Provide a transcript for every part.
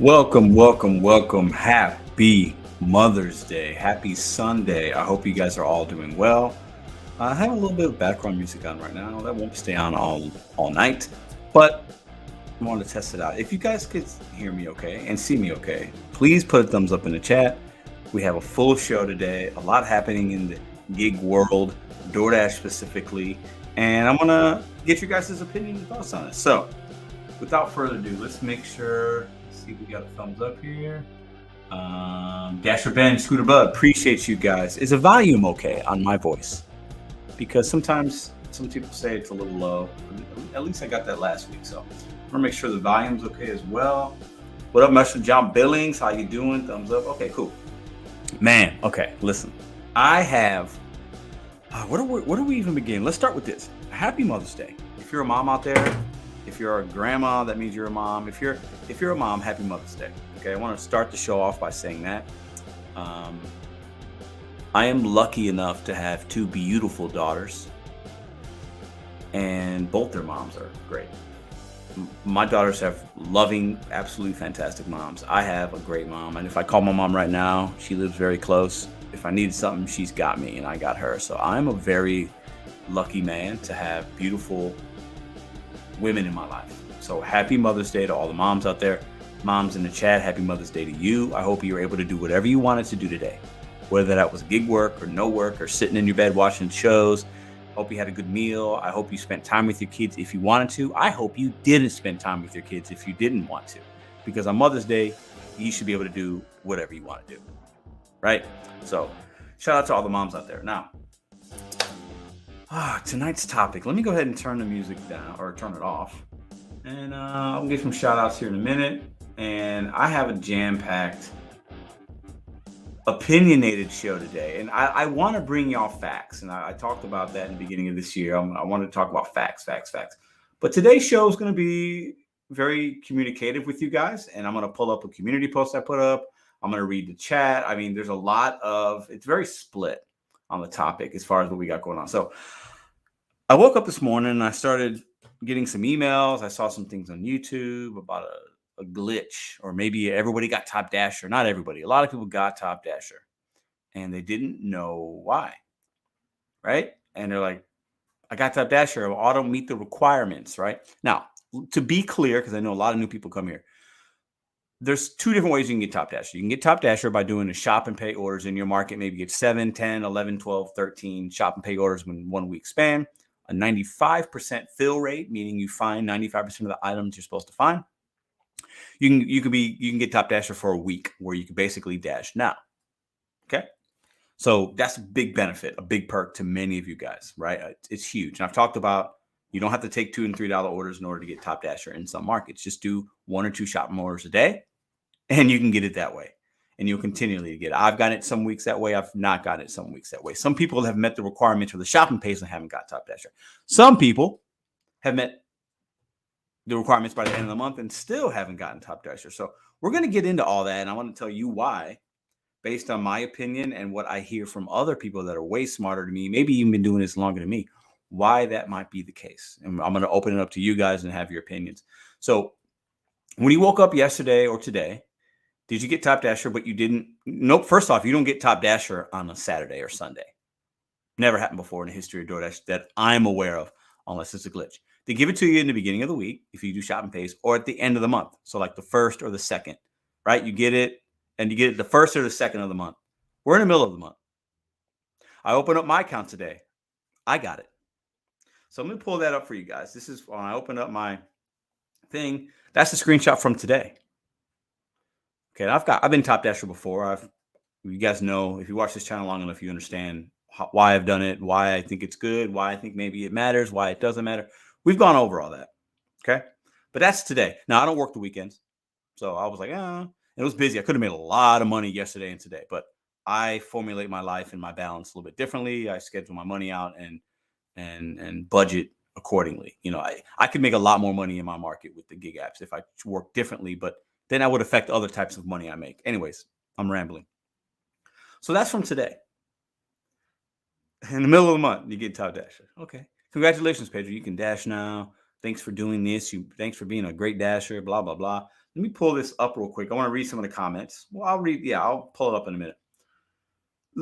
Welcome. Happy Mother's Day. Happy Sunday. I hope you guys are all doing well. I have a little bit of background music on right now. That won't stay on all night, but I wanted to test it out. If you guys could hear me okay and see me okay, please put a thumbs up in the chat. We have a full show today. A lot happening in the gig world, DoorDash specifically, and I'm gonna get you guys' opinion and thoughts on it. So, without further ado, let's make sure. See if we got a thumbs up here. Dasher Ben, Scooter Bud, appreciate you guys. Is the volume okay on my voice? Because sometimes some people say it's a little low. At least I got that last week, so I'm gonna make sure the volume's okay as well. What up, Mr. John Billings? How you doing? Thumbs up. Okay, cool. Man, okay. Listen, I have. Where do we even begin? Let's start with this. Happy Mother's Day. If you're a mom out there, if you're a grandma, that means you're a mom. If you're a mom, happy Mother's Day. Okay, I want to start the show off by saying that I am lucky enough to have two beautiful daughters, and both their moms are great. My daughters have loving, absolutely fantastic moms. I have a great mom, and if I call my mom right now, she lives very close. If I needed something, she's got me, and I got her. So I'm a very lucky man to have beautiful women in my life. So happy Mother's Day to all the moms out there. Moms in the chat, happy Mother's Day to you. I hope you were able to do whatever you wanted to do today, whether that was gig work or no work or sitting in your bed watching shows. Hope you had a good meal. I hope you spent time with your kids if you wanted to. I hope you didn't spend time with your kids if you didn't want to, because on Mother's Day, you should be able to do whatever you want to do, right? So shout out to all the moms out there. Now, tonight's topic. Let me go ahead and turn the music down or turn it off. And I'll give some shout outs here in a minute. And I have a jam-packed, opinionated show today. And I want to bring y'all facts. And I talked about that in the beginning of this year. I wanted to talk about facts. But today's show is going to be very communicative with you guys. And I'm going to pull up a community post I put up. I'm going to read the chat. I mean, there's it's very split on the topic as far as what we got going on. So I woke up this morning and I started getting some emails. I saw some things on YouTube about a glitch, or maybe everybody got Top Dasher. Not everybody. A lot of people got Top Dasher and they didn't know why. Right? And they're like, I got Top Dasher. I don't meet the requirements. Right? Now, to be clear, because I know a lot of new people come here, there's two different ways you can get Top Dasher. You can get Top Dasher by doing the shop and pay orders in your market. Maybe get 7, 10, 11, 12, 13 shop and pay orders in 1 week span. A 95% fill rate, meaning you find 95% of the items you're supposed to find. You can get Top Dasher for a week, where you can basically dash now. Okay, so that's a big benefit, a big perk to many of you guys, right? It's huge. And I've talked about, you don't have to take $2 and $3 orders in order to get Top Dasher in some markets. Just do 1 or 2 shopping orders a day, and you can get it that way. And you'll continually get it. I've gotten it some weeks that way. I've not gotten it some weeks that way. Some people have met the requirements for the shopping pays and haven't got Top Dasher. Some people have met the requirements by the end of the month and still haven't gotten Top Dasher. So we're going to get into all that, and I want to tell you why, based on my opinion and what I hear from other people that are way smarter than me, maybe even been doing this longer than me, why that might be the case. And I'm going to open it up to you guys and have your opinions. So when you woke up yesterday or today, did you get Top Dasher, but you didn't? Nope. First off, you don't get Top Dasher on a Saturday or Sunday. Never happened before in the history of DoorDash that I'm aware of, unless it's a glitch. They give it to you in the beginning of the week if you do shop and pays, or at the end of the month. So like the first or the second, right? You get it, and you get it the first or the second of the month. We're in the middle of the month. I opened up my account today. I got it. So I'm going to pull that up for you guys. This is when I opened up my thing. That's the screenshot from today. Okay, I've been Top Dasher before. You guys know, if you watch this channel long enough, you understand why I've done it, why I think it's good, why I think maybe it matters, why it doesn't matter. We've gone over all that. Okay, but that's today. Now I don't work the weekends, so I was like, it was busy. I could have made a lot of money yesterday and today, but I formulate my life and my balance a little bit differently. I schedule my money out and budget accordingly. You know, I could make a lot more money in my market with the gig apps if I work differently, but then I would affect other types of money I make. Anyways, I'm rambling. So that's from today. In the middle of the month, you get Top Dasher. Okay. Congratulations, Pedro. You can dash now. Thanks for doing this. Thanks for being a great dasher, blah, blah, blah. Let me pull this up real quick. I want to read some of the comments. Well, I'll pull it up in a minute.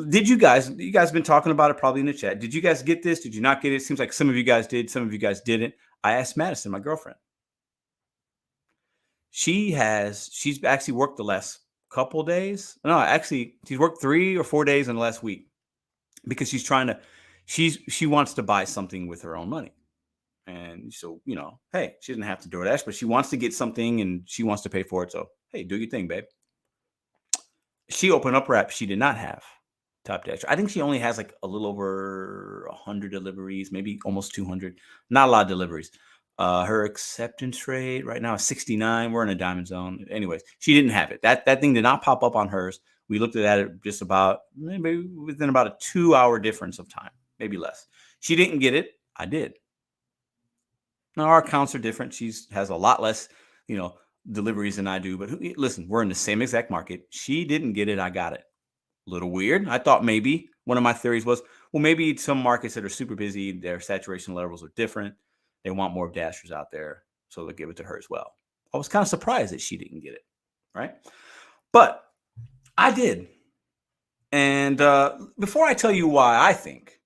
Did you guys been talking about it probably in the chat. Did you guys get this? Did you not get it? Seems like some of you guys did. Some of you guys didn't. I asked Madison, my girlfriend. She's actually worked the last couple days. No, actually, she's worked 3 or 4 days in the last week because she wants to buy something with her own money. And so, hey, she doesn't have to DoorDash, but she wants to get something and she wants to pay for it. So, hey, do your thing, babe. She opened up her app. She did not have Top Dasher. I think she only has like a little over 100 deliveries, maybe almost 200. Not a lot of deliveries. Her acceptance rate right now is 69. We're in a diamond zone. Anyways, she didn't have it. That thing did not pop up on hers. We looked at it just about maybe within about a 2-hour difference of time, maybe less. She didn't get it. I did. Now our accounts are different. She has a lot less, deliveries than I do. But listen, we're in the same exact market. She didn't get it. I got it. A little weird. I thought maybe one of my theories was, well, maybe some markets that are super busy, their saturation levels are different. They want more dashers out there, so they'll give it to her as well. I was kind of surprised that she didn't get it, right? But I did. And before I tell you why I think,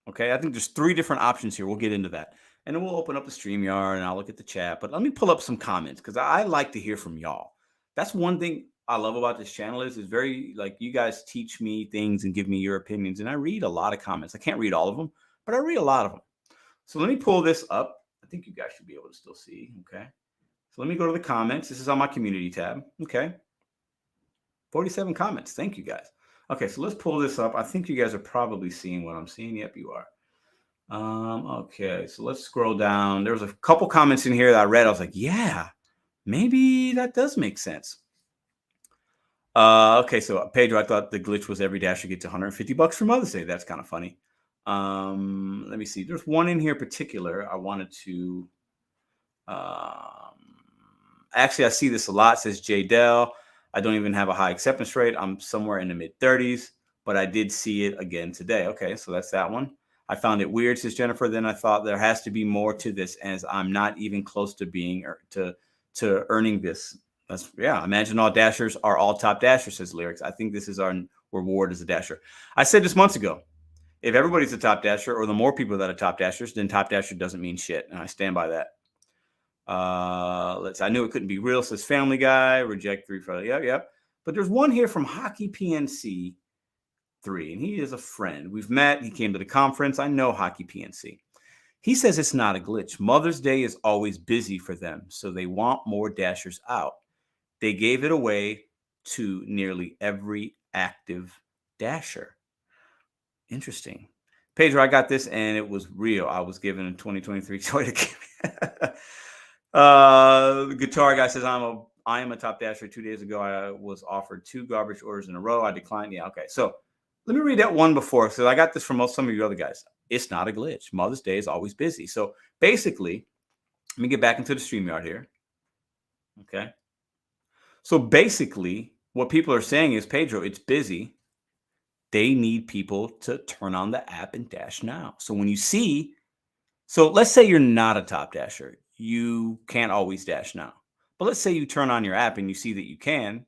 okay, I think there's 3 different options here. We'll get into that. And then we'll open up the StreamYard and I'll look at the chat. But let me pull up some comments because I like to hear from y'all. That's one thing I love about this channel is very, like, you guys teach me things and give me your opinions. And I read a lot of comments. I can't read all of them, but I read a lot of them. So let me pull this up. I think you guys should be able to still see. Okay. So let me go to the comments. This is on my community tab. Okay. 47 comments. Thank you guys. Okay. So let's pull this up. I think you guys are probably seeing what I'm seeing. Yep, you are. Okay. So let's scroll down. There was a couple comments in here that I read. I was like, yeah, maybe that does make sense. Okay. So Pedro, I thought the glitch was every dasher gets $150 for Mother's Day. That's kind of funny. Let me see. There's one in here in particular I wanted to. Actually, I see this a lot. It says J Dell. I don't even have a high acceptance rate. I'm somewhere in the mid 30s, but I did see it again today. Okay, so that's that one. I found it weird, says Jennifer. Then I thought there has to be more to this, as I'm not even close to being to earning this. Imagine all dashers are all top dashers, says Lyrics. I think this is our reward as a dasher. I said this months ago. If everybody's a top dasher, or the more people that are top dashers, then top dasher doesn't mean shit. And I stand by that. I knew it couldn't be real, says Family Guy. Reject 3 for yep. But there's one here from Hockey PNC 3, and he is a friend. We've met. He came to the conference. I know Hockey PNC. He says it's not a glitch. Mother's Day is always busy for them, so they want more dashers out. They gave it away to nearly every active dasher. Interesting. Pedro, I got this and it was real. I was given a 2023 Toyota. The guitar guy says I am a top dasher. 2 days ago, I was offered 2 garbage orders in a row. I declined. Yeah, okay. So let me read that one before. So I got this from some of you other guys. It's not a glitch. Mother's Day is always busy. So basically, let me get back into the StreamYard here. Okay. So basically, what people are saying is, Pedro, it's busy. They need people to turn on the app and dash now. So when you see, let's say you're not a top dasher. You can't always dash now. But let's say you turn on your app and you see that you can,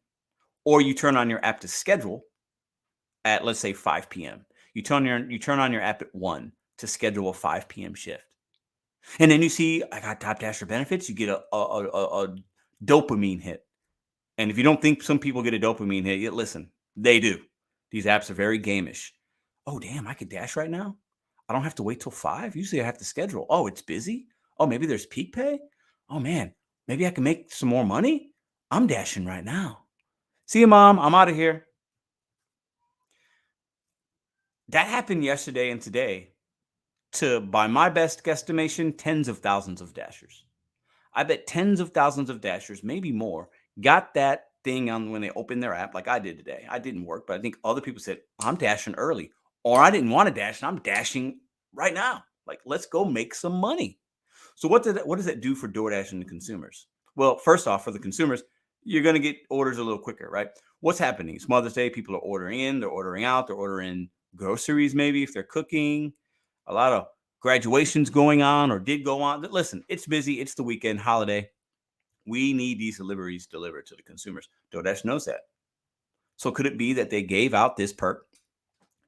or you turn on your app to schedule at, let's say, 5 p.m. You turn on your app at 1 to schedule a 5 p.m. shift. And then you see, I got top dasher benefits. You get a dopamine hit. And if you don't think some people get a dopamine hit, listen, they do. These apps are very gamish. Oh, damn, I could dash right now? I don't have to wait till 5? Usually I have to schedule. Oh, it's busy? Oh, maybe there's peak pay? Oh, man, maybe I can make some more money? I'm dashing right now. See you, Mom. I'm out of here. That happened yesterday and today to, by my best guesstimation, tens of thousands of dashers. I bet tens of thousands of dashers, maybe more, got that thing on when they opened their app like I did today. I didn't work, but I think other people said, I'm dashing early, or I didn't want to dash and I'm dashing right now. Like, let's go make some money. So what does that do for DoorDash and the consumers? Well, first off, for the consumers, you're going to get orders a little quicker, right? What's happening? It's Mother's Day. People are ordering in, they're ordering out, they're ordering groceries, maybe if they're cooking. A lot of graduations going on or did go on. Listen, it's busy. It's the weekend, holiday. We need these deliveries delivered to the consumers. DoorDash knows that. So could it be that they gave out this perk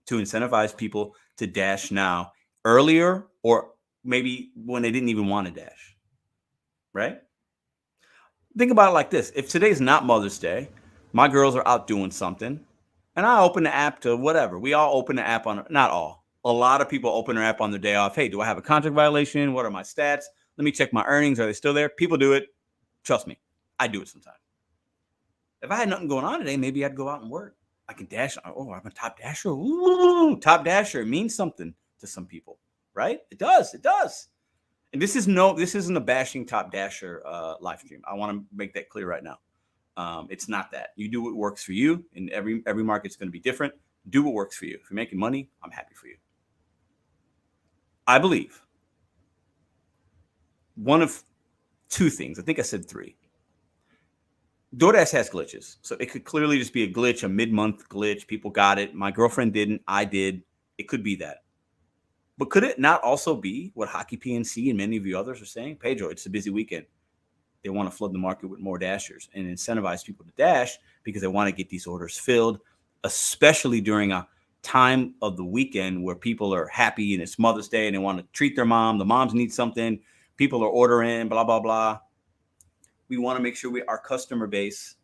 to incentivize people to dash now earlier, or maybe when they didn't even want to dash, right? Think about it like this. If today's not Mother's Day, my girls are out doing something, and I open the app to whatever. We all open the app on, not all. A lot of people open their app on their day off. Hey, do I have a contract violation? What are my stats? Let me check my earnings. Are they still there? People do it. Trust me, I do it sometimes. If I had nothing going on today, maybe I'd go out and work. I can dash. Oh, I'm a top dasher. Ooh, top dasher. It means something to some people, right? It does. It does. And this isn't a bashing top dasher live stream. I want to make that clear right now. It's not that. You do what works for you, and every market's going to be different. Do what works for you. If you're making money, I'm happy for you. I believe one of two things. I think I said three. DoorDash has glitches. So it could clearly just be a glitch, a mid-month glitch. People got it. My girlfriend didn't. I did. It could be that. But could it not also be what Hockey PNC and many of you others are saying? Pedro, it's a busy weekend. They want to flood the market with more dashers and incentivize people to dash because they want to get these orders filled, especially during a time of the weekend where people are happy and it's Mother's Day and they want to treat their mom. The moms need something. People are ordering, blah, blah, blah. We want to make sure our customer base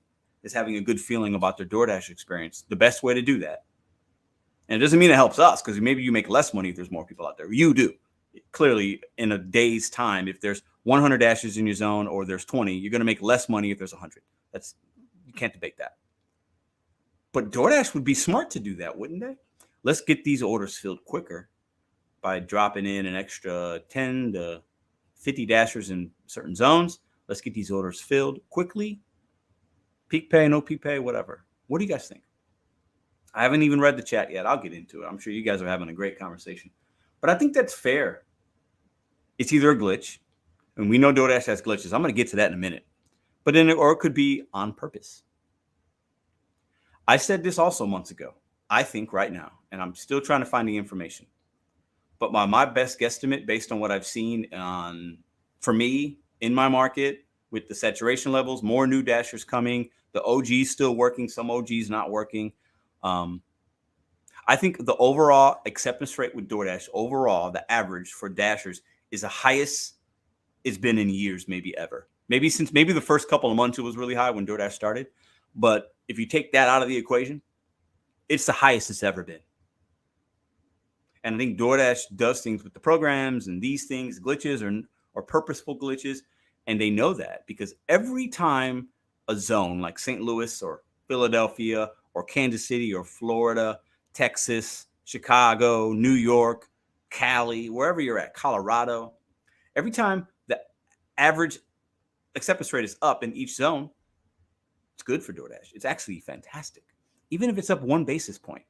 is having a good feeling about their DoorDash experience. The best way to do that. And it doesn't mean it helps us, because maybe you make less money if there's more people out there. You do. Clearly, in a day's time, if there's 100 dashes in your zone or there's 20, you're going to make less money if there's 100. You can't debate that. But DoorDash would be smart to do that, wouldn't they? Let's get these orders filled quicker by dropping in an extra 10 to 50 dashers in certain zones. Let's get these orders filled quickly. Peak pay, no peak pay, whatever. What do you guys think? I haven't even read the chat yet. I'll get into it. I'm sure you guys are having a great conversation. But I think that's fair. It's either a glitch, and we know DoorDash has glitches. I'm going to get to that in a minute. Or it could be on purpose. I said this also months ago. I think right now, and I'm still trying to find the information, but my best guesstimate based on what I've seen for me in my market with the saturation levels, more new dashers coming, the OGs still working, some OGs not working. I think the overall acceptance rate with DoorDash, overall, the average for dashers is the highest it's been in years, maybe ever. Maybe the first couple of months it was really high when DoorDash started. But if you take that out of the equation, it's the highest it's ever been. And I think DoorDash does things with the programs and these things, glitches or purposeful glitches. And they know that because every time a zone like St. Louis or Philadelphia or Kansas City or Florida, Texas, Chicago, New York, Cali, wherever you're at, Colorado, every time the average acceptance rate is up in each zone, it's good for DoorDash. It's actually fantastic. Even if it's up 1 basis point.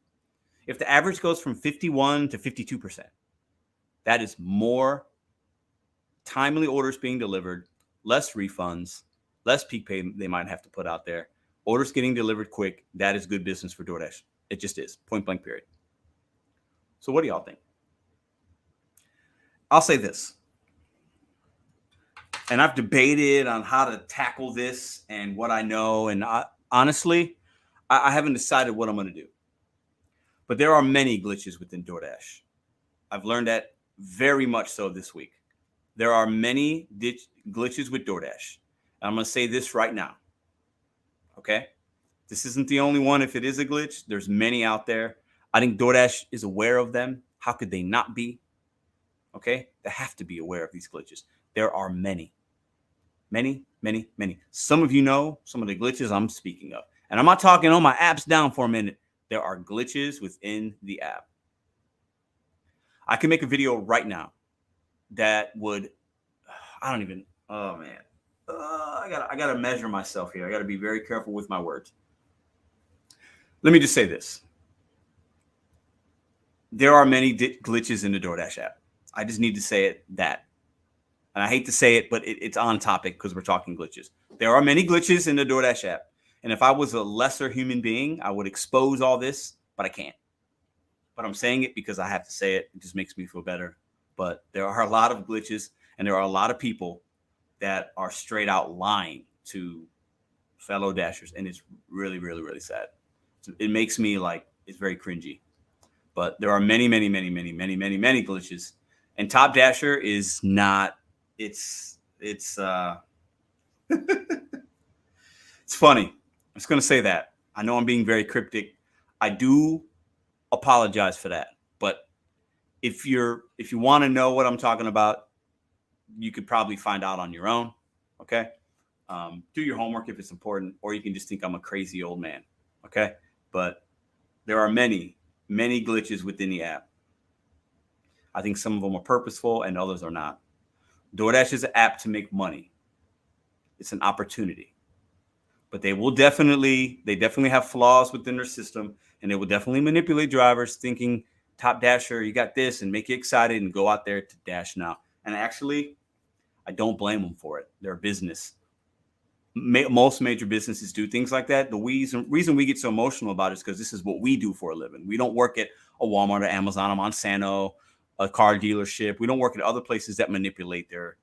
If the average goes from 51 to 52%, that is more timely orders being delivered, less refunds, less peak pay they might have to put out there. Orders getting delivered quick, that is good business for DoorDash. It just is, point blank period. So what do y'all think? I'll say this. And I've debated on how to tackle this and what I know. And honestly, I haven't decided what I'm going to do. But there are many glitches within DoorDash. I've learned that very much so this week. There are many glitches with DoorDash. And I'm going to say this right now. Okay? This isn't the only one. If it is a glitch, there's many out there. I think DoorDash is aware of them. How could they not be? Okay? They have to be aware of these glitches. There are many. Many, many, many. Some of you know some of the glitches I'm speaking of. And I'm not talking, my app's down for a minute. There are glitches within the app. I can make a video right now that would, I gotta measure myself here. I gotta be very careful with my words. Let me just say this. There are many glitches in the DoorDash app. I just need to say that. And I hate to say it, but it's on topic because we're talking glitches. There are many glitches in the DoorDash app. And if I was a lesser human being, I would expose all this, but I can't. But I'm saying it because I have to say it. It just makes me feel better. But there are a lot of glitches, and there are a lot of people that are straight out lying to fellow Dashers, and it's really, really, really sad. It makes me like, it's very cringy. But there are many, many, many, many, many, many, many glitches, and Top Dasher is not. It's it's funny. I'm just gonna say that. I know I'm being very cryptic. I do apologize for that. But if you want to know what I'm talking about, you could probably find out on your own. Okay. Do your homework if it's important, or you can just think I'm a crazy old man. Okay. But there are many, many glitches within the app. I think some of them are purposeful and others are not. DoorDash is an app to make money. It's an opportunity. But they definitely have flaws within their system, and they will definitely manipulate drivers thinking, Top Dasher, you got this, and make you excited and go out there to dash now. And actually, I don't blame them for it. They're a business. Most major businesses do things like that. The reason we get so emotional about it is because this is what we do for a living. We don't work at a Walmart, or Amazon, or Monsanto, a car dealership. We don't work at other places that manipulate their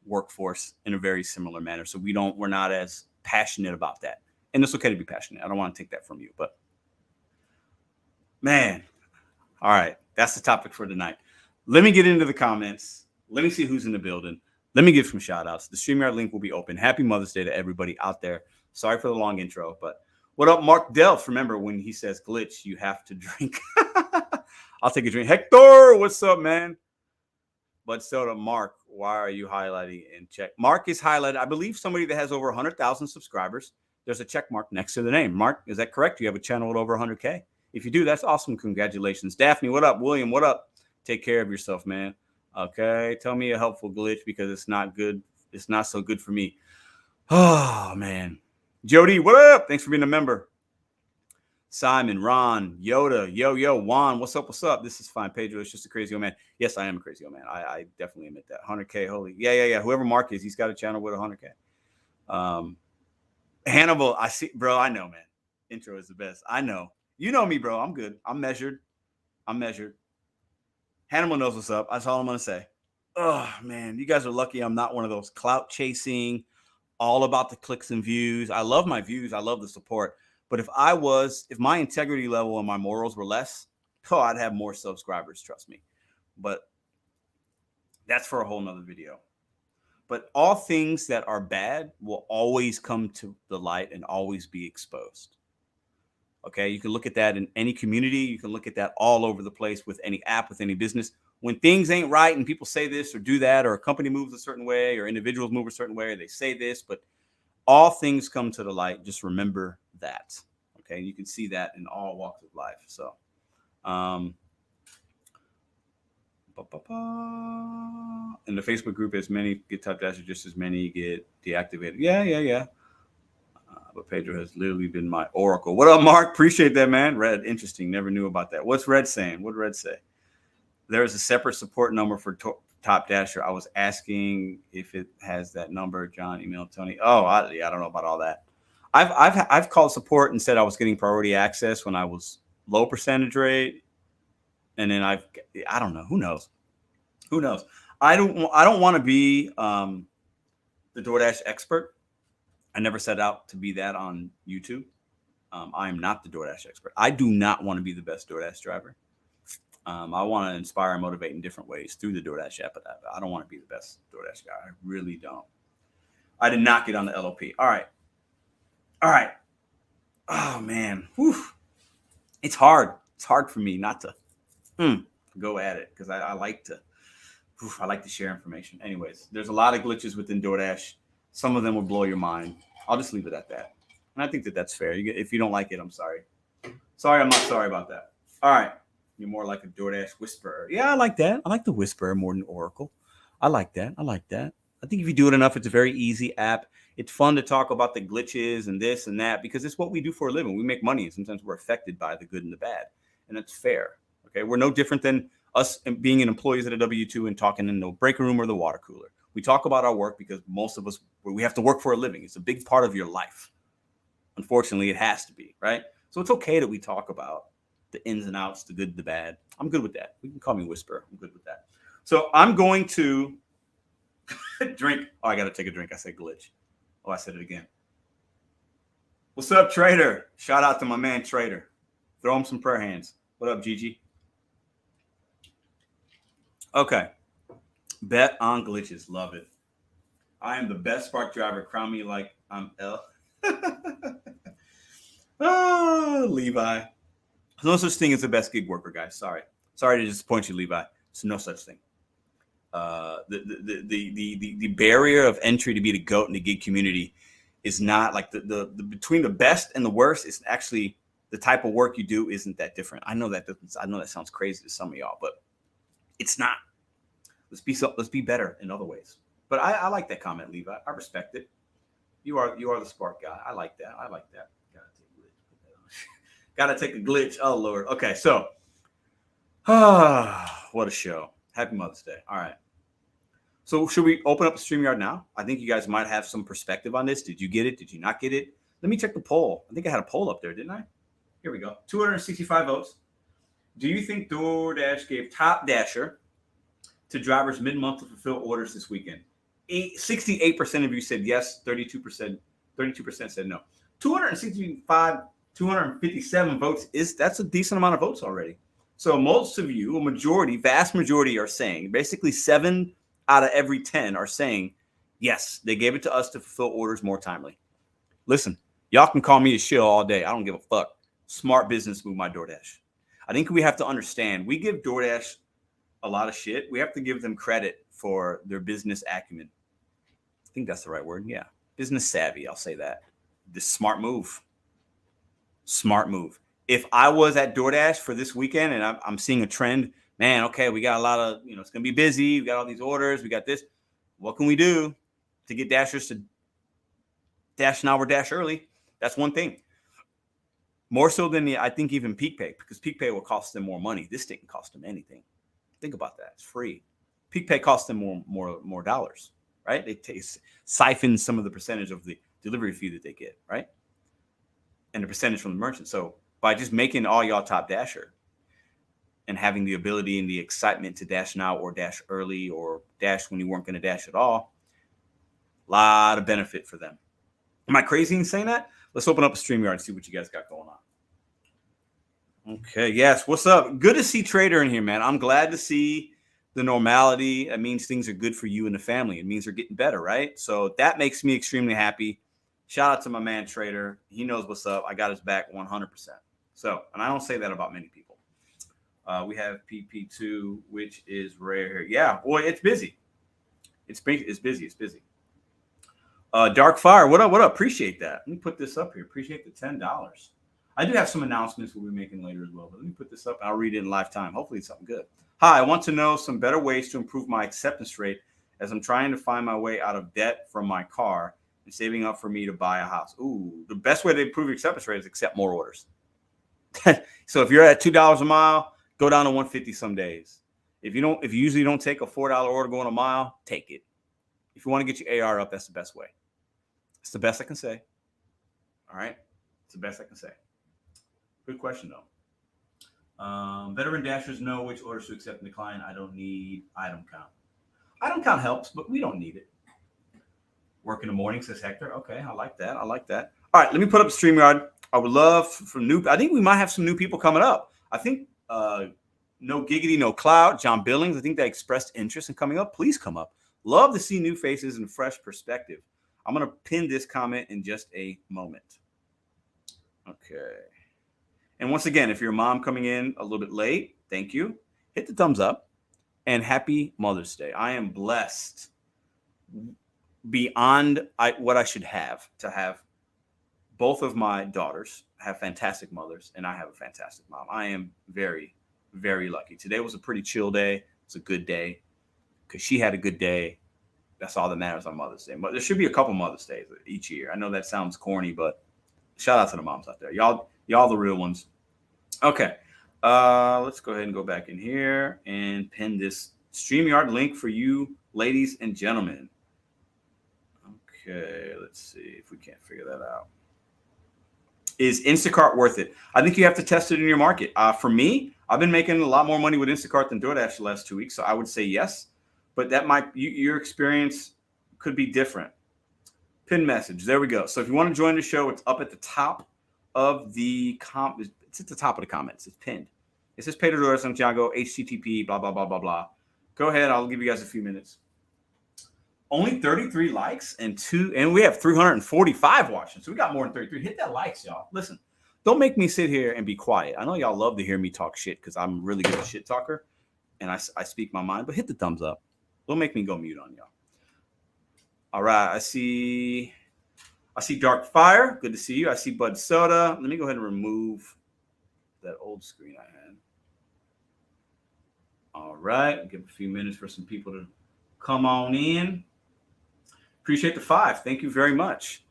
workforce in a very similar manner. So we're not as passionate about that. And it's okay to be passionate. I don't want to take that from you, but man, all right. That's the topic for tonight. Let me get into the comments. Let me see who's in the building. Let me give some shout outs. The StreamYard link will be open. Happy Mother's Day to everybody out there. Sorry for the long intro, but what up, Mark Delph? Remember when he says glitch, you have to drink. I'll take a drink. Hector, what's up, man? But so to Mark, why are you highlighting in check? Mark is highlighted. I believe somebody that has over 100,000 subscribers. There's a check mark next to the name. Mark, is that correct? You have a channel with over 100K. If you do, that's awesome. Congratulations. Daphne, what up? William, what up? Take care of yourself, man. Okay. Tell me a helpful glitch because it's not good. It's not so good for me. Oh, man. Jody, what up? Thanks for being a member. Simon, Ron, Yoda, yo, Juan, what's up? What's up? This is fine. Pedro, it's just a crazy old man. Yes, I am a crazy old man. I definitely admit that. 100K, holy. Yeah. Whoever Mark is, he's got a channel with 100K. Hannibal, I see, bro. I know, man. Intro is the best. I know. You know me, bro. I'm good. I'm measured. Hannibal knows what's up. That's all I'm going to say. Oh, man. You guys are lucky I'm not one of those clout chasing, all about the clicks and views. I love my views. I love the support. But if my integrity level and my morals were less, I'd have more subscribers, trust me. But that's for a whole nother video. But all things that are bad will always come to the light and always be exposed. Okay, you can look at that in any community. You can look at that all over the place with any app, with any business. When things ain't right and people say this or do that, or a company moves a certain way, or individuals move a certain way, or they say this, but all things come to the light. Just remember that. Okay, you can see that in all walks of life. So, in the Facebook group, as many get Top Dasher, just as many get deactivated. Yeah. But Pedro has literally been my oracle. What up, Mark? Appreciate that, man. Red, interesting. Never knew about that. What's Red saying? What did Red say? There is a separate support number for Top Dasher. I was asking if it has that number. John emailed Tony. Oh, I don't know about all that. I've called support and said I was getting priority access when I was low percentage rate, and then I don't know. Who knows? I don't want to be the DoorDash expert. I never set out to be that on YouTube. I am not the DoorDash expert. I do not want to be the best DoorDash driver. I want to inspire and motivate in different ways through the DoorDash app, but I don't want to be the best DoorDash guy. I really don't. I did not get on the LOP. All right. Oh, man. Whew. It's hard. It's hard for me not to go at it because I like to share information. Anyways, there's a lot of glitches within DoorDash. Some of them will blow your mind. I'll just leave it at that. And I think that that's fair. If you don't like it, I'm sorry. I'm not sorry about that. All right. You're more like a DoorDash whisperer. Yeah, I like that. I like the whisperer more than Oracle. I like that. I think if you do it enough, it's a very easy app. It's fun to talk about the glitches and this and that because it's what we do for a living. We make money, and sometimes we're affected by the good and the bad. And that's fair. Okay. We're no different than us being employees at a W-2 and talking in the break room or the water cooler. We talk about our work because most of us, we have to work for a living. It's a big part of your life. Unfortunately, it has to be, right? So it's okay that we talk about the ins and outs, the good, the bad. I'm good with that. You can call me Whisper. I'm good with that. So I'm going to drink. Oh, I got to take a drink. I said glitch. Oh, I said it again. What's up, Trader? Shout out to my man, Trader. Throw him some prayer hands. What up, Gigi? Okay. Bet on glitches. Love it. I am the best Spark driver. Crown me like I'm L. Oh, Levi. There's no such thing as the best gig worker, guys. Sorry to disappoint you, Levi. There's no such thing. The barrier of entry to be the GOAT in the gig community is not like the between the best and the worst. It's actually the type of work you do isn't that different. I know that sounds crazy to some of y'all, but it's not. Let's be better in other ways. But I like that comment, Levi. I respect it. You are the Spark guy. I like that. Gotta take a glitch. Oh Lord. Okay, so what a show. Happy Mother's Day. All right. So should we open up the StreamYard now? I think you guys might have some perspective on this. Did you get it? Did you not get it? Let me check the poll. I think I had a poll up there, didn't I? Here we go. 265 votes. Do you think DoorDash gave top dasher to drivers mid-month to fulfill orders this weekend? 68% of you said yes. 32% said no. 257 votes that's a decent amount of votes already. So most of you, vast majority are saying, basically 7 out of every 10 are saying, yes, they gave it to us to fulfill orders more timely. Listen, y'all can call me a shill all day. I don't give a fuck. Smart business move, my DoorDash. I think we have to understand, we give DoorDash a lot of shit. We have to give them credit for their business acumen. I think that's the right word. Yeah. Business savvy. I'll say that. This smart move. If I was at DoorDash for this weekend and I'm seeing a trend, man, okay, we got a lot of, it's going to be busy. We got all these orders. We got this. What can we do to get dashers to dash now or dash early? That's one thing. More so than I think even Peak Pay, because Peak Pay will cost them more money. This didn't cost them anything. Think about that. It's free. Peak Pay costs them more dollars, right? They siphon some of the percentage of the delivery fee that they get, right? And the percentage from the merchant. So by just making all y'all top dasher and having the ability and the excitement to dash now or dash early or dash when you weren't going to dash at all, a lot of benefit for them. Am I crazy in saying that? Let's open up a StreamYard and see what you guys got going on. Okay, yes. What's up? Good to see Trader in here, man. I'm glad to see the normality. That means things are good for you and the family. It means they're getting better, right? So that makes me extremely happy. Shout out to my man Trader. He knows what's up. I got his back 100%. So, and I don't say that about many people. We have PP2, which is rare here. Yeah, boy, it's busy. It's busy. Dark Fire, what up? Appreciate that. Let me put this up here. Appreciate the $10. I do have some announcements we'll be making later as well, but let me put this up and I'll read it in live time. Hopefully it's something good. Hi, I want to know some better ways to improve my acceptance rate as I'm trying to find my way out of debt from my car and saving up for me to buy a house. Ooh, the best way to improve your acceptance rate is accept more orders. So if you're at $2 a mile, go down to 150 some days. If you usually don't take a $4 order going a mile, take it. If you want to get your AR up, that's the best way. It's the best I can say. All right. It's the best I can say. Good question, though. Veteran dashers know which orders to accept and decline. I don't need item count. Item count helps, but we don't need it. Work in the morning, says Hector. Okay, I like that. All right, let me put up StreamYard. I would love I think we might have some new people coming up. I think No Giggity, No Cloud, John Billings, I think they expressed interest in coming up. Please come up. Love to see new faces and fresh perspective. I'm going to pin this comment in just a moment. Okay. And once again, if you're a mom coming in a little bit late, thank you. Hit the thumbs up and happy Mother's Day. I am blessed beyond what I should have to have both of my daughters have fantastic mothers, and I have a fantastic mom. I am very, very lucky. Today was a pretty chill day. It's a good day because she had a good day. That's all that matters on Mother's Day. But there should be a couple Mother's Days each year. I know that sounds corny, but shout out to the moms out there. Y'all the real ones. Okay. Let's go ahead and go back in here and pin this StreamYard link for you, ladies and gentlemen. Okay, let's see if we can't figure that out. Is Instacart worth it? I think you have to test it in your market. For me, I've been making a lot more money with Instacart than DoorDash the last 2 weeks, so I would say yes. But that your experience could be different. Pin message. There we go. So if you want to join the show, it's up at the top of the It's at the top of the comments. It's pinned. It says Pedro Santiago, HTTP, blah, blah, blah, blah, blah. Go ahead. I'll give you guys a few minutes. Only 33 likes and we have 345 watching. So we got more than 33. Hit that likes, y'all. Listen, don't make me sit here and be quiet. I know y'all love to hear me talk shit because I'm really good at shit talker and I speak my mind, but hit the thumbs up. Don't make me go mute on y'all. All right. I see Dark Fire. Good to see you. I see Bud Soda. Let me go ahead and remove that old screen I had. All right. Give a few minutes for some people to come on in. Appreciate the 5. Thank you very much.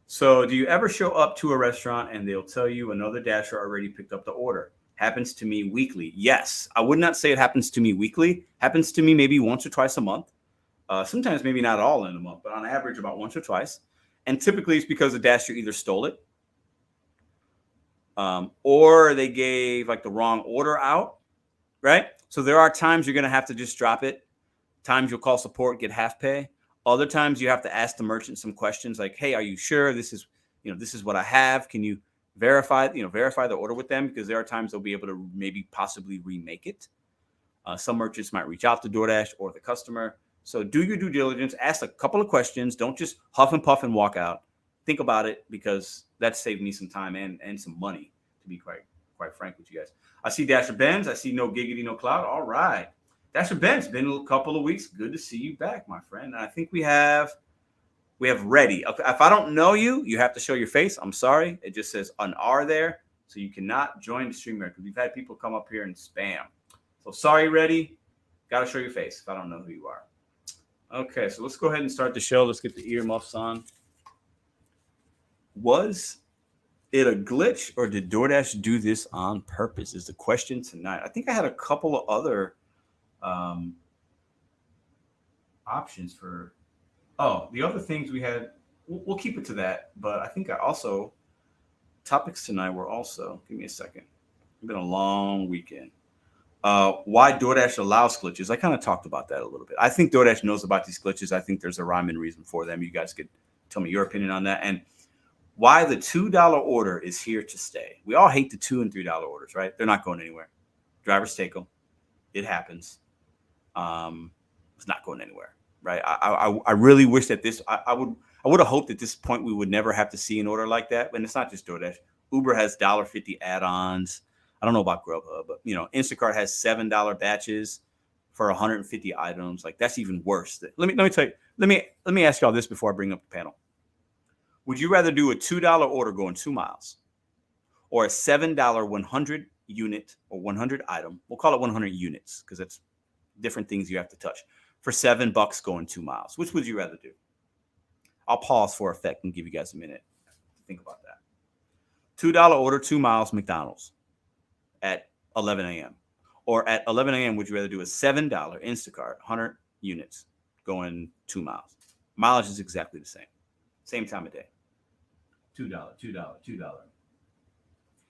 So do you ever show up to a restaurant and they'll tell you another Dasher already picked up the order? Happens to me weekly. Yes. I would not say it happens to me weekly. Happens to me maybe once or twice a month. Sometimes maybe not all in a month, but on average about once or twice. And typically it's because the Dasher either stole it or they gave like the wrong order out, right? So there are times you're going to have to just drop it. Times you'll call support, get half pay. Other times you have to ask the merchant some questions like, hey, are you sure this is what I have? Can you verify the order with them? Because there are times they'll be able to maybe possibly remake it. Some merchants might reach out to DoorDash or the customer. So do your due diligence, ask a couple of questions. Don't just huff and puff and walk out. Think about it because that saved me some time and some money, to be quite frank with you guys. I see Dasher Benz. I see No Giggity, No Cloud. All right. Dasher Benz, been a couple of weeks. Good to see you back, my friend. And I think we have Ready. If I don't know you, you have to show your face. I'm sorry. It just says an R there. So you cannot join the stream because we've had people come up here and spam. So sorry, Ready. Got to show your face if I don't know who you are. Okay, so let's go ahead and start the show. Let's get the earmuffs on. Was it a glitch or did DoorDash do this on purpose is the question tonight. I think I had a couple of other options for the other things we had. We'll keep it to that, but I think topics tonight were also, give me a second. It's been a long weekend. Why DoorDash allows glitches. I kind of talked about that a little bit. I think DoorDash knows about these glitches. I think there's a rhyme and reason for them. You guys could tell me your opinion on that. And why the $2 order is here to stay. We all hate the $2 and $3 orders, right? They're not going anywhere. Drivers take them. It happens. It's not going anywhere, right? I really wish that I would have hoped at this point we would never have to see an order like that. And it's not just DoorDash. Uber has $1.50 add-ons. I don't know about GrubHub, but Instacart has $7 batches for 150 items. Like that's even worse. Let me tell you. Let me ask y'all this before I bring up the panel. Would you rather do a $2 order going 2 miles, or a $7 100 unit or 100 item? We'll call it 100 units because that's different things you have to touch for $7 going 2 miles. Which would you rather do? I'll pause for effect and give you guys a minute to think about that. $2 order 2 miles McDonald's at 11 a.m. Or at 11 a.m., would you rather do a $7 Instacart, 100 units going 2 miles? Mileage is exactly the same. Same time of day. $2.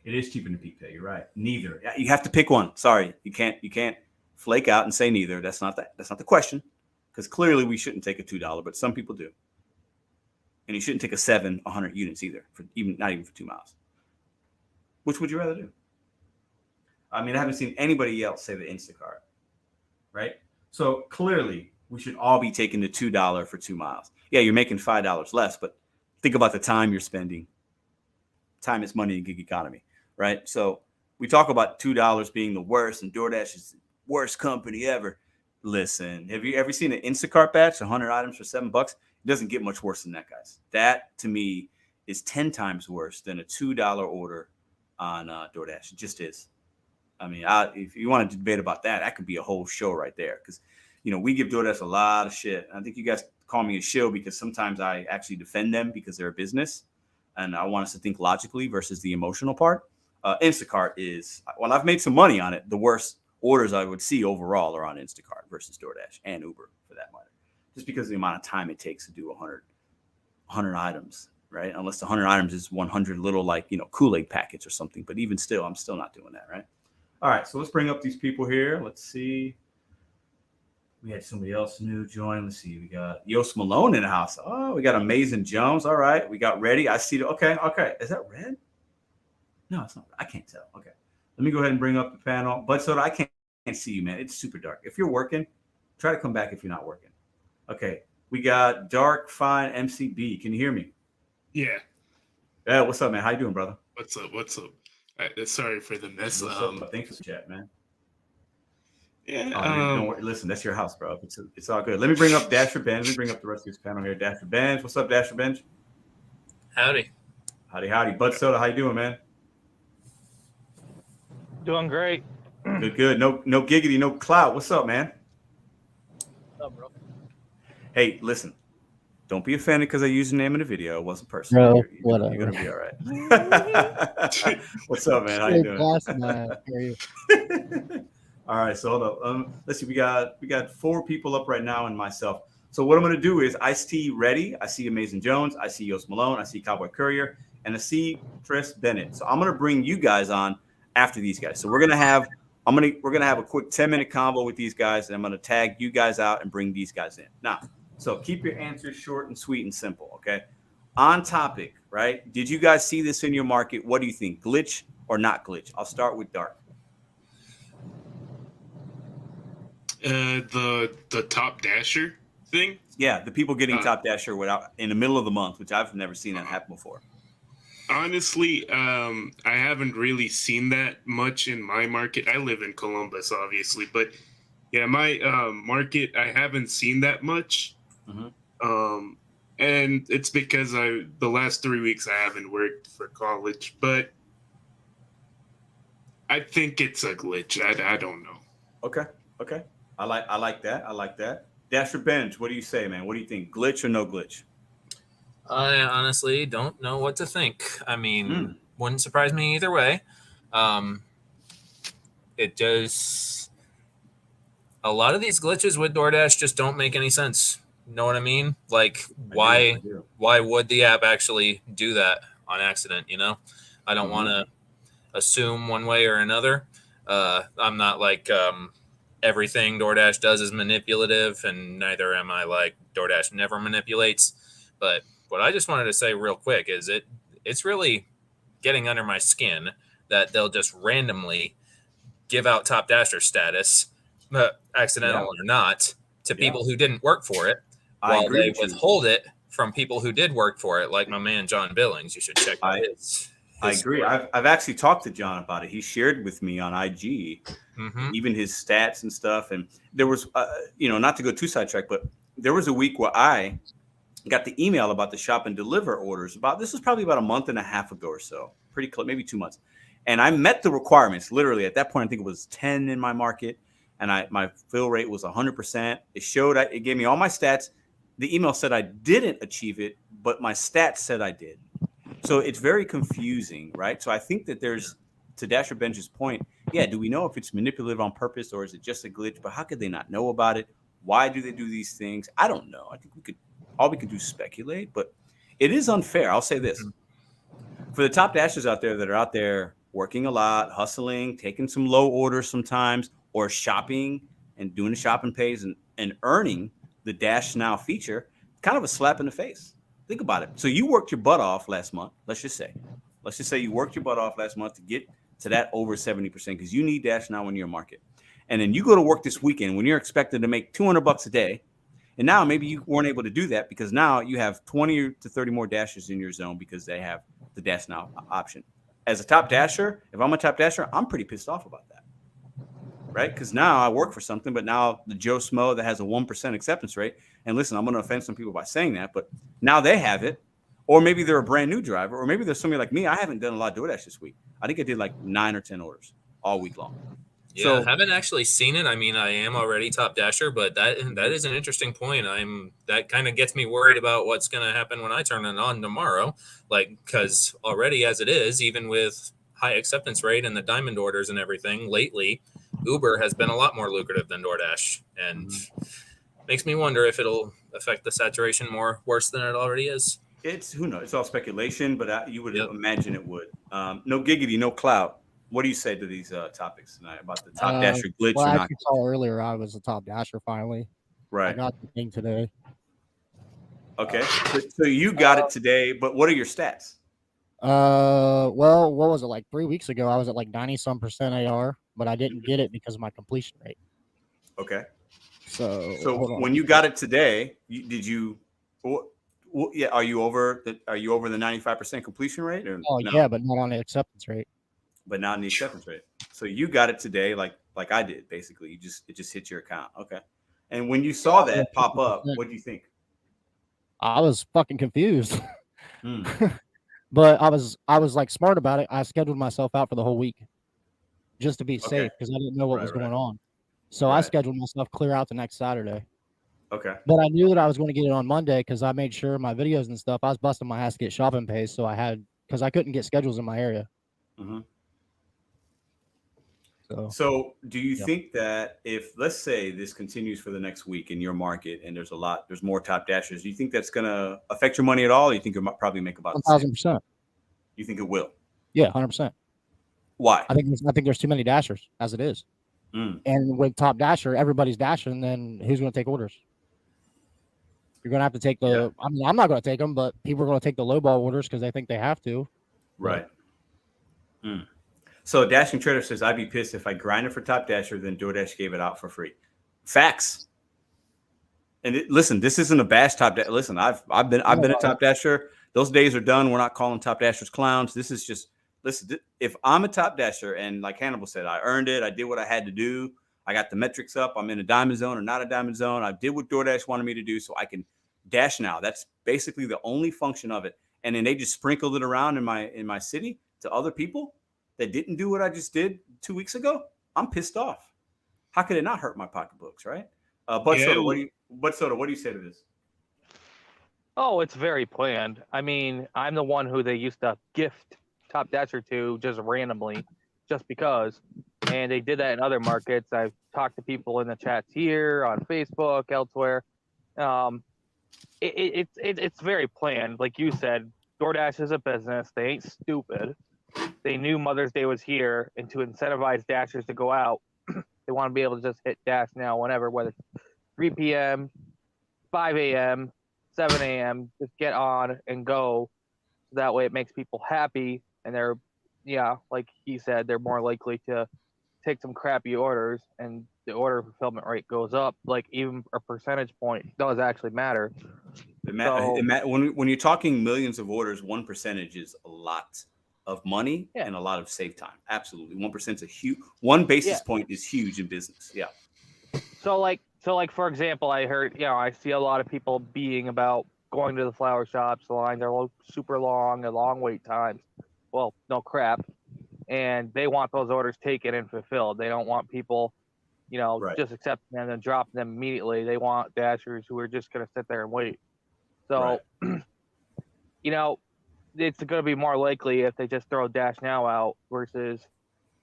It is cheaper than peak pay. You're right. Neither. You have to pick one. Sorry. You can't flake out and say neither. That's not the question. Because clearly we shouldn't take a $2, but some people do. And you shouldn't take a 100 units either, not even for 2 miles. Which would you rather do? I mean, I haven't seen anybody else say the Instacart, right? So clearly, we should all be taking the $2 for 2 miles. Yeah, you're making $5 less, but think about the time you're spending. Time is money in gig economy, right? So we talk about $2 being the worst, and DoorDash is the worst company ever. Listen, have you ever seen an Instacart batch, 100 items for $7? It doesn't get much worse than that, guys. That, to me, is 10 times worse than a $2 order on DoorDash. It just is. I mean, if you want to debate about that could be a whole show right there. Because, we give DoorDash a lot of shit. I think you guys call me a shill because sometimes I actually defend them because they're a business. And I want us to think logically versus the emotional part. Instacart is, I've made some money on it. The worst orders I would see overall are on Instacart versus DoorDash and Uber for that matter. Just because of the amount of time it takes to do 100 items, right? Unless the 100 items is 100 little Kool-Aid packets or something. But even still, I'm still not doing that, right? All right, so let's bring up these people here. Let's see. We had somebody else new join. Let's see. We got Yost Malone in the house. Oh, we got Amazing Jones. All right. We got Ready. I see. Okay. Is that red? No, it's not. I can't tell. Okay. Let me go ahead and bring up the panel. But Soda, I can't see you, man. It's super dark. If you're working, try to come back if you're not working. Okay. We got Dark Fine MCB. Can you hear me? Yeah. Yeah. What's up, man? How you doing, brother? What's up? Sorry for the mess. What's up? Thanks for the chat, man. Yeah. Don't worry. Listen, that's your house, bro. It's all good. Let me bring up Dasher Benj. Let me bring up the rest of this panel here. Dasher Benj. What's up, Dasher Benj? Howdy. Howdy. Bud Soda, how you doing, man? Doing great. Good. No giggity, no clout. What's up, man? What's up, bro? Hey, listen. Don't be offended because I used your name in the video. It wasn't personal. Bro, whatever. You're gonna be all right. What's up, man? How you doing? How are you? All right, so hold up. Let's see. We got 4 people up right now and myself. So what I'm gonna do is Ice-T Ready. I see Amazing Jones. I see Yost Malone. I see Cowboy Courier, and I see Chris Bennett. So I'm gonna bring you guys on after these guys. So we're gonna have a quick 10-minute combo with these guys, and I'm gonna tag you guys out and bring these guys in. Now, so keep your answers short and sweet and simple, okay? On topic, right? Did you guys see this in your market? What do you think? Glitch or not glitch? I'll start with Dark. The Top Dasher thing. Yeah, the people getting Top Dasher without in the middle of the month, which I've never seen that happen before. Honestly, I haven't really seen that much in my market. I live in Columbus, obviously, but yeah, my market, I haven't seen that much. Mm-hmm. And it's because the last 3 weeks I haven't worked for college, but I think it's a glitch. I don't know. Okay. I like that. Dasher Benj, what do you say, man? What do you think? Glitch or no glitch? I honestly don't know what to think. I mean, wouldn't surprise me either way. It does. A lot of these glitches with DoorDash just don't make any sense. Know what I mean? Like, why would the app actually do that on accident? You know, I don't want to assume one way or another. I'm not like everything DoorDash does is manipulative, and neither am I like DoorDash never manipulates. But what I just wanted to say real quick is it's really getting under my skin that they'll just randomly give out Top Dasher status, accidental or not, to people who didn't work for it, while they withhold it from people who did work for it, like my man John Billings. You should check out his I agree. I've actually talked to John about it. He shared with me on IG, even his stats and stuff. And there was, not to go too sidetracked, but there was a week where I got the email about the shop and deliver orders. This was probably about a month and a half ago or so, pretty close, maybe 2 months. And I met the requirements. Literally at that point, I think it was 10 in my market, and my fill rate was 100%. It gave me all my stats. The email said I didn't achieve it, but my stats said I did. So it's very confusing, right? So I think that to Dasher Benj's point, do we know if it's manipulative on purpose or is it just a glitch? But how could they not know about it? Why do they do these things? I don't know. I think all we could do is speculate, but it is unfair. I'll say this. For the top dashers out there that are out there working a lot, hustling, taking some low orders sometimes, or shopping and doing the shopping pays and earning the Dash Now feature, kind of a slap in the face. Think about it. So you worked your butt off last month. Let's just say you worked your butt off last month to get to that over 70% because you need Dash Now in your market. And then you go to work this weekend when you're expected to make $200 a day. And now maybe you weren't able to do that because now you have 20 to 30 more dashers in your zone because they have the Dash Now option. As a top dasher, if I'm a top dasher, I'm pretty pissed off about that. Right? Because now I work for something, but now the Joe Smo that has a 1% acceptance rate, and listen, I'm going to offend some people by saying that, but now they have it, or maybe they're a brand new driver, or maybe there's somebody like me. I haven't done a lot of DoorDash this week. I think I did like 9 or 10 orders all week long. Yeah, I haven't actually seen it. I mean, I am already top dasher, but that is an interesting point. That kind of gets me worried about what's going to happen when I turn it on tomorrow. Like, because already as it is, even with high acceptance rate and the diamond orders and everything lately, Uber has been a lot more lucrative than DoorDash, and makes me wonder if it'll affect the saturation worse than it already is. Who knows? It's all speculation, but you would imagine it would. No giggity, no clout. What do you say to these topics tonight about the top dasher glitch Well, or as not? you saw earlier, I was a top dasher finally. I Right. got the thing today. Okay. So you got it today, but what are your stats? Well, what was it, like 3 weeks ago? I was at like 90-some% AR, but I didn't get it because of my completion rate. Okay. So So when you got it today, did you? Yeah. Are you over the 95% completion rate? Or Oh no? yeah, but not on the acceptance rate. But not in the acceptance rate. So you got it today, like I did, basically. It just hit your account. Okay. And when you saw that pop up, 50%. what do you think? I was fucking confused. Hmm. But I was like smart about it. I scheduled myself out for the whole week just to be Okay. safe because I didn't know what was going on. So I Right. scheduled myself clear out the next Saturday. Okay. But I knew that I was going to get it on Monday because I made sure my videos and stuff, I was busting my ass to get shopping pays. So because I couldn't get schedules in my area. Mm-hmm. So do you think that if, let's say, this continues for the next week in your market and there's more top dashers, do you think that's going to affect your money at all? Or you think you'll probably make about 1,000%. You think it will? Yeah, 100%. Why? I think there's too many dashers as it is. And with top dasher, everybody's dashing. Then who's going to take orders? You're going to have to take the. I mean, I'm not going to take them, but people are going to take the low ball orders because they think they have to. Right. So Dashing Trader says, I'd be pissed if I grinded for Top Dasher, then DoorDash gave it out for free. Facts. And listen, this isn't a bash Top Dasher. Listen, I've been a Top Dasher. Those days are done. We're not calling Top Dashers clowns. This is just, listen, if I'm a Top Dasher and like Hannibal said, I earned it. I did what I had to do. I got the metrics up. I'm in a diamond zone or not a diamond zone. I did what DoorDash wanted me to do so I can dash now. That's basically the only function of it. And then they just sprinkled it around in my city to other people that didn't do what I just did 2 weeks ago. I'm pissed off. How could it not hurt my pocketbooks, right? Soda, what do you say to this? Oh, it's very planned. I mean, I'm the one who they used to gift Top Dasher to just randomly, just because. And they did that in other markets. I've talked to people in the chats here, on Facebook, elsewhere. It's very planned. Like you said, DoorDash is a business. They ain't stupid. They knew Mother's Day was here, and to incentivize dashers to go out, they want to be able to just hit dash now whenever, whether it's 3 p.m., 5 a.m., 7 a.m., just get on and go. So that way it makes people happy, and they're, like he said, they're more likely to take some crappy orders, and the order fulfillment rate goes up. Like even a percentage point does actually matter. When you're talking millions of orders, 1% is a lot of money and a lot of save time. Absolutely. 1% is a huge, 1 basis point is huge in business. Yeah. So like, for example, I heard, I see a lot of people being about going to the flower shops. The lines are super long and long wait times. Well, no crap. And they want those orders taken and fulfilled. They don't want people, just accepting them and dropping them immediately. They want dashers who are just going to sit there and wait. So, it's going to be more likely if they just throw Dash Now out versus,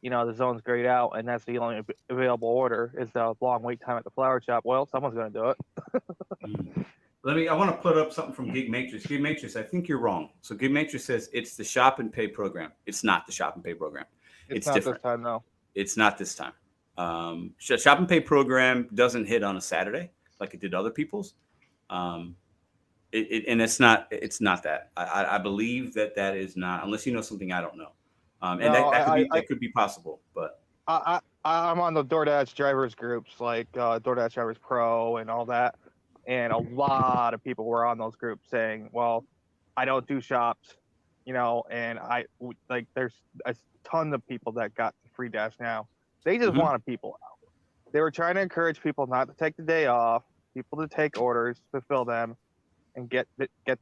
the zone's grayed out and that's the only available order is the long wait time at the flower shop. Well, someone's going to do it. I want to put up something from Gig Matrix. Gig Matrix, I think you're wrong. So Gig Matrix says it's the shop and pay program. It's not the shop and pay program. It's not different. This time, no. It's not this time. Shop and pay program doesn't hit on a Saturday like it did other people's. It's not that. I believe that is not, unless you know something I don't know. That could be possible, but I'm on the DoorDash drivers groups like DoorDash Drivers Pro and all that, and a lot of people were on those groups saying, "Well, I don't do shops, and there's a ton of people that got the free Dash Now. They just wanted people out. They were trying to encourage people not to take the day off, people to take orders, fulfill them, and get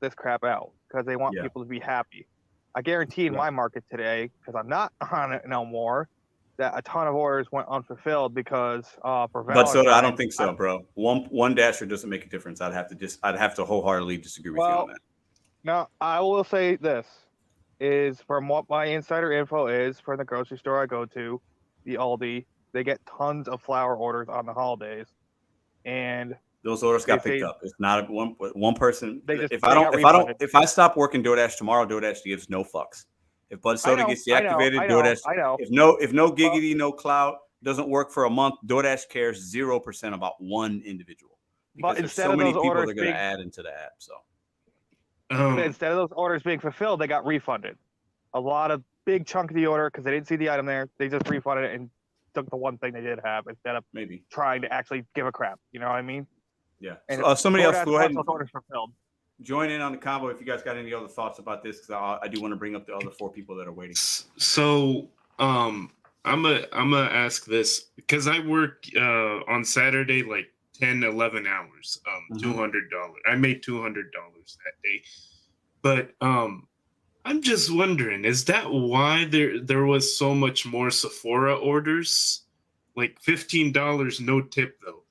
this crap out because they want people to be happy. I guarantee in my market today, because I'm not on it no more, that a ton of orders went unfulfilled because for Valentine's. But Soda, I don't think so, bro. One dasher doesn't make a difference. I'd have to wholeheartedly disagree with you on that. Now I will say this is from what my insider info is from the grocery store I go to, the Aldi, they get tons of flower orders on the holidays, and those orders got picked up. It's not one person. If I stop working DoorDash tomorrow, DoorDash gives no fucks. If Bud Soda gets deactivated, I DoorDash. know. If no giggity, no clout doesn't work for a month, DoorDash cares 0% about one individual. Because But there's so many people they're going to being, add into the app. So instead of those orders being fulfilled, they got refunded. A lot of big chunk of the order because they didn't see the item there. They just refunded it and took the one thing they did have instead of maybe trying to actually give a crap. You know what I mean? Yeah. And So, somebody else go ahead and orders fulfilled. join in on the combo if you guys got any other thoughts about this, because I do want to bring up the other 4 people that are waiting. So I'm gonna ask this because I work on Saturday like 10, 11 hours, $200. I made $200 that day. But I'm just wondering, is that why there was so much more Sephora orders? Like $15, no tip though.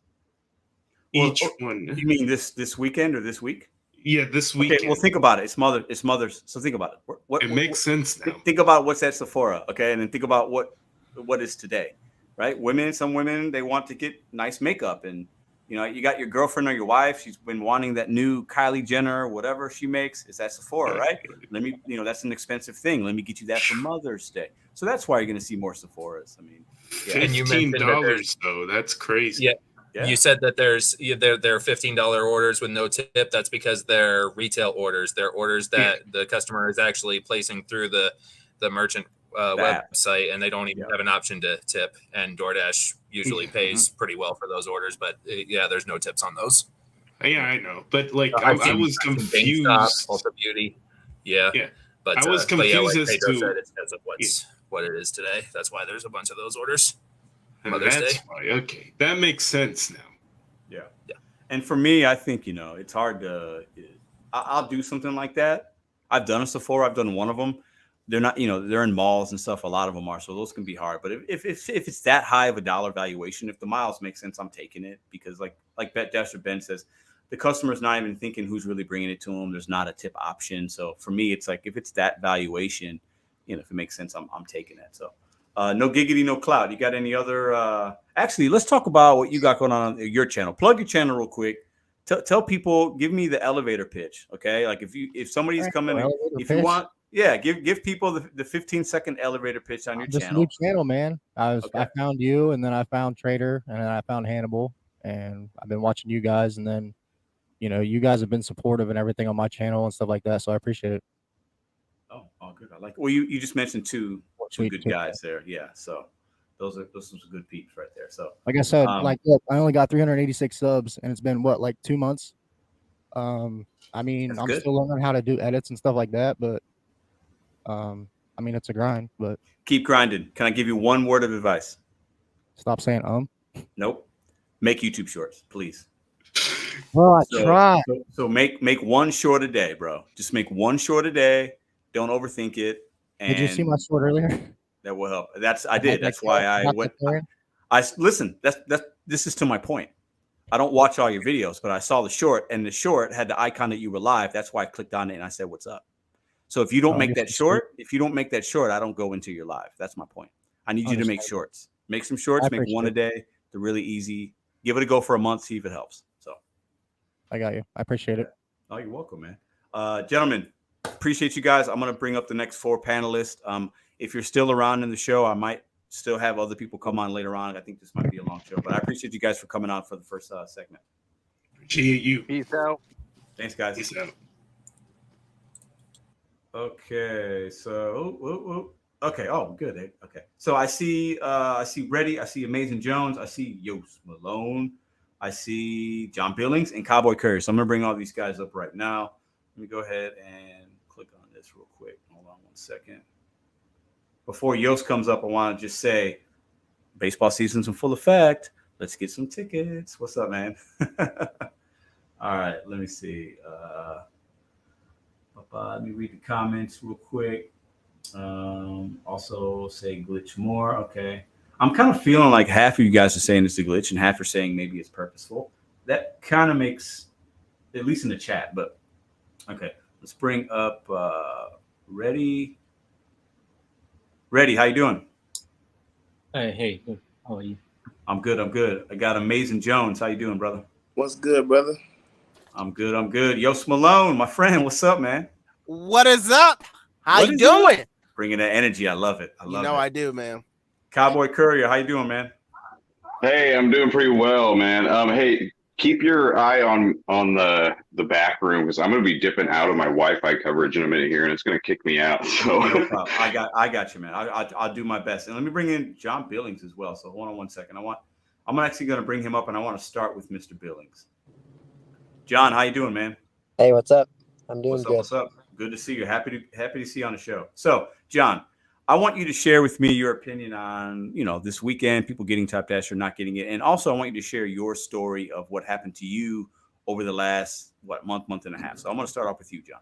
Each one. You mean this weekend or this week? Yeah, this weekend. Okay, well, think about it. It's Mother's. So think about it. It makes sense now. Think about what's at Sephora, okay, and then think about what is today, right? Some women, they want to get nice makeup, and you got your girlfriend or your wife. She's been wanting that new Kylie Jenner or whatever she makes. It's at Sephora, right? Let me, that's an expensive thing. Let me get you that for Mother's Day. So that's why you're going to see more Sephoras. I mean, yeah. $15 though. That's crazy. Yeah. Yeah. You said that there are $15 orders with no tip. That's because they're retail orders. They're orders that the customer is actually placing through the merchant website, and they don't even have an option to tip. And DoorDash usually pays pretty well for those orders, but there's no tips on those. Yeah, I know, but like I was confused. Ulta Beauty, yeah. But I was confused like as Pedro to said, it's because of what it is today. That's why there's a bunch of those orders. Mother's Day. Why. Okay, that makes sense now. Yeah. And for me, I think it's hard to. I'll do something like that. I've done a Sephora. I've done one of them. They're not, they're in malls and stuff. A lot of them are, so those can be hard. But if it's that high of a dollar valuation, if the miles make sense, I'm taking it, because like Dasher Ben says, the customer's not even thinking who's really bringing it to them. There's not a tip option. So for me, it's like if it's that valuation, if it makes sense, I'm taking it. So. No giggity, no cloud. You got any other? Actually, let's talk about what you got going on your channel. Plug your channel real quick. Tell people, give me the elevator pitch, okay? Like if somebody's coming, if you want, give people the 15-second elevator pitch on your channel. New channel, man. I found you, and then I found Trader, and then I found Hannibal, and I've been watching you guys, and then you guys have been supportive and everything on my channel and stuff like that, so I appreciate it. Oh, good. I like it. Well, you just mentioned two good guys there. Yeah. So those are some good peeps right there. So like I said, look, I only got 386 subs, and it's been like 2 months. I mean, I'm still learning how to do edits and stuff like that, but I mean, it's a grind. But keep grinding. Can I give you one word of advice? Stop saying Nope. Make YouTube shorts, please. Well, I try. So make one short a day, bro. Just make one short a day. Don't overthink it. And did you see my short earlier? That will help. I did. That's why I went. I listen. This is to my point. I don't watch all your videos, but I saw the short, and the short had the icon that you were live. That's why I clicked on it and I said, "What's up?" So if you don't make that short, I don't go into your live. That's my point. I need you to make shorts. Make some shorts. Make one a day. They're really easy. Give it a go for a month. See if it helps. So I got you. I appreciate it. Oh, you're welcome, man. Gentlemen. Appreciate you guys. I'm going to bring up the next 4 panelists. If you're still around in the show, I might still have other people come on later on. I think this might be a long show, but I appreciate you guys for coming on for the first segment. Appreciate you. Peace out. Thanks, guys. Peace out. Okay, so okay. Oh, good. Okay, so I see Reddy. I see Amazing Jones. I see Yost Malone. I see John Billings and Cowboy Curry. So I'm going to bring all these guys up right now. Let me go ahead and click on this real quick. Hold on 1 second. Before Yost comes up, I want to just say baseball season's in full effect. Let's get some tickets. What's up, man? All right, let me see. Let me read the comments real quick. Also say glitch more. Okay. I'm kind of feeling like half of you guys are saying it's a glitch and half are saying maybe it's purposeful. That kind of makes, at least in the chat, but okay. Let's bring up Reddy. Reddy, how you doing? Hey, good. How are you? I'm good. I got Amazing Jones. How you doing, brother? What's good, brother? I'm good. Yost Malone, my friend. What's up, man? What is up? How you doing? Bringing that energy. I love it. I love it. I do, man. Cowboy Courier, how you doing, man? Hey, I'm doing pretty well, man. Hey, keep your eye on the back room because I'm going to be dipping out of my Wi-Fi coverage in a minute here, and it's going to kick me out. So No problem. I got you, man. I'll do my best. And let me bring in John Billings as well. So hold on 1 second. I'm actually going to bring him up, and I want to start with Mr. Billings. John, how you doing, man? Hey, what's up? I'm doing good. What's up? Good to see you. Happy to see you on the show. So, John, I want you to share with me your opinion on, this weekend, people getting Top Dash or not getting it. And also I want you to share your story of what happened to you over the last, month and a half. So I'm going to start off with you, John.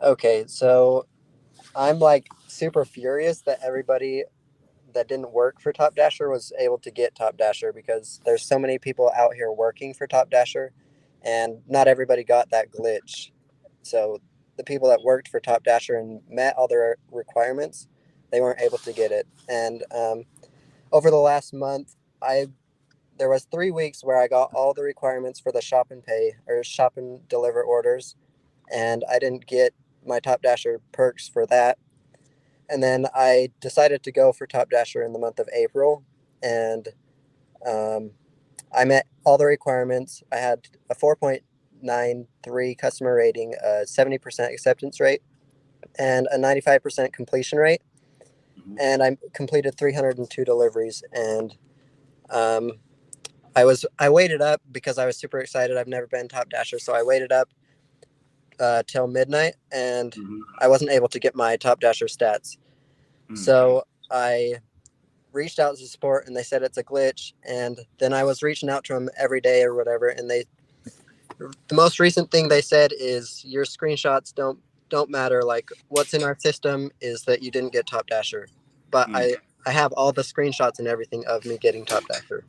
Okay, so I'm like super furious that everybody that didn't work for Top Dasher was able to get Top Dasher because there's so many people out here working for Top Dasher and not everybody got that glitch. So the people that worked for Top Dasher and met all their requirements, they weren't able to get it. And over the last month, there was 3 weeks where I got all the requirements for the shop and pay or shop and deliver orders, and I didn't get my Top Dasher perks for that. And then I decided to go for Top Dasher in the month of April, and I met all the requirements. I had a 4.93 customer rating, a 70% acceptance rate, and a 95% completion rate. And I completed 302 deliveries. And I waited up because I was super excited. I've never been Top Dasher, so I waited up till midnight, and I wasn't able to get my Top Dasher stats. So I reached out to support, and they said it's a glitch. And then I was reaching out to them every day or whatever, and the most recent thing they said is your screenshots don't matter. Like, what's in our system is that you didn't get Top Dasher. But I have all the screenshots and everything of me getting Top Dasher.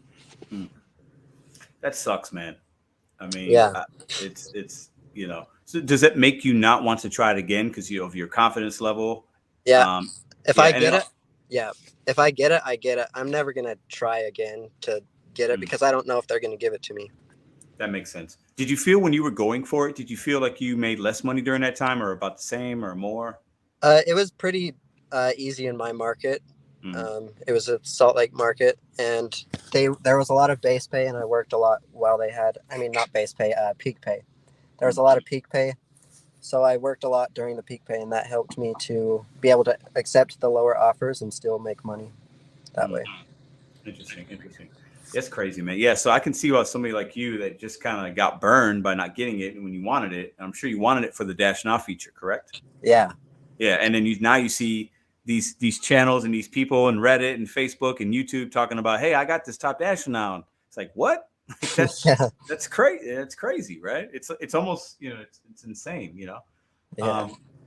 That sucks, man. I mean, yeah, it's So does it make you not want to try it again because of your confidence level? Yeah. If I get it, I get it. I'm never gonna try again to get it because I don't know if they're gonna give it to me. That makes sense. Did you feel when you were going for it? Did you feel like you made less money during that time, or about the same, or more? It was pretty easy in my market. It was a Salt Lake market, and there was a lot of base pay, and I worked a lot while they had. I mean, not base pay, peak pay. There was a lot of peak pay, so I worked a lot during the peak pay, and that helped me to be able to accept the lower offers and still make money that way. Interesting. That's crazy, man. Yeah, so I can see why somebody like you that just kind of got burned by not getting it when you wanted it. I'm sure you wanted it for the Dash Now feature, correct? Yeah. Yeah, and then now you see these channels and these people in Reddit and Facebook and YouTube talking about, hey, I got this Top Dash now. It's like, what? That's crazy. It's crazy, right? It's almost it's insane, Yeah.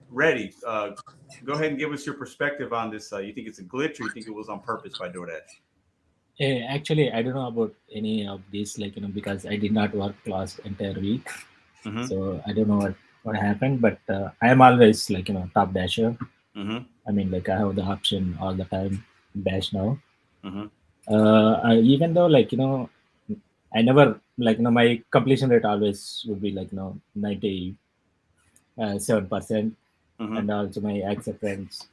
Reddy, go ahead and give us your perspective on this. You think it's a glitch, or you think it was on purpose by DoorDash? Actually, I don't know about any of this, because I did not work last entire week, so I don't know what happened. But I am always Top Dasher. I mean, I have the option all the time, Dash Now. Even though I never my completion rate always would be 97%, and also my acceptance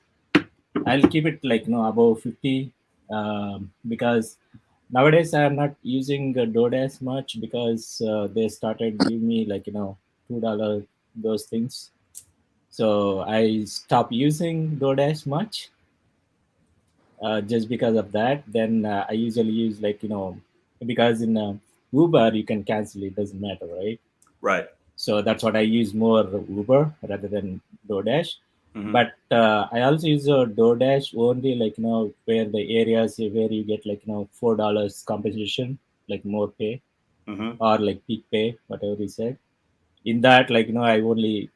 I'll keep it above 50, because nowadays I'm not using DoorDash much because they started giving me $2 those things, so I stopped using DoorDash much just because of that. Then I usually use because in Uber you can cancel, it doesn't matter, right? So that's what I use more, Uber rather than DoorDash. But I also use DoorDash only where the areas where you get $4 compensation, more pay, or peak pay, whatever you said. In that I only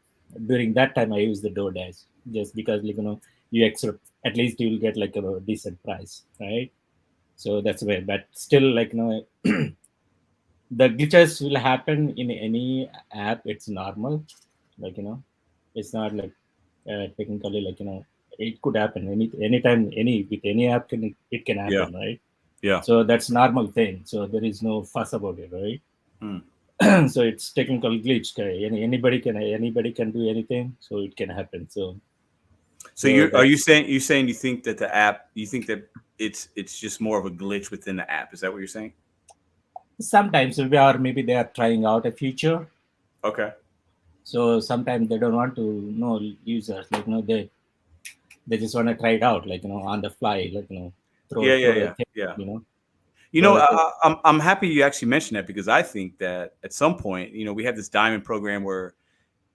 during that time I use the DoorDash just because you accept, at least you will get a decent price, right? So that's the way. But still the glitches will happen in any app. It's normal, it's not technically it could happen anytime, with any app it can happen, right? Yeah. So that's normal thing. So there is no fuss about it, right? So it's technical glitch. Anybody can do anything, so it can happen. So So are you saying you think that the app, you think that it's just more of a glitch within the app? Is that what you're saying? Sometimes maybe they are trying out a feature. Okay. So sometimes they don't want to know users, like they just want to try it out, like on the fly, like I'm happy you actually mentioned that, because I think that at some point, we have this diamond program where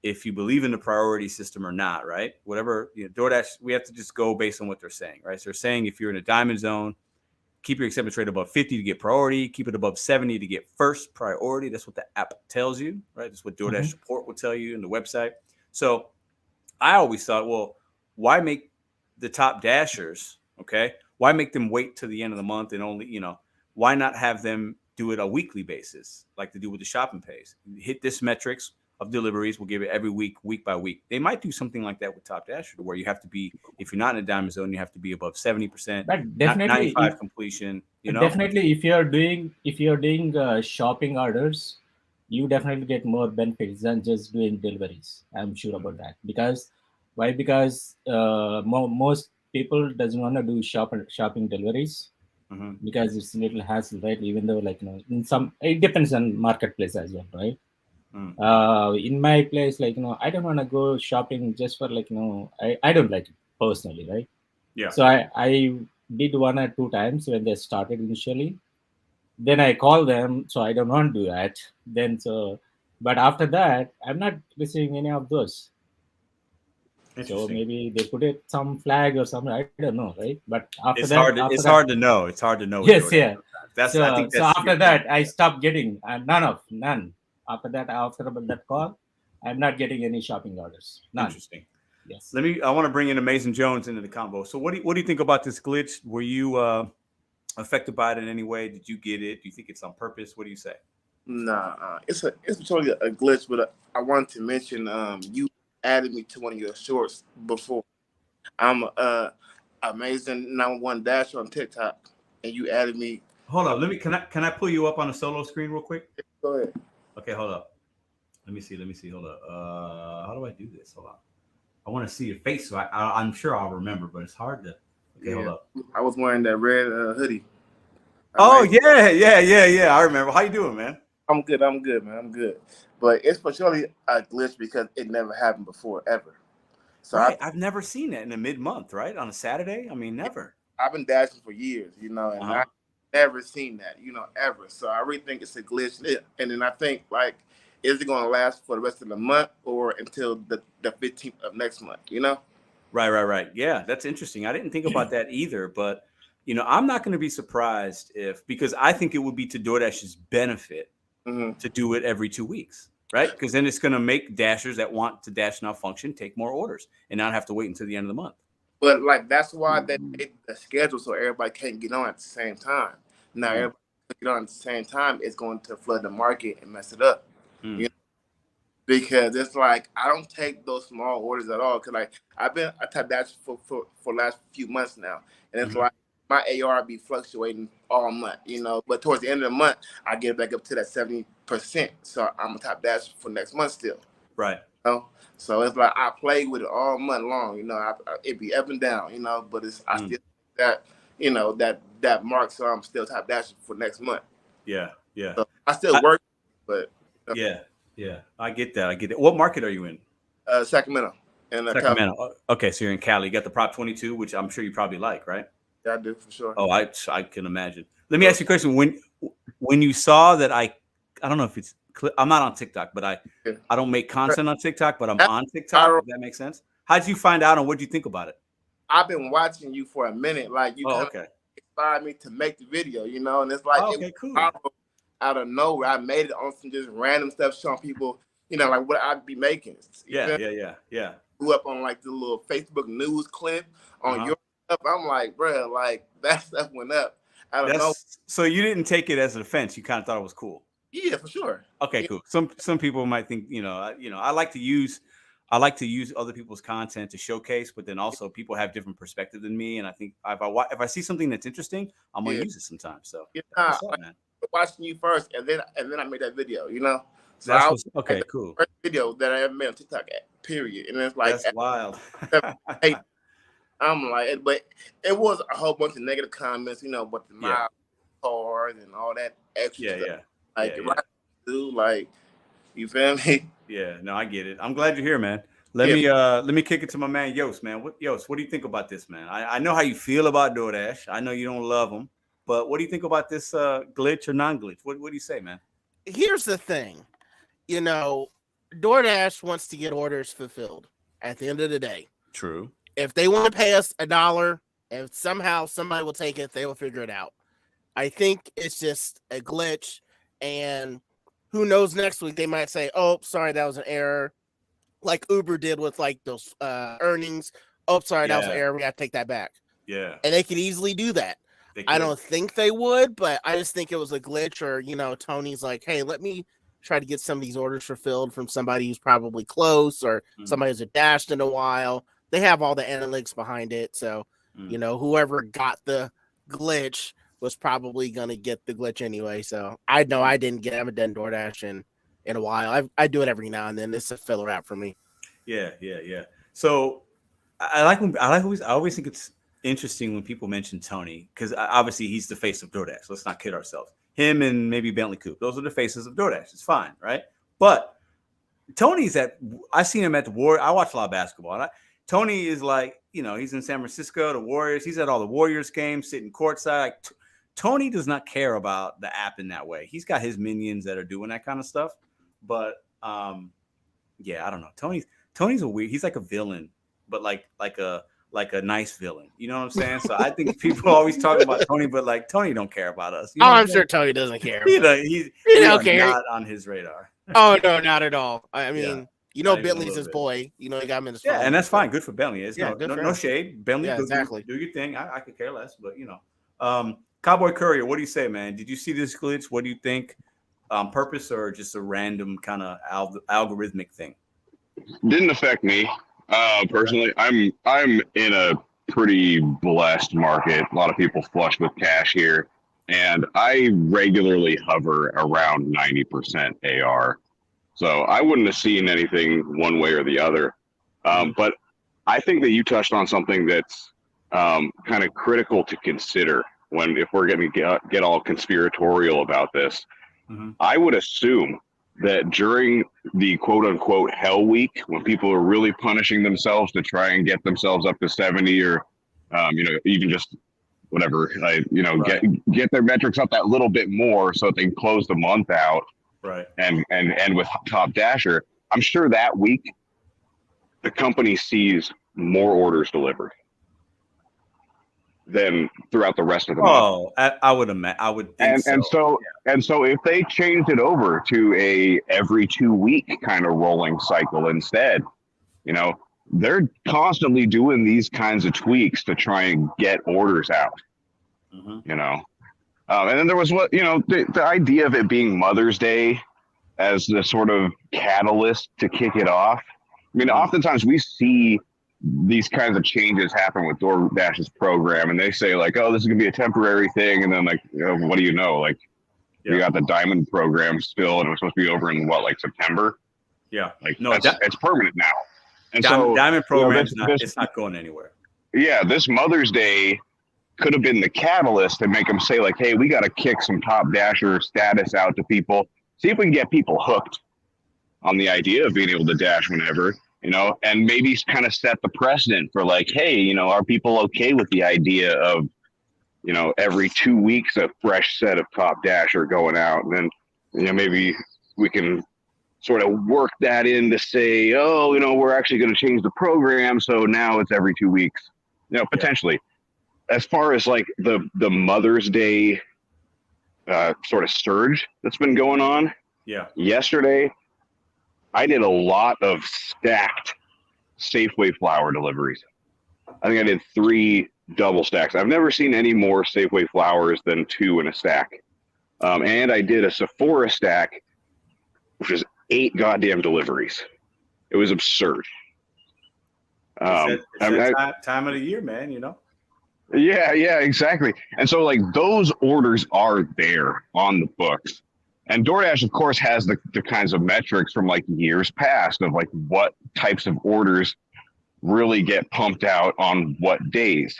if you believe in the priority system or not, right? Whatever, DoorDash, we have to just go based on what they're saying, right? So they're saying if you're in a diamond zone, keep your acceptance rate above 50 to get priority, keep it above 70 to get first priority. That's what the app tells you, right? That's what DoorDash support will tell you in the website. So I always thought, well, why make the top dashers, okay? Why make them wait to the end of the month and only, why not have them do it a weekly basis like they do with the shopping pays? Hit this metrics of deliveries, we'll give it every week, week by week. They might do something like that with Top Dasher, where you have to be, if you're not in a diamond zone, you have to be above 70%, but definitely 95 completion. Definitely, if you're doing shopping orders, you definitely get more benefits than just doing deliveries. I'm sure about that. Because why? Because most people doesn't want to do shopping deliveries. Because it's a little hassle, right? Even though, in some, it depends on marketplace as well, right? In my place, I don't want to go shopping just for I don't like it personally, right? Yeah. So I did 1 or 2 times when they started initially. Then I call them, so I don't want to do that. But after that, I'm not receiving any of those. So maybe they put it some flag or something. I don't know, right? But after it's that, hard to know. It's hard to know. Yes, yeah. I think so after that, I stopped getting none. After that call, I'm not getting any shopping orders. None. Interesting. Yes. I want to bring in Amazing Jones into the combo. So what do you think about this glitch? Were you affected by it in any way? Did you get it? Do you think it's on purpose? What do you say? Nah, it's totally a glitch. But I wanted to mention, you added me to one of your shorts before. I'm Amazing #1 Dasher on TikTok, and you added me. Hold on, can I pull you up on a solo screen real quick? Go ahead. Okay, hold up. Let me see. Hold up. How do I do this? Hold on. I want to see your face, so I'm sure I'll remember, but it's hard to. Okay, hold up. I was wearing that red hoodie. Yeah. I remember. How you doing, man? I'm good, man. I'm good. But it's for surely a glitch because it never happened before, ever. So right. I've never seen it in a mid-month, right? On a Saturday? I mean, never. I've been dashing for years, and I've never seen that, ever. So I really think it's a glitch. And then I think, is it going to last for the rest of the month or until the 15th of next month, Right. Yeah, that's interesting. I didn't think about that either, but, I'm not going to be surprised because I think it would be to DoorDash's benefit to do it every 2 weeks, right? Because then it's going to make dashers that want to dash now function take more orders and not have to wait until the end of the month. But that's why they made the schedule so everybody can't get on at the same time. Now everybody can get on at the same time, it's going to flood the market and mess it up. Because it's I don't take those small orders at all. Because I've been a Top Dash for the last few months now, and it's my AR be fluctuating all month, But towards the end of the month, I get back up to that 70%. So I'm a Top Dash for next month still. Right. So it's I play with it all month long. It be up and down. But I still that mark. So I'm still Top Dash for next month. Yeah. So I still work, but yeah. I get that. What market are you in? Sacramento. Sacramento. Okay, so you're in Cali. You got the Prop 22, which I'm sure you probably like, right? Yeah, I do for sure. Oh, I can imagine. Let me ask you a question. When you saw that, I don't know if it's. I'm not on TikTok, but I don't make content on TikTok, but I'm on TikTok. If that makes sense. How did you find out, and what did you think about it? I've been watching you for a minute. Inspired me to make the video, and it's okay, cool. Out of nowhere, I made it on some just random stuff, showing people, what I'd be making. Yeah. Blew up on the little Facebook news clip on your stuff. I'm like, bro, that stuff went up. I don't know. So you didn't take it as an offense. You kind of thought it was cool. Yeah, for sure. Okay, cool. Some people might think, I like to use other people's content to showcase, but then also people have different perspective than me, and I think if I see something that's interesting, I'm gonna use it sometimes. So what's up, man? Watching you first, and then I made that video. So okay, cool. First video that I ever made on TikTok. Period, and it's that's wild. I'm like, but it was a whole bunch of negative comments, but the Yeah. cars and all that extra Yeah, stuff. yeah. Like, Yeah, right, dude, like, you feel me? Yeah, no, I get it. I'm glad you're here, man. Yeah. Let me kick it to my man Yost, man. What do you think about this, man? I know how you feel about DoorDash. I know you don't love them, but what do you think about this glitch or non-glitch? What do you say, man? Here's the thing, DoorDash wants to get orders fulfilled at the end of the day. True. If they want to pay us $1, if somehow somebody will take it, they will figure it out. I think it's just a glitch, and who knows, next week they might say, oh, sorry, that was an error, like Uber did with like those earnings. Oh, sorry, that was an error, we got to take that back. Yeah. And they could easily do that. I don't think they would, but I just think it was a glitch, or Tony's like, hey, let me try to get some of these orders fulfilled from somebody who's probably close, or somebody who's dashed in a while. They have all the analytics behind it, so whoever got the glitch was probably gonna get the glitch anyway. So I know I haven't done DoorDash in a while. I do it every now and then. It's a filler app for me. Yeah. So I always think it's interesting when people mention Tony, because obviously he's the face of DoorDash. Let's not kid ourselves. Him and maybe Bentley Coop, those are the faces of DoorDash. It's fine, right? But Tony's I seen him at the Warriors. I watch a lot of basketball. And Tony is like, he's in San Francisco, the Warriors. He's at all the Warriors games, sitting courtside. Like, Tony does not care about the app in that way. He's got his minions that are doing that kind of stuff. But yeah, I don't know. Tony's a weird. He's like a villain, but like a nice villain. You know what I'm saying? So I think people always talk about Tony, but like Tony don't care about us. You know I'm sure Tony doesn't care. He's don't care. Not on his radar. Oh no, not at all. I mean, not Bentley's his boy. He got him in his and that's fine. Good for Bentley. It's no shade. Bentley, exactly. Do your thing. I could care less, but Cowboy Courier, what do you say, man? Did you see this glitch? What do you think? On purpose or just a random kind of algorithmic thing? Didn't affect me personally. I'm in a pretty blessed market. A lot of people flush with cash here, and I regularly hover around 90% AR. So I wouldn't have seen anything one way or the other. But I think that you touched on something that's kind of critical to consider if we're going to get all conspiratorial about this. I would assume that during the quote unquote hell week, when people are really punishing themselves to try and get themselves up to 70 or, even just whatever, get their metrics up that little bit more so that they can close the month out. Right. And with Top Dasher, I'm sure that week the company sees more orders delivered than throughout the rest of the month. Oh, I would imagine. I would think and so if they changed it over to a every 2 week kind of rolling cycle instead, they're constantly doing these kinds of tweaks to try and get orders out. And then there was the idea of it being Mother's Day as the sort of catalyst to kick it off. I mean, oftentimes we see these kinds of changes happen with DoorDash's program, and they say like, "Oh, this is gonna be a temporary thing," and then like, what do you know? Like, we got the Diamond program still, and it was supposed to be over in September. Yeah, like no, it's permanent now. And Diamond program it's not going anywhere. Yeah, this Mother's Day could have been the catalyst to make them say like, "Hey, we got to kick some Top Dasher status out to people. See if we can get people hooked on the idea of being able to dash whenever." And maybe kind of set the precedent for like, hey, are people okay with the idea of, every 2 weeks a fresh set of Top Dasher going out? And then, maybe we can sort of work that in to say, oh, we're actually going to change the program. So now it's every 2 weeks, potentially. As far as like the Mother's Day sort of surge that's been going on. Yeah. Yesterday, I did a lot of stacked Safeway flour deliveries. I think I did 3 double stacks. I've never seen any more Safeway flours than 2 in a stack. And I did a Sephora stack, which was 8 goddamn deliveries. It was absurd. It's that time of the year, man, Yeah, exactly. And so like those orders are there on the books. And DoorDash, of course, has the kinds of metrics from like years past of like what types of orders really get pumped out on what days.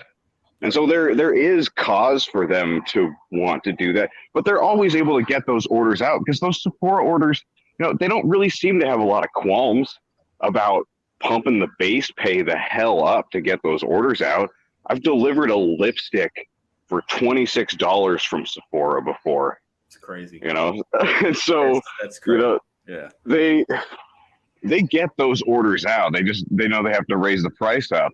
And so there is cause for them to want to do that, but they're always able to get those orders out because those Sephora orders, they don't really seem to have a lot of qualms about pumping the base pay the hell up to get those orders out. I've delivered a lipstick for $26 from Sephora before. It's crazy. And so that's crazy. Yeah. They get those orders out. They know they have to raise the price up.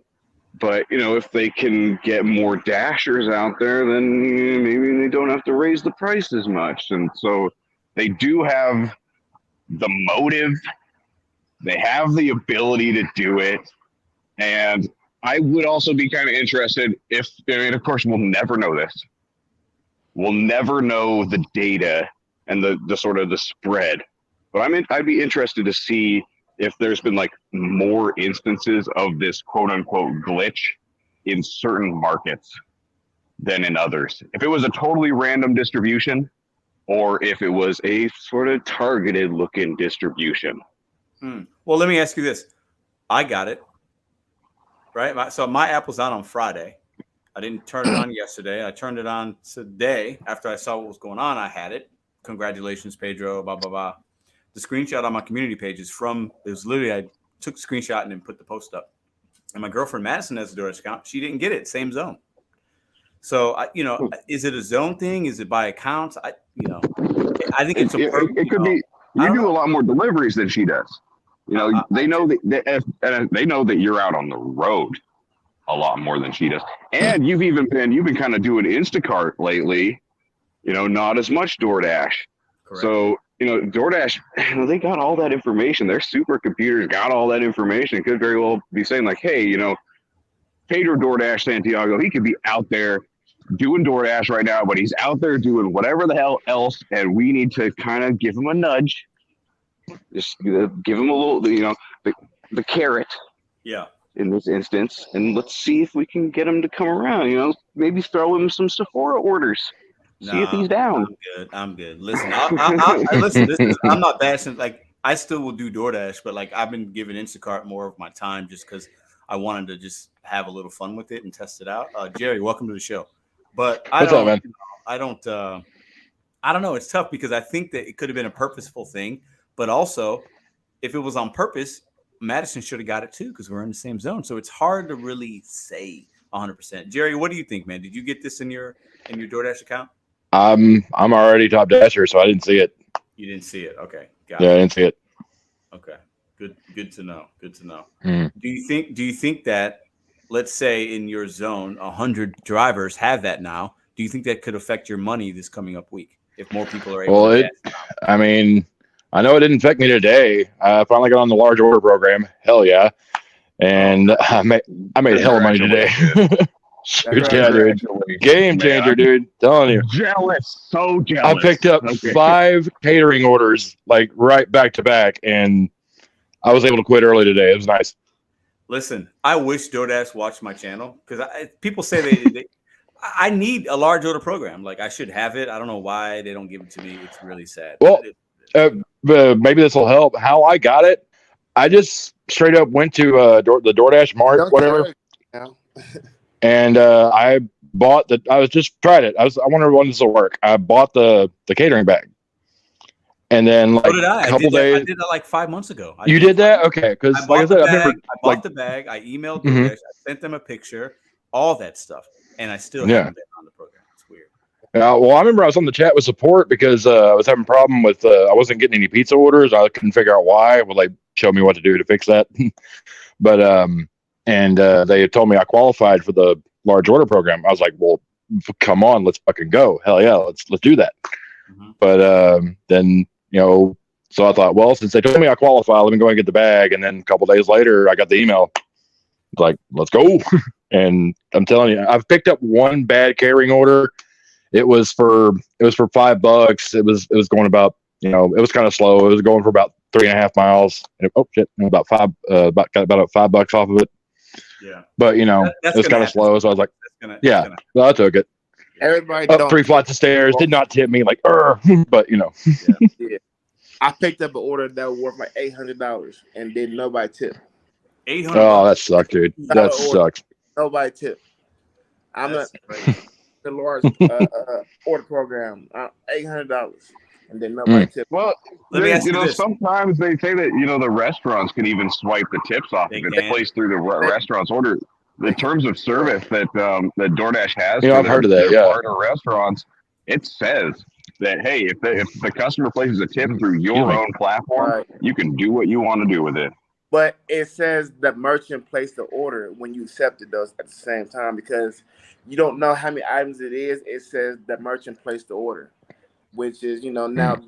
But, if they can get more dashers out there, then maybe they don't have to raise the price as much. And so they do have the motive. They have the ability to do it. And I would also be kind of interested of course, we'll never know this. We'll never know the data and the sort of the spread. But I'd be interested to see if there's been like more instances of this quote unquote glitch in certain markets than in others. If it was a totally random distribution or if it was a sort of targeted looking distribution. Well, let me ask you this. I got it, right? So my app was out on Friday. I didn't turn it on yesterday. I turned it on today after I saw what was going on. I had it. Congratulations, Pedro, blah, blah, blah. The screenshot on my community page is it was literally, I took the screenshot and then put the post up. And my girlfriend Madison has a DoorDash account. She didn't get it. Same zone. So, is it a zone thing? Is it by accounts? I think it's it could be. You do a lot more deliveries than she does. They know that you're out on the road a lot more than she does. And you've been kind of doing Instacart lately. Not as much DoorDash. Correct. So. DoorDash, they got all that information. Their supercomputers got all that information. Could very well be saying like, hey, Pedro DoorDash Santiago, he could be out there doing DoorDash right now, but he's out there doing whatever the hell else, and we need to kind of give him a nudge. Just give him a little, the carrot. Yeah. In this instance, and let's see if we can get him to come around. Maybe throw him some Sephora orders. See if he's down. I'm good. Listen, listen. I'm not bashing. Like, I still will do DoorDash, but like I've been giving Instacart more of my time just because I wanted to just have a little fun with it and test it out. Jerry, welcome to the show. But I don't know. It's tough because I think that it could have been a purposeful thing, but also if it was on purpose, Madison should have got it too because we're in the same zone. So it's hard to really say 100%. Jerry, what do you think, man? Did you get this in your DoorDash account? I'm already top dasher, so I didn't see it. You didn't see it. Okay. Got it. I didn't see it. Okay. Good to know. Mm. Do you think that, let's say in your zone, 100 drivers have that now? Do you think that could affect your money this coming up week if more people are able to I mean, I know it didn't affect me today. I finally got on the large order program. Hell yeah. And I made hell of money today. Shoot, yeah, dude. Game changer, dude. Telling you. So jealous. I picked up 5 catering orders, like right back to back, and I was able to quit early today. It was nice. Listen, I wish DoorDash watched my channel because people say I need a large order program. Like I should have it. I don't know why they don't give it to me. It's really sad. Well, maybe this will help. How I got it, I just straight up went to the DoorDash Mart, whatever. And I bought I tried it. I wonder when this will work. I bought the catering bag. And then like a couple days. I did that like 5 months ago. You did that? Okay. Because like I said, I bought the bag. I emailed DoorDash. I sent them a picture, all that stuff. And I still haven't been on the program. It's weird. Well, I remember I was on the chat with support because I was having a problem with I wasn't getting any pizza orders. I couldn't figure out why. Well, they showed me what to do to fix that. But and they told me I qualified for the large order program. I was like, well, come on, let's fucking go. Hell yeah, let's do that. Mm-hmm. But then, so I thought, well, since they told me I qualify, let me go and get the bag. And then a couple days later, I got the email. It's like, let's go. And I'm telling you, I've picked up one bad catering order. It was for $5. It was going about, it was kind of slow. It was going for about 3.5 miles. And about got about $5 off of it. Yeah. But it was kind of slow. So I was like, well, I took it. Everybody up 3 flights of stairs, did not tip me like, but Yeah. I picked up an order that was worth like $800 and did nobody tip. $800. Oh, that sucks, dude. That sucks. Nobody tip. I'm That's not the large order program. $800, and then nobody tip. Well, let me ask you this. Sometimes they say that the restaurants can even swipe the tips off if it's placed through the restaurant's order. The terms of service that that DoorDash has for I've heard of that. Yeah, partner restaurants, it says that hey, if the customer places a tip through your own platform, you can do what you want to do with it. But it says the merchant placed the order when you accepted those at the same time, because you don't know how many items it is. It says the merchant placed the order, which is now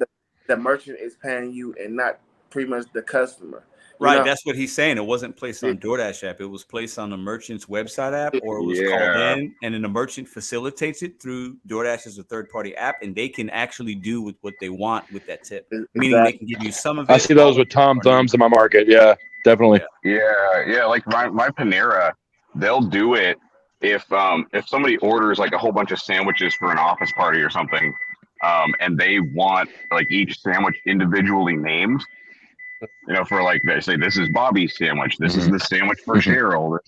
the merchant is paying you and not pretty much the customer. Right, that's what he's saying. It wasn't placed on DoorDash app. It was placed on the merchant's website app, or it was called in, and then the merchant facilitates it through DoorDash as a third-party app, and they can actually do with what they want with that tip. Meaning they can give you some of it. I see those with Tom Thumbs in my market. Yeah, definitely. Yeah. Like my Panera, they'll do it if somebody orders like a whole bunch of sandwiches for an office party or something, and they want like each sandwich individually named. For like they say, this is Bobby's sandwich. This is the sandwich for Cheryl.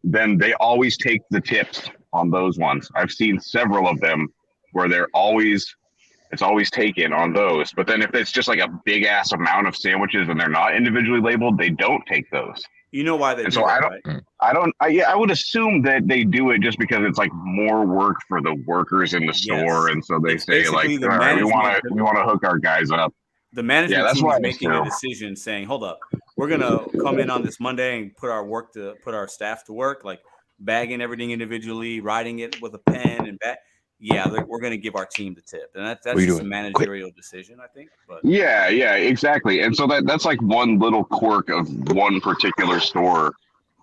Then they always take the tips on those ones. I've seen several of them where it's always taken on those. But then if it's just like a big ass amount of sandwiches and they're not individually labeled, they don't take those. You know why they do so that, I would assume that they do it just because it's like more work for the workers in the store, and so they say like, all right, we want to hook our guys up. The management team is making a decision saying, hold up, we're going to come in on this Monday and put our staff to work, like bagging everything individually, writing it with a pen and back. Yeah, we're going to give our team the tip. And that's just a managerial decision, I think. But yeah, exactly. And so that's like one little quirk of one particular store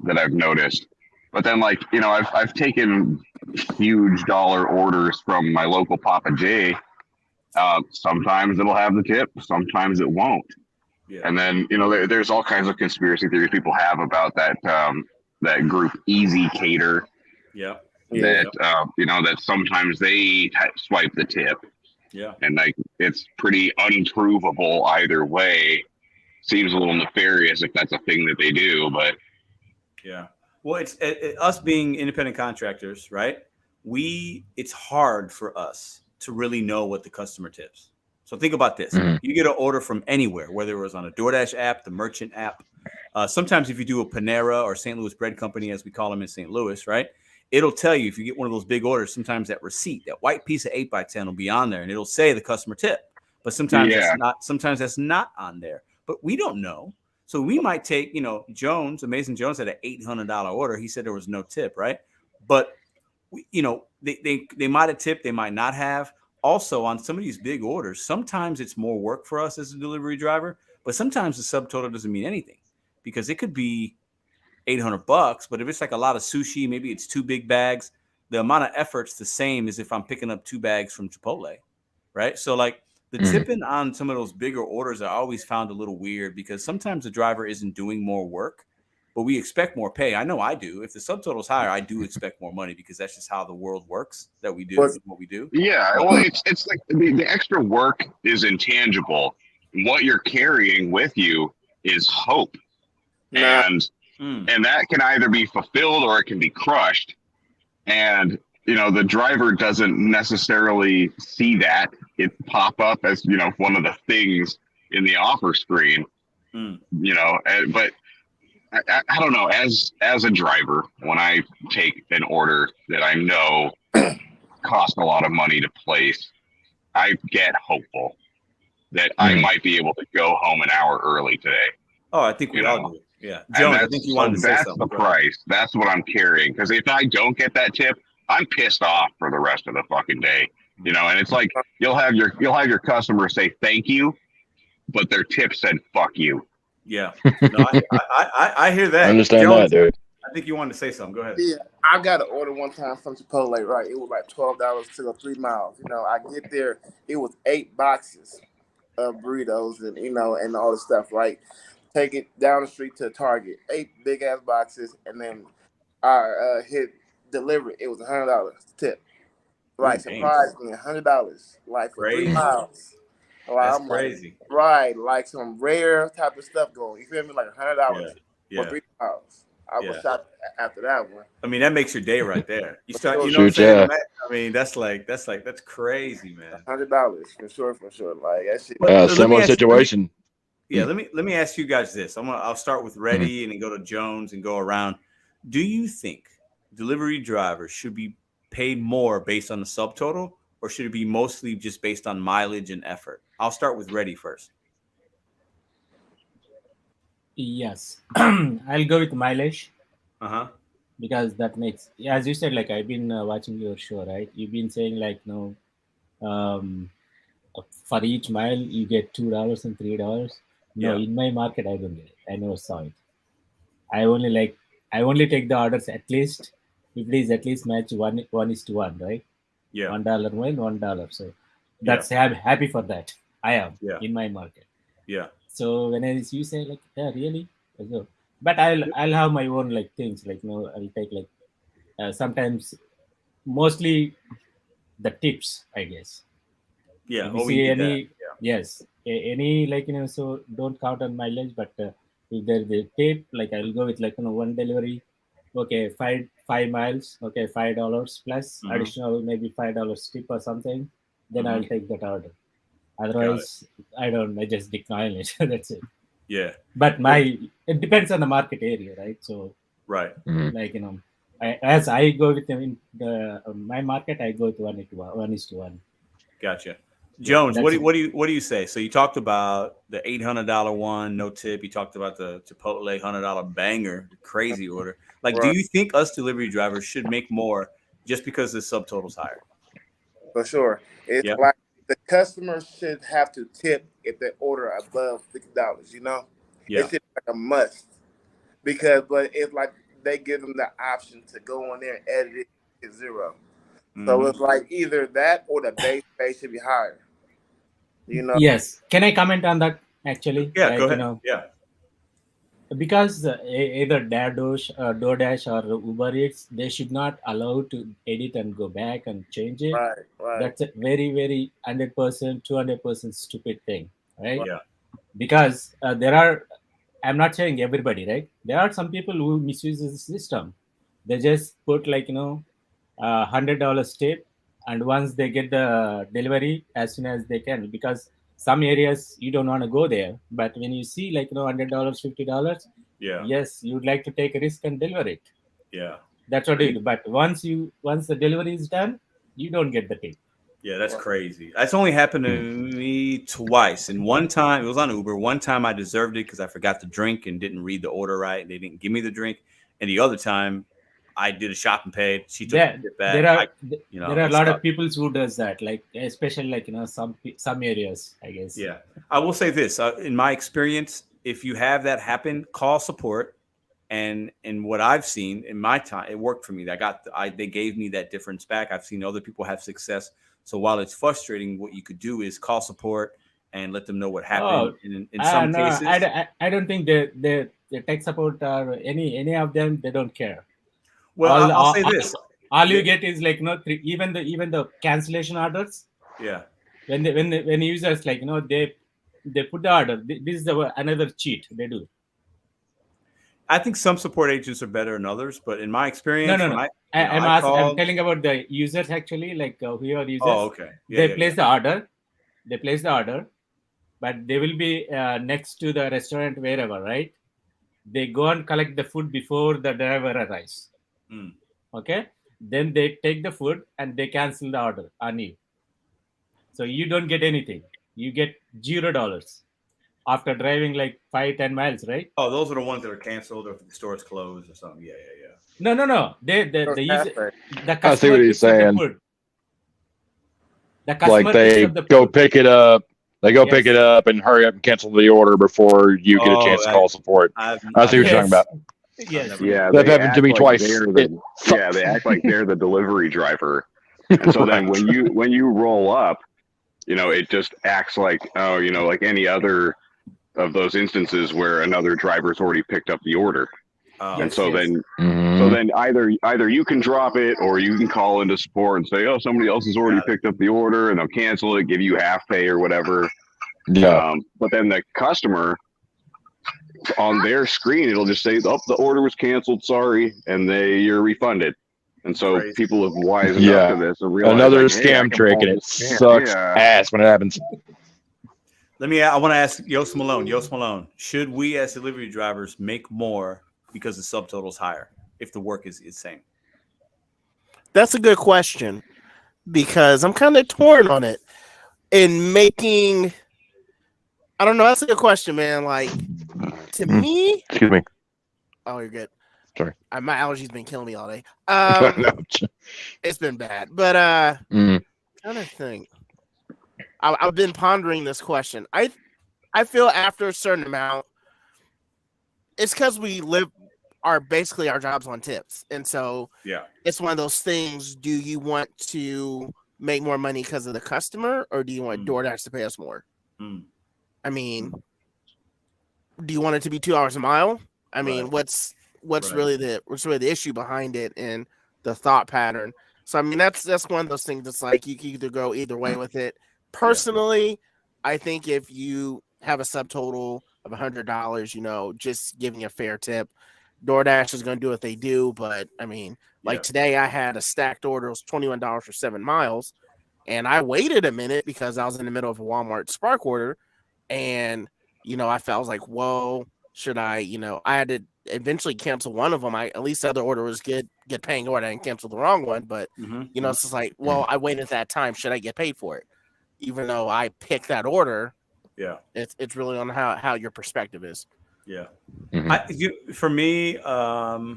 that I've noticed. But then like, I've taken huge dollar orders from my local Papa J. Sometimes it'll have the tip, sometimes it won't. Yeah. And then, there's all kinds of conspiracy theories people have about that group Easy Cater. Yeah. That sometimes they swipe the tip. Yeah. And like, it's pretty unprovable either way. Seems a little nefarious if that's a thing that they do, but. Yeah. Well, it's us being independent contractors, right? It's hard for us to really know what the customer tips. So think about this. You get an order from anywhere, whether it was on a DoorDash app, the merchant app. Sometimes if you do a Panera or St. Louis Bread Company, as we call them in St. Louis, right? It'll tell you if you get one of those big orders, sometimes that receipt, that white piece of 8x10 will be on there and it'll say the customer tip. But sometimes that's not on there. But we don't know. So we might take, Amazing Jones had an $800 order. He said there was no tip, right? But they might have tipped, they might not have. Also, on some of these big orders, sometimes it's more work for us as a delivery driver, but sometimes the subtotal doesn't mean anything because it could be $800, but if it's like a lot of sushi, maybe it's 2 big bags, the amount of effort's the same as if I'm picking up 2 bags from Chipotle, right? So like the tipping on some of those bigger orders I always found a little weird because sometimes the driver isn't doing more work, but we expect more pay. I know I do. If the subtotal is higher, I do expect more money because that's just how the world works, that we do what we do. Yeah, well, it's like the extra work is intangible. What you're carrying with you is hope. And that can either be fulfilled or it can be crushed. And, the driver doesn't necessarily see that. It pop up as, one of the things in the offer screen, but I don't know, as a driver, when I take an order that I know costs a lot of money to place, I get hopeful that I might be able to go home an hour early today. Oh, I think we all do. Yeah. Jones, I think you wanted to say something. That's the price. That's what I'm carrying. Because if I don't get that tip, I'm pissed off for the rest of the fucking day. And it's like you'll have your customer say thank you, but their tip said fuck you. Yeah, no, I hear that. I understand Jones, that, dude. I think you wanted to say something. Go ahead. Yeah, I got an order one time from Chipotle. Right, it was like $12 to go 3 miles. I get there, it was 8 boxes of burritos and and all this stuff. Right, take it down the street to Target, 8 big ass boxes, and then I hit delivery. It was $100 tip. Like surprised me, $100 like for 3 miles. That's crazy. Right, like some rare type of stuff going. You feel me? Like $100. for $3. I was shocked after that one. I mean, that makes your day right there. You start, you know Shoot, what I'm saying? yeah. I mean, that's crazy, man. $100 for sure. Like that shit. But Similar situation. Let me ask you guys this. I'll start with Reddy and then go to Jones and go around. Do you think delivery drivers should be paid more based on the subtotal, or should it be mostly just based on mileage and effort? I'll start with Reddy first. Yes, I'll go with mileage. Because that makes, as you said, like I've been watching your show, right? You've been saying like, for each mile you get $2 and $3. No, in my market I don't get it. I never saw it. I only take the orders at least if it is at least match 1:1, right? Yeah. $1 mile, $1. So that's happy for that. I am in my market. Yeah. So when you say like, yeah, really? So, but I'll have my own like things like I'll take like sometimes mostly the tips, I guess. Yeah. If you see any any like so don't count on mileage, but if there's a tip, like I'll go with like one delivery, okay, 5 miles, okay, $5 plus additional maybe $5 tip or something, then I'll take that order. Otherwise, I just decline it. That's it. Yeah. But it depends on the market area, right? So like as I go with in my market, I go to 1:1. Gotcha. Jones, what do you say? So you talked about the $800 one, no tip. You talked about the Chipotle $100 banger, crazy order. Like, do you think us delivery drivers should make more just because the subtotal's higher? For sure, it's like the customer should have to tip if they order above $50. It's just like a must but it's like they give them the option to go on there and edit it to 0. So it's like either that or the base pay should be higher. Yes. Can I comment on that actually? Yeah, go ahead. Because either DoorDash or Uber Eats, they should not allow to edit and go back and change it. Right. That's a very, very 100%, 200% stupid thing, right? Yeah. Because I'm not saying everybody, right? There are some people who misuse the system. They just put like $100 tip, and once they get the delivery as soon as they can, because some areas you don't want to go there, but when you see like $100, $50, yes, you'd like to take a risk and deliver it. Yeah, that's what you do. But once the delivery is done, you don't get the tip. Yeah, that's crazy. That's only happened to me twice. And one time, it was on Uber. One time I deserved it because I forgot to drink and didn't read the order right. They didn't give me the drink. And the other time, I did a shop and paid. She took it back. There are a lot of people who does that, like especially like some areas, I guess. Yeah, I will say this: in my experience, if you have that happen, call support. And what I've seen in my time, it worked for me. They gave me that difference back. I've seen other people have success. So while it's frustrating, what you could do is call support and let them know what happened. In some cases, I don't think the tech support or any of them, they don't care. Well, I'll say this: all you get is like even the cancellation orders. Yeah. When users like they put the order. This is another cheat they do. I think some support agents are better than others, but in my experience, no. I'm telling about the users actually, like who are users. Oh, okay. They place the order. They place the order, but they will be next to the restaurant wherever, right? They go and collect the food before the driver arrives. Okay, then they take the food and they cancel the order on you. So you don't get anything. You get $0 after driving like 5-10 miles, right? Oh, those are the ones that are canceled or if the store is closed or something. Yeah. No. The user, the customer I see what he's saying. The customer like they go pick it up. They go pick it up and hurry up and cancel the order before you get a chance to call support. I see what you're talking about. Yes. Yeah, that happened to me twice. They act like they're the delivery driver, and so then when you roll up, it just acts like like any other of those instances where another driver's already picked up the order, and so then either you can drop it or you can call into support and say, oh, somebody else has already picked up the order, and they'll cancel it, give you half pay or whatever. Yeah. But then the customer on their screen, it'll just say, "Oh, the order was canceled. Sorry," and you're refunded. And so people have wisened up to this. And realize, another like, hey, scam trick, and it sucks ass when it happens. I want to ask Yost Malone. Yost Malone, should we as delivery drivers make more because the subtotal's higher if the work is the same? That's a good question because I'm kind of torn on it. In making, I don't know. That's a good question, man. Like to me, excuse me. Oh, you're good. Sorry. My allergies been killing me all day. It's been bad, but trying to think. I've been pondering this question. I feel after a certain amount, it's because we live our jobs on tips, and so it's one of those things. Do you want to make more money because of the customer, or do you want DoorDash to pay us more? I mean, do you want it to be $2 a mile? I mean, what's really the issue behind it and the thought pattern? So I mean, that's one of those things that's like you can either go either way with it. Personally, I think if you have a subtotal of $100, just giving a fair tip, DoorDash is going to do what they do. But I mean, like today I had a stacked order. It was $21 for 7 miles. And I waited a minute because I was in the middle of a Walmart Spark order. And, I was like, whoa, should I, I had to eventually cancel one of them. At least the other order was get paying order and cancel the wrong one. But, it's just like, well, I waited that time. Should I get paid for it? Even though I picked that order. Yeah. It's really on how your perspective is. Yeah. For me, I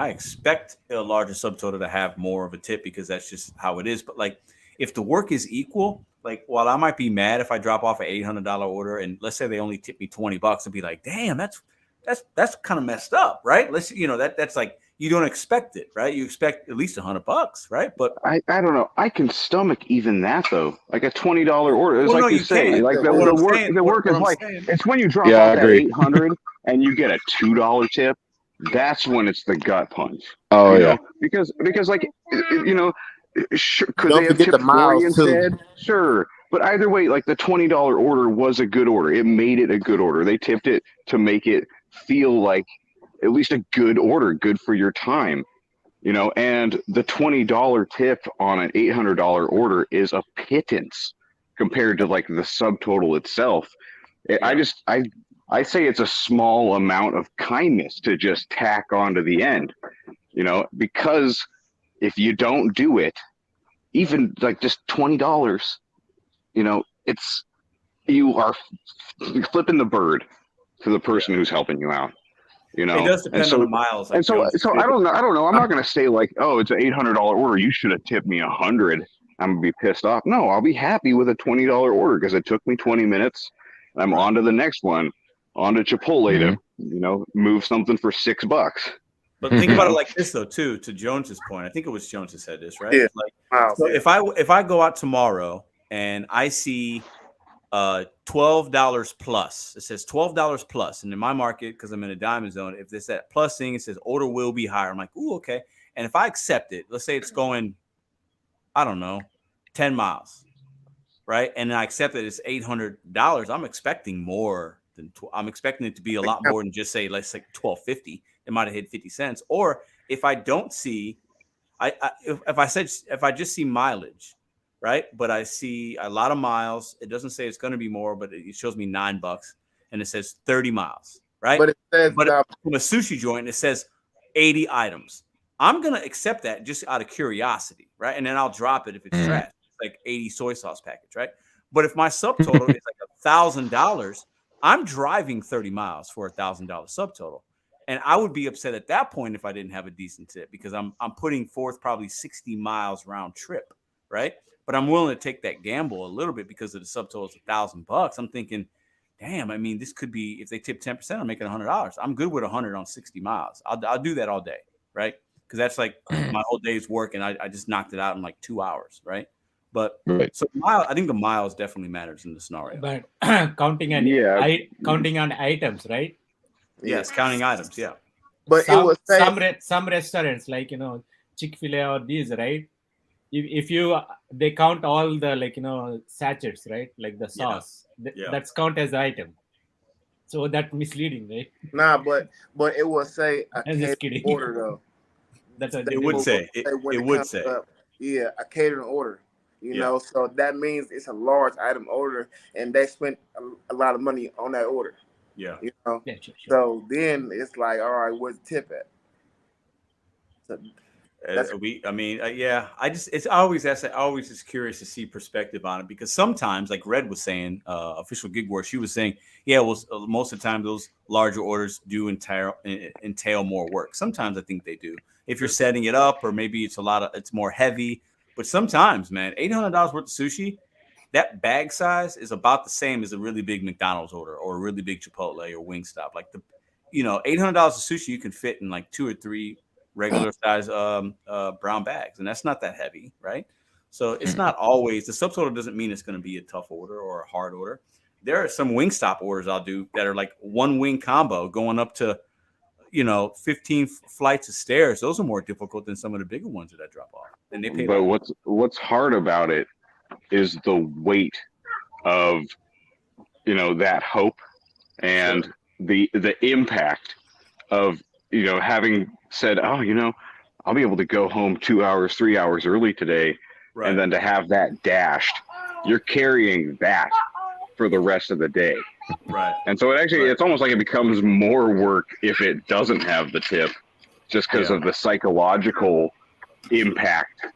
expect a larger subtotal to have more of a tip because that's just how it is. But like, if the work is equal, like, while I might be mad if I drop off an $800 order and let's say they only tip me $20, I'd be like, damn, that's kind of messed up, right? That's like, you don't expect it, right? You expect at least $100, right? But I don't know. I can stomach even that though. Like a $20 order. It's like you say, like the work is like, it's when you drop off that 800 and you get a $2 tip. That's when it's the gut punch. Oh yeah. Because like, could they have tipped 40 instead? Sure. But either way, like the $20 order was a good order. It made it a good order. They tipped it to make it feel like at least a good order, good for your time, and the $20 tip on an $800 order is a pittance compared to like the subtotal itself. I say it's a small amount of kindness to just tack onto the end, because if you don't do it, even like just $20, you are flipping the bird to the person who's helping you out. It does depend on the miles. Like, so I don't know. I'm not going to say like, oh, it's an $800 order. You should have tipped me $100. I'm gonna be pissed off. No, I'll be happy with a $20 order because it took me 20 minutes. I'm on to the next one, on to Chipotle to move something for $6. But think about it like this though, too. To Jones's point, I think it was Jones who said this, right? Yeah. Like, so if I go out tomorrow and I see $12 plus. It says $12 plus. And in my market, because I'm in a diamond zone, if there's that plus thing, it says order will be higher. I'm like, ooh, okay. And if I accept it, let's say it's going, I don't know, 10 miles, right? And I accept that it's $800. I'm expecting more than I'm expecting it to be a lot more than just say, let's say $12.50. It might have hit 50 cents. Or if I don't see, if I just see mileage, right? But I see a lot of miles. It doesn't say it's going to be more, but it shows me $9 and it says 30 miles, right? But it says, from a sushi joint, it says 80 items. I'm going to accept that just out of curiosity, right? And then I'll drop it if it's trash. It's like 80 soy sauce package, right? But if my subtotal is like $1,000, I'm driving 30 miles for $1,000 subtotal. And I would be upset at that point if I didn't have a decent tip because I'm putting forth probably 60 miles round trip, right? But I'm willing to take that gamble a little bit because of the subtotal is $1,000. I'm thinking, damn, I mean, this could be, if they tip 10%, I'm making $100. I'm good with 100 on 60 miles. I'll do that all day, right? Because that's like my whole day's work, and I just knocked it out in like 2 hours, right? But so I think the miles definitely matters in the scenario. But counting on items, right? Yes, counting items, yeah. But some restaurants like Chick-fil-A or these, right? If they count all the sachets, right? Like the sauce, that's count as the item. So that's misleading, right? Nah, but it will say a I'm just catering kidding. order though. That's what It would say When it would comes say. up, yeah, a catering order. You Yeah. know, so that means it's a large item order, and they spent a lot of money on that order. Yeah. You know, Yeah, sure. so then it's like, all right, where's the tip at? So that's Yeah. I always just curious to see perspective on it, because sometimes, like Red was saying, official gig war, she was saying, yeah, well, most of the time those larger orders do entail more work. Sometimes I think they do, if you're setting it up, or maybe it's more heavy. But sometimes, man, $800 worth of sushi, that bag size is about the same as a really big McDonald's order or a really big Chipotle or Wingstop. Like $800 of sushi you can fit in like 2 or 3 regular size brown bags, and that's not that heavy, right? So it's not always, the subs order doesn't mean it's going to be a tough order or a hard order. There are some Wingstop orders I'll do that are like one wing combo going up to 15 flights of stairs. Those are more difficult than some of the bigger ones that I drop off, and they pay. But what's hard about it is the weight of that hope and the impact of having said, oh, I'll be able to go home 2 hours, 3 hours early today, right. And then to have that dashed, you're carrying that for the rest of the day. Right. And so it's almost like it becomes more work if it doesn't have the tip, just because of the psychological impact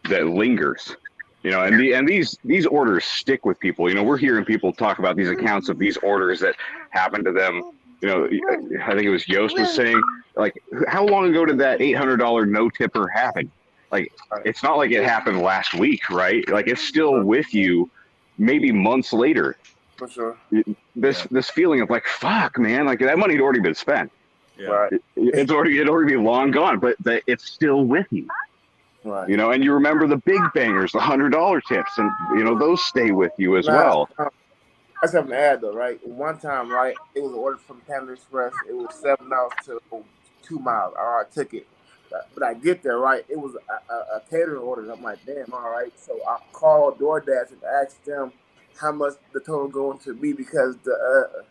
that lingers. And these orders stick with people. We're hearing people talk about these accounts of these orders that happen to them. I think it was Yost was saying, like, how long ago did that $800 no tipper happen? Like, it's not like it happened last week, right? Like, it's still with you maybe months later. For sure. This feeling of like, fuck, man, like that money had already been spent. Yeah. Right. It'd already be long gone, but it's still with you. Right. And you remember the big bangers, the $100 tips, and those stay with you as well. I just have to add though, right? One time, right, it was an order from Canada Express. It was $7 to 2 miles. All right, I took it, but I get there, right? It was a catering order. And I'm like, damn, all right. So I called DoorDash and asked them how much the total going to be, because the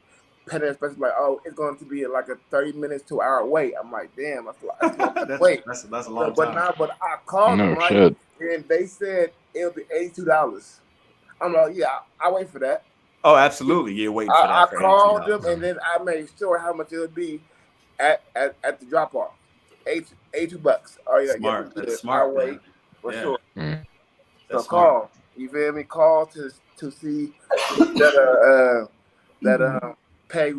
Canada Express was like, oh, it's going to be like a 30 minutes to an hour wait. I'm like, damn, that's wait. That's a long time. But I called them, right? Shit. And they said it'll be $82. I'm like, yeah, I'll wait for that. Oh, absolutely. You're waiting for that. I called them, and then I made sure how much it would be at the drop off. $82. Oh yeah, smart. Yeah, that's smart. I'll wait for sure. That's So smart. call. You feel me? Call to see that pay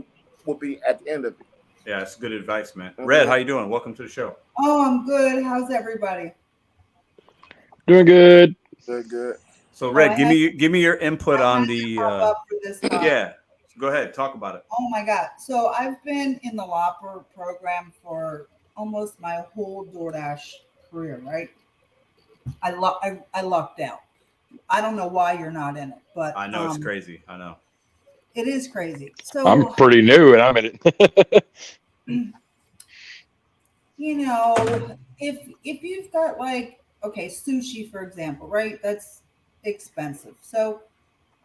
will be at the end of it. Yeah, that's good advice, man. Mm-hmm. Red, how you doing? Welcome to the show. Oh, I'm good. How's everybody? Doing good. Good. So, Red, give me your input on the. Up for this topic. Yeah, go ahead, talk about it. Oh my God! So I've been in the Lopper program for almost my whole DoorDash career, right? I lucked out. I don't know why you're not in it, but I know it's crazy. I know it is crazy. So I'm pretty new and I'm in it. if you've got sushi, for example, right? That's expensive. So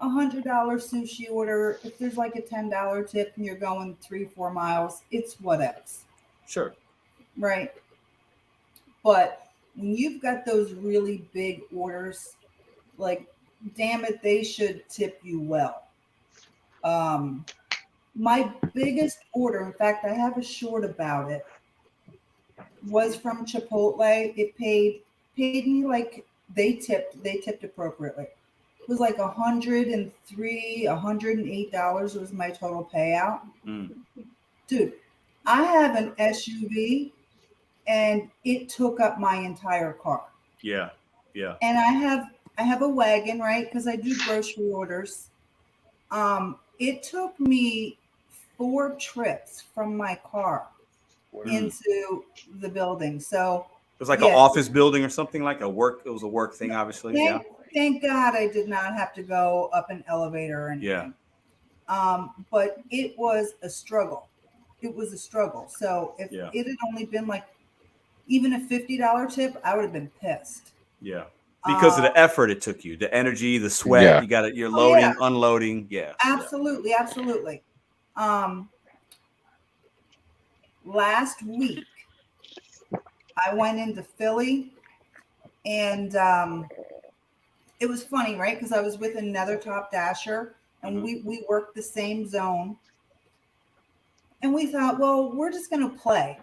$100 sushi order, if there's like a $10 tip and you're going 3-4 miles, it's whatevs. Sure. Right. But when you've got those really big orders, like, damn it, they should tip you well. My biggest order, in fact, I have a short about it, was from Chipotle. It paid me like they tipped appropriately. It was like $103, $108 was my total payout. Dude, I have an SUV and it took up my entire car. Yeah. And I have a wagon, right? Because I do grocery orders. It took me 4 trips from my car into the building. So it was like an office building or something, like a work. It was a work thing, obviously. Thank God I did not have to go up an elevator or anything. Yeah. But it was a struggle. So if it had only been like even a $50 tip, I would have been pissed. Yeah. Because of the effort it took you, the energy, the sweat, you're loading, unloading. Yeah. Absolutely. last week, I went into Philly, and it was funny, right? Because I was with another Top Dasher, and we worked the same zone. And we thought, well, we're just going to play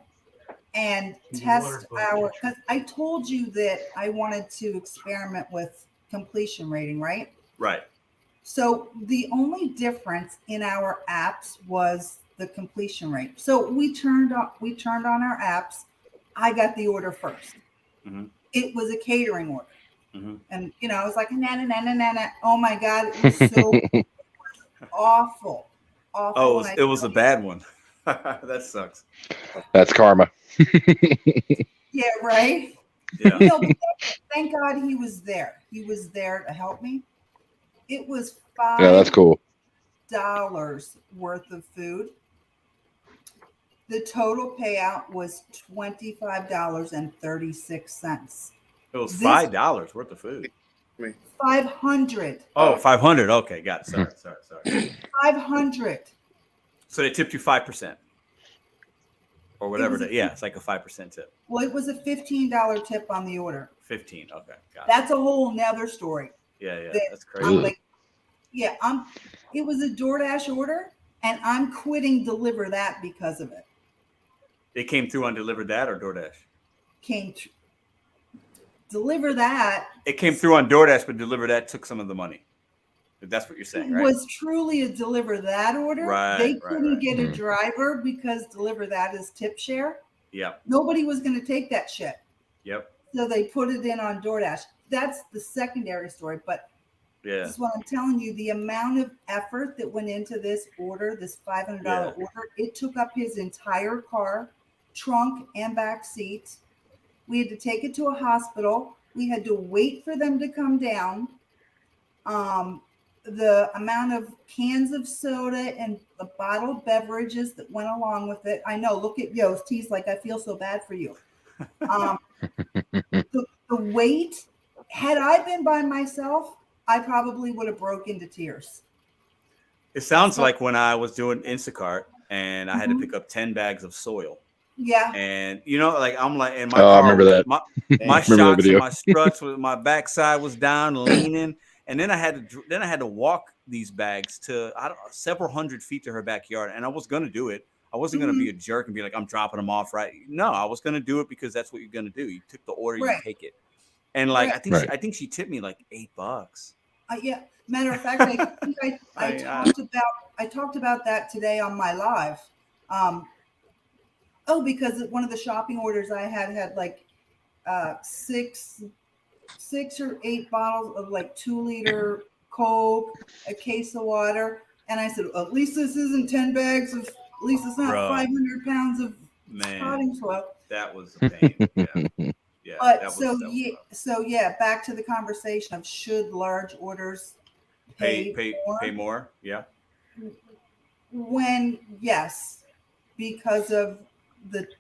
and test because I told you that I wanted to experiment with completion rating, right? Right. So the only difference in our apps was the completion rate. So we turned on our apps. I got the order first. It was a catering order. And, I was like, na. Oh my God, it was so awful. Oh, it was a bad one. That sucks. That's karma. Yeah, right? Yeah. Thank God he was there. He was there to help me. It was Yeah, that's cool. $5 worth of food. The total payout was $25.36. It was $5 worth of food. 500. Oh, 500. Okay, got it. Sorry. 500. So they tipped you 5%. Or whatever. It's like a 5% tip. Well, it was a $15 tip on the order. 15. Okay, got it. That's a whole nother story. Yeah, that's crazy. I'm like, it was a DoorDash order, and I'm quitting Deliver That because of it. It came through on Deliver That or DoorDash? Deliver That. It came through on DoorDash, but Deliver That took some of the money. That's what you're saying, right? It was truly a Deliver That order. Right. They couldn't get a driver because Deliver That is tip share. Yep. Nobody was going to take that shit. Yep. So they put it in on DoorDash. That's the secondary story. But this is what I'm telling you. The amount of effort that went into this order, this $500 order, it took up his entire car, trunk and back seat. We had to take it to a hospital. We had to wait for them to come down. The amount of cans of soda and the bottled beverages that went along with it. I know, look at Yost. He's like, I feel so bad for you. The wait, had I been by myself, I probably would have broke into tears. It sounds like when I was doing Instacart and I had to pick up 10 bags of soil. Yeah. And I'm like, and my I car, remember that. My shocks and my struts, my backside was down, leaning. And then I had to walk these bags to several hundred feet to her backyard, and I was gonna do it. I wasn't gonna be a jerk and be like, I'm dropping them off right. No, I was gonna do it because that's what you're gonna do. You took the order, you take it, and I think she tipped me like $8. Yeah. Matter of fact, I talked about that today on my live. Because one of the shopping orders I had like 6 or 8 bottles of like 2-liter Coke, a case of water. And I said, at least this isn't 10 bags of, at least it's not 500 pounds of potting soil. That was a pain. Yeah. But back to the conversation of should large orders pay more? Yeah. When, yes, because of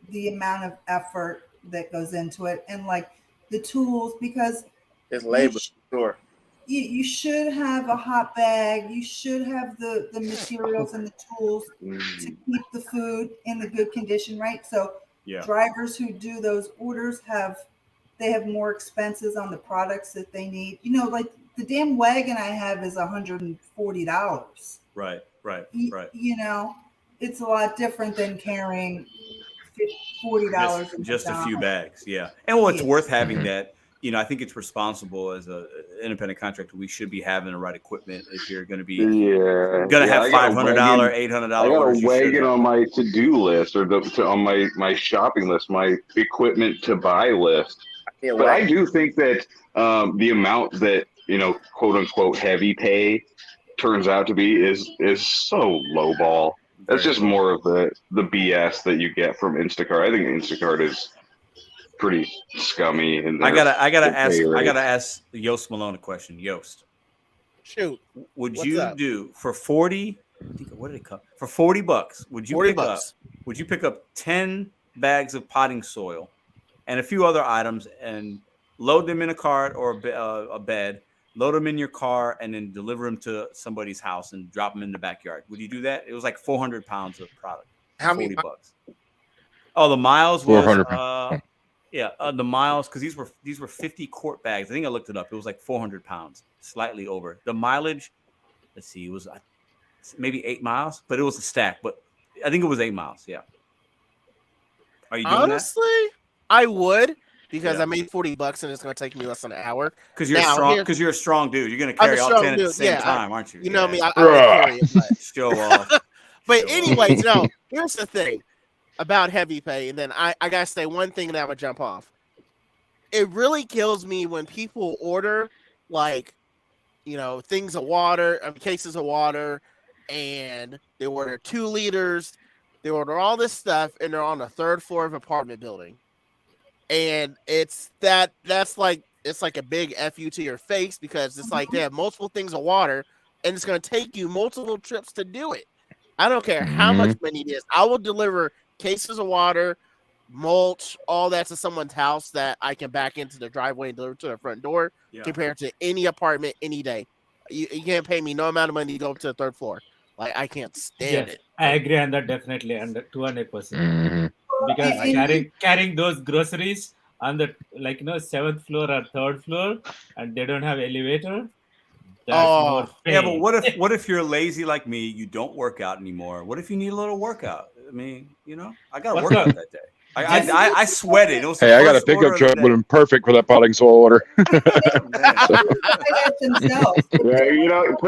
the amount of effort that goes into it and like the tools, because it's labor. Sure. You should have a hot bag. You should have the materials and the tools to keep the food in the good condition, right? So drivers who do those orders have more expenses on the products that they need. Like the damn wagon I have is $140. Right. It's a lot different than carrying $40. Just a few bags. Yeah. And what's worth having that. I think it's responsible as an independent contractor. We should be having the right equipment if you're going to be have $500, $800. I got a wagon on my to-do list or on my shopping list, my equipment to buy list. But I do think that the amount that quote unquote heavy pay turns out to be is so lowball. That's just more of the BS that you get from Instacart. I think Instacart is pretty scummy. And I gotta ask Yost Malone a question. Yost, shoot, would you do for 40? What did it come for? $40? Would you pick up 10 bags of potting soil and a few other items and load them in a cart or a bed? Load them in your car and then deliver them to somebody's house and drop them in the backyard. Would you do that? It was like 400 pounds of product. How many? $40. Oh, the miles was 400. The miles, because these were 50 quart bags. I think I looked it up. It was like 400 pounds, slightly over. The mileage, let's see, it was maybe 8 miles, but it was a stack. But I think it was 8 miles. Yeah. Are you doing Honestly, I would, because I made $40 and it's going to take me less than an hour. Because you're strong. Because you're a strong dude. You're going to carry all 10 at the same time, aren't you? You know me. I carry it. But. Show off. But anyways, here's the thing about heavy pay, and then I gotta say one thing that would jump off. It really kills me when people order things of water, cases of water, and they order 2 liters. They order all this stuff, and they're on the 3rd floor of an apartment building, and it's like a big FU to your face, because it's like they have multiple things of water, and it's gonna take you multiple trips to do it. I don't care how much money it is. I will deliver cases of water, mulch, all that to someone's house that I can back into the driveway and deliver to their front door, compared to any apartment any day. You can't pay me no amount of money to go up to the 3rd floor. Like, I can't stand it. I agree on that, definitely, under 200%. Because carrying those groceries on the 7th floor or 3rd floor, and they don't have elevator. But what if you're lazy like me? You don't work out anymore. What if you need a little workout? I mean, I got to work out that day. I sweated. I got a pickup truck would have been perfect for that potting soil order. Put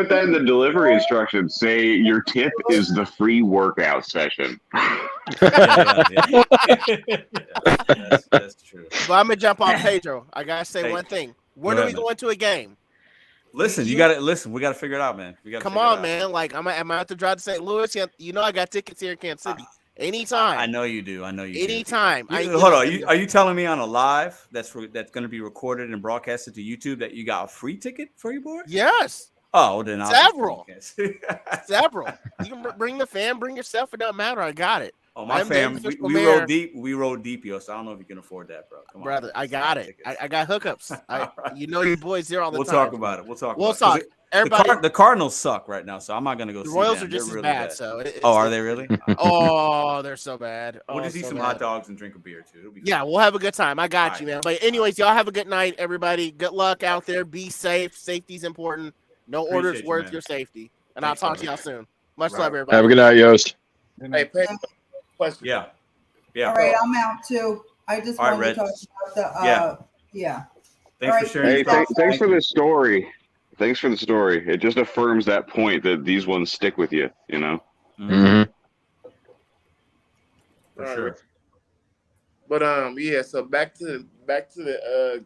that in the delivery instructions. Say your tip is the free workout session. That's true. But I'm gonna jump on Pedro. I gotta say one thing. When are we going to a game? Listen, we got to figure it out, man. Come on, man. Like, I'm gonna have to drive to St. Louis. I got tickets here in Kansas City. Anytime. I know you do. Anytime. Hold on. Are you telling me on a live that's going to be recorded and broadcasted to YouTube that you got a free ticket for your boy? Yes. Oh, then several. Several. You can bring the fam, bring yourself. It doesn't matter. I got it. Oh, my fam, we roll deep. We roll deep, yo. So I don't know if you can afford that, bro. Come on, brother. I got it. I got hookups. Your boys here all the time. We'll talk about it. We'll talk. Everybody, the Cardinals suck right now, so I'm not gonna go. The see Royals them. are just They're as really bad. So are they really? Oh, they're so bad. We'll just eat some hot dogs and drink a beer too. We'll have a good time. I got you, man. But anyways, y'all have a good night, everybody. Good luck out there. Be safe. Safety's important. No orders worth your safety. And I'll talk to y'all soon. Much love, everybody. Have a good night, Yost. Hey, question. Yeah. All right, I'm out too. I just wanted to talk about the Thanks for sharing. Thanks for the story. Thanks for the story. It just affirms that point that these ones stick with you. For sure. But so back to the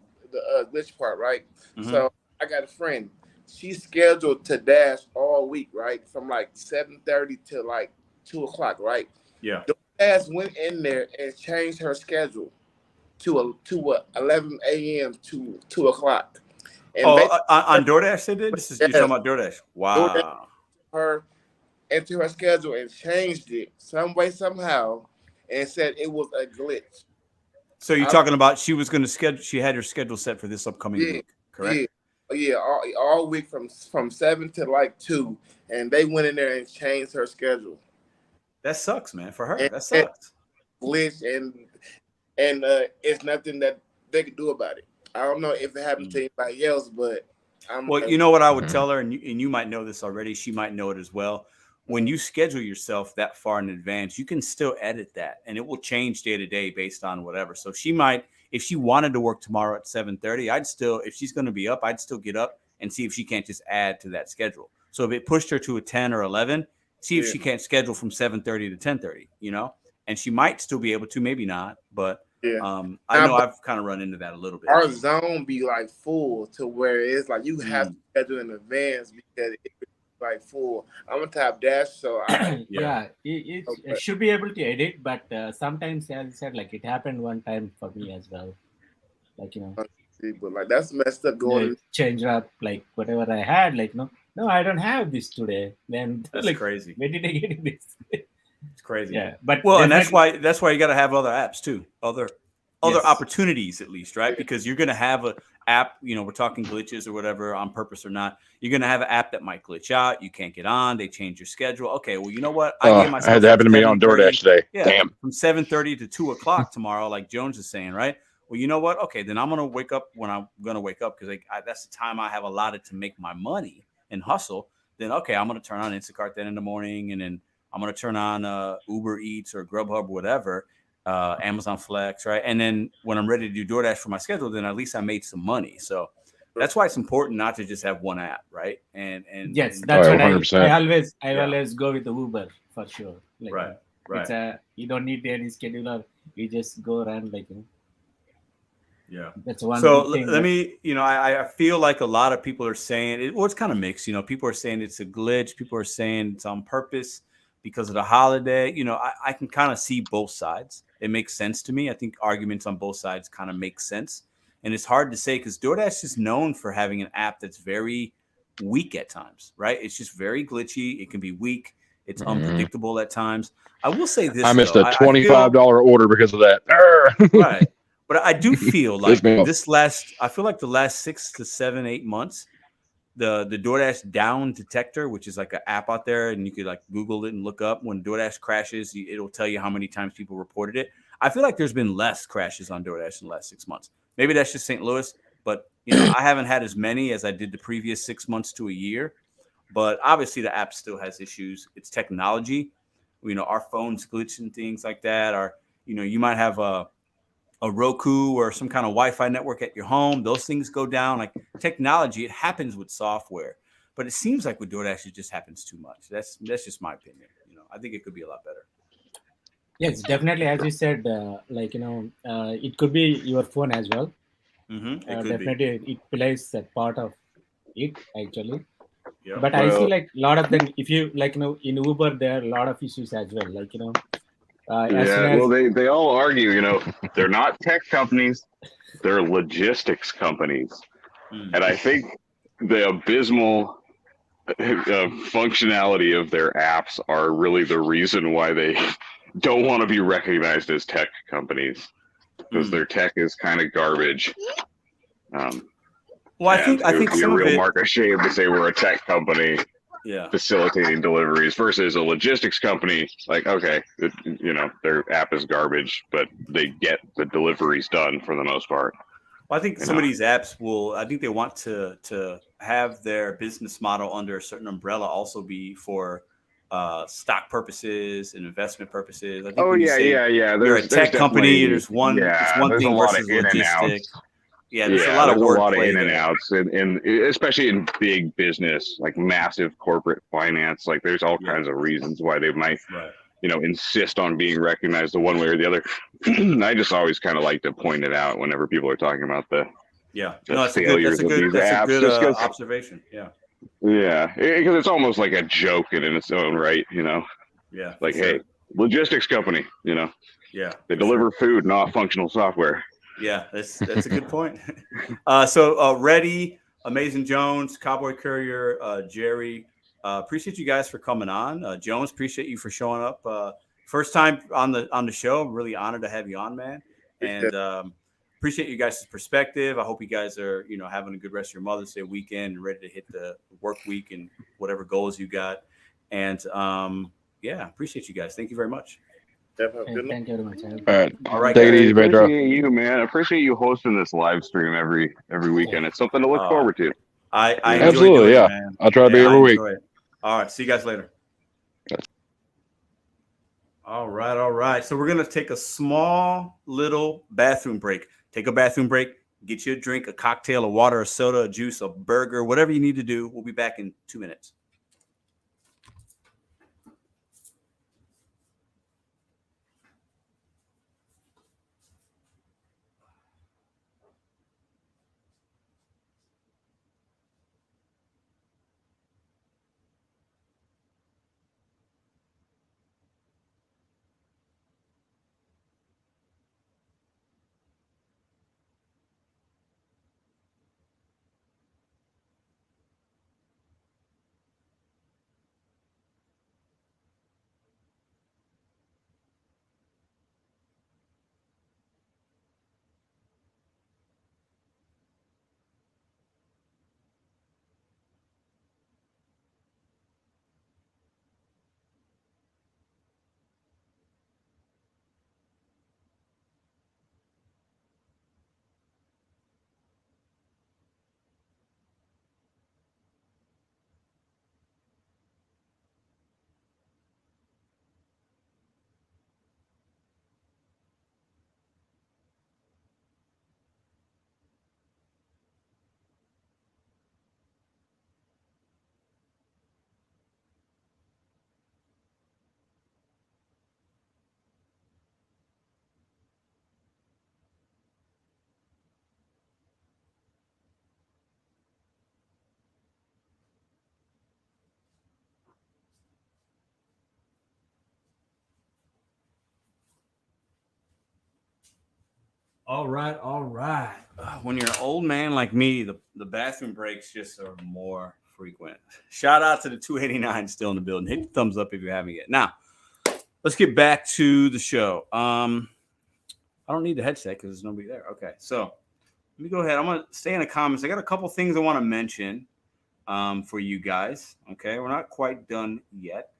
glitch part, right? Mm-hmm. So I got a friend. She's scheduled to dash all week, right? From like 7:30 to like 2 o'clock, right? Yeah. DoorDash went in there and changed her schedule to 11 a.m. to 2 o'clock. And on DoorDash they did? You're talking about DoorDash. Wow. DoorDash her into her schedule and changed it some way, somehow, and said it was a glitch. So you're talking about she was going to schedule, she had her schedule set for this upcoming week, correct? Yeah, all week from 7 to like 2, and they went in there and changed her schedule. That sucks, man, for her. That sucks. Glitch, and it's nothing that they could do about it. I don't know if it happened to anybody else, but you know what I would tell her, and you might know this already. She might know it as well. When you schedule yourself that far in advance, you can still edit that, and it will change day to day based on whatever. So she might, if she wanted to work tomorrow at 7:30, if she's going to be up, I'd still get up and see if she can't just add to that schedule. So if it pushed her to a 10 or 11, see if she can't schedule from 7:30 to 10:30. And she might still be able to, maybe not, but. I know I've kind of run into that a little bit. Our zone be like full to where it's like you have to schedule in advance because it's like full. I'm a top dash, so it should be able to edit, but sometimes, as I said, like it happened one time for me as well. Like but like that's messed up. Going change up like whatever I had. Like no, I don't have this today. Then that's crazy. Where did I get this? It's crazy. Yeah, but and that's why you got to have other apps too. Other other Yes. opportunities at least, right? Because you're going to have a app, we're talking glitches or whatever on purpose or not. You're going to have an app that might glitch out. You can't get on. They change your schedule. Okay, well, you know what? I gave myself had that happen to me on DoorDash today. Yeah, Damn. from 7:30 to 2 o'clock tomorrow, like Jones is saying, right? Well, you know what? Okay, then I'm going to wake up when I'm going to wake up because that's the time I have allotted to make my money and hustle. Then, okay, I'm going to turn on Instacart then in the morning, and then I'm going to turn on Uber Eats or GrubHub or whatever. Amazon Flex, right? And then when I'm ready to do DoorDash for my schedule, then at least I made some money. So that's why it's important not to just have one app, right? And yes, and that's what 100%. I always go with the Uber for sure. Like, right. It's you don't need any scheduler. You just go around Yeah. That's one. So thing let me, I feel like a lot of people are saying it, well, it's kind of mixed. People are saying it's a glitch. People are saying it's on purpose because of the holiday. I can kind of see both sides. It makes sense to me. I think arguments on both sides kind of make sense. And it's hard to say because DoorDash is known for having an app that's very weak at times, right? It's just very glitchy. It can be weak. It's unpredictable at times. I will say this. I missed though. a $25 order because of that. Right. But I do feel like I feel like the last 6 to 7, 8 months, the DoorDash down detector, which is like an app out there, and you could like Google it and look up when DoorDash crashes, it'll tell you how many times people reported it. I feel like there's been less crashes on DoorDash in the last 6 months. Maybe that's just St. Louis, but I haven't had as many as I did the previous 6 months to a year. But obviously the app still has issues. It's technology. Our phones glitch and things like that. Or you might have a Roku or some kind of Wi-Fi network at your home. Those things go down. Like technology, it happens with software, but it seems like with DoorDash, it just happens too much. That's just my opinion. I think it could be a lot better. Yes, definitely. As you said, it could be your phone as well. It could definitely, be. it plays a part of it actually. Yeah. But I see like a lot of them. If you in Uber, there are a lot of issues as well. They all argue, they're not tech companies, they're logistics companies. And I think the abysmal functionality of their apps are really the reason why they don't want to be recognized as tech companies, because their tech is kind of garbage. Well, I think it would be a real mark it, of shame to say we're a tech company facilitating deliveries versus a logistics company. Like, okay, their app is garbage, but they get the deliveries done for the most part. Well, I think some of these apps I think they want to have their business model under a certain umbrella also be for stock purposes and investment purposes. I think you're a tech company, there's one thing versus logistics. Yeah, there's a lot of in and outs, and especially in big business, like massive corporate finance. Like, there's all kinds of reasons why they might, insist on being recognized the one way or the other. I just always kind of like to point it out whenever people are talking about the failures of these apps. That's a good observation. Yeah. Yeah, because it's almost like a joke in its own right. Yeah. Like, hey, logistics company. Yeah. They deliver food, not functional software. Yeah, that's a good point. So Reddy, Amazing Jones, Cowboy Courier, Jerry, appreciate you guys for coming on. Jones, appreciate you for showing up. First time on the show. I'm really honored to have you on, man. And appreciate you guys' perspective. I hope you guys are having a good rest of your Mother's Day weekend and ready to hit the work week and whatever goals you got. And appreciate you guys. Thank you very much. Thank you very much. All right. Take it easy, Pedro. Appreciate you, man. I appreciate you hosting this live stream every weekend. It's something to look forward to. I absolutely, enjoy doing it, man. I'll try to be every week. All right. See you guys later. All right. So we're going to take a small little bathroom break. Take a bathroom break. Get you a drink, a cocktail, a water, a soda, a juice, a burger, whatever you need to do. We'll be back in 2 minutes. All right. When you're an old man like me, the bathroom breaks just are more frequent. Shout out to the 289 still in the building. Hit the thumbs up if you haven't yet. Now, let's get back to the show. I don't need the headset because there's nobody there. Okay, so let me go ahead. I'm going to stay in the comments. I got a couple things I want to mention for you guys. Okay, we're not quite done yet.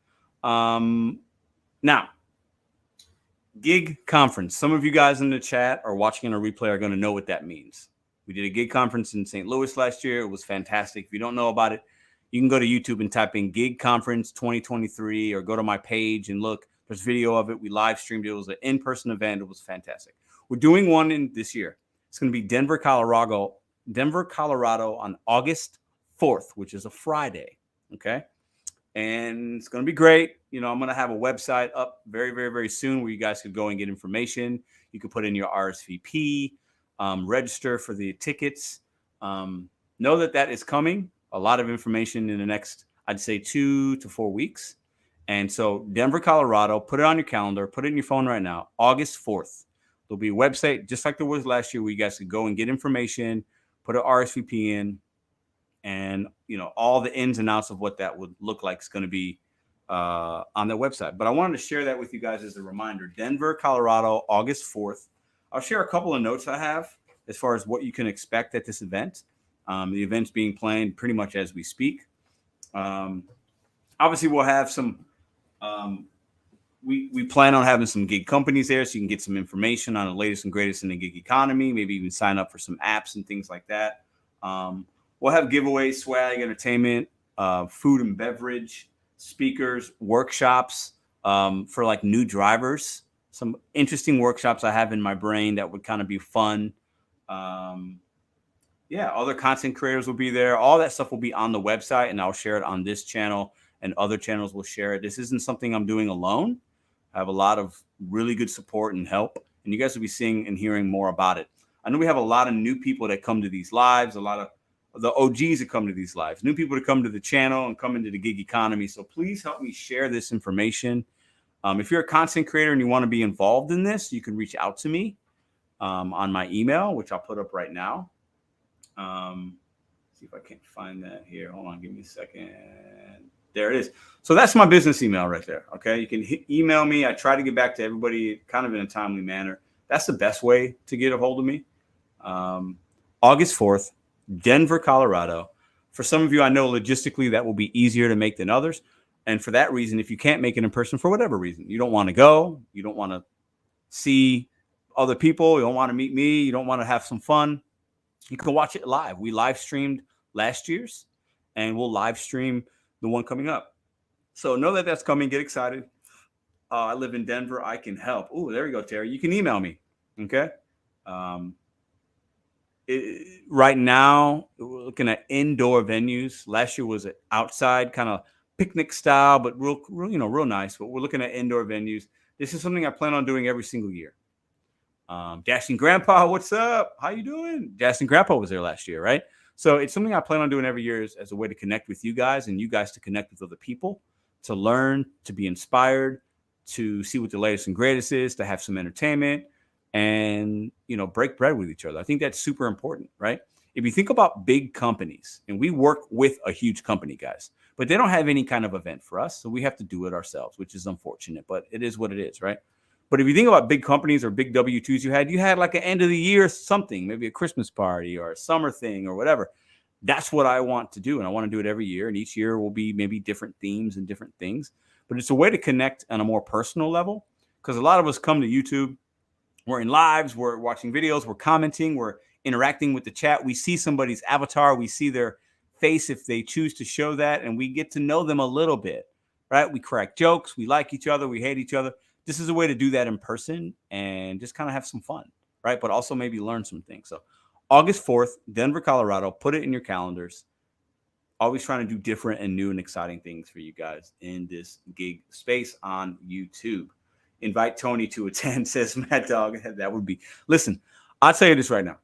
Now, gig conference. Some of you guys in the chat or watching on a replay are going to know what that means. We did a gig conference in St. Louis last year. It was fantastic. If you don't know about it, you can go to YouTube and type in Gig Conference 2023 or go to my page and look. There's video of it. We live streamed it. It was an in-person event. It was fantastic. We're doing one in this year. It's going to be Denver, Colorado on August 4th, which is a Friday. Okay. And it's going to be great. You know, I'm going to have a website up very, very, very soon where you guys could go and get information. You can put in your RSVP, register for the tickets. Know that is coming. A lot of information in the next, I'd say 2 to 4 weeks. And so Denver, Colorado, put it on your calendar, put it in your phone right now, August 4th. There'll be a website just like there was last year where you guys could go and get information, put an RSVP in, and, you know, all the ins and outs of what that would look like is going to be on their website. But I wanted to share that with you guys as a reminder. Denver, Colorado, August 4th. I'll share a couple of notes I have as far as what you can expect at this event. The event's being planned pretty much as we speak. Obviously, we'll have some we plan on having some gig companies there so you can get some information on the latest and greatest in the gig economy, maybe even sign up for some apps and things like that. We'll have giveaways, swag, entertainment, food and beverage, speakers, workshops for like new drivers. Some interesting workshops I have in my brain that would kind of be fun. Yeah, other content creators will be there. All that stuff will be on the website, and I'll share it on this channel, and other channels will share it. This isn't something I'm doing alone. I have a lot of really good support and help, and you guys will be seeing and hearing more about it. I know we have a lot of new people that come to these lives, a lot of the OGs that come to these lives, new people that come to the channel and come into the gig economy. So please help me share this information. If you're a content creator and you want to be involved in this, you can reach out to me on my email, which I'll put up right now. See if I can't find that here. Hold on, give me a second. There it is. So that's my business email right there. Okay, you can email me. I try to get back to everybody kind of in a timely manner. That's the best way to get a hold of me. August 4th, Denver, Colorado. For some of you, I know logistically that will be easier to make than others. And for that reason, if you can't make it in person for whatever reason, you don't want to go, you don't want to see other people, you don't want to meet me, you don't want to have some fun, you can watch it live. We live streamed last year's, and we'll live stream the one coming up. So know that that's coming. Get excited. I live in Denver. I can help. Oh, there you go, Terry. You can email me. Okay. Right now, we're looking at indoor venues. Last year was outside, kind of picnic style, but real nice. But we're looking at indoor venues. This is something I plan on doing every single year. Dashing Grandpa, what's up? How you doing? Dashing Grandpa was there last year, right? So it's something I plan on doing every year as a way to connect with you guys and you guys to connect with other people, to learn, to be inspired, to see what the latest and greatest is, to have some entertainment and, break bread with each other. I think that's super important, right? If you think about big companies, and we work with a huge company, guys, but they don't have any kind of event for us. So we have to do it ourselves, which is unfortunate, but it is what it is, right? But if you think about big companies or big W-2s you had like an end of the year something, maybe a Christmas party or a summer thing or whatever. That's what I want to do. And I want to do it every year. And each year will be maybe different themes and different things. But it's a way to connect on a more personal level, because a lot of us come to YouTube. We're in lives. We're watching videos. We're commenting. We're interacting with the chat. We see somebody's avatar. We see their face if they choose to show that. And we get to know them a little bit, right? We crack jokes. We like each other. We hate each other. This is a way to do that in person and just kind of have some fun, right? But also maybe learn some things. So August 4th, Denver, Colorado, put it in your calendars. Always trying to do different and new and exciting things for you guys in this gig space on YouTube. Invite Tony to attend, says Mad Dog. That would be, listen, I'll tell you this right now.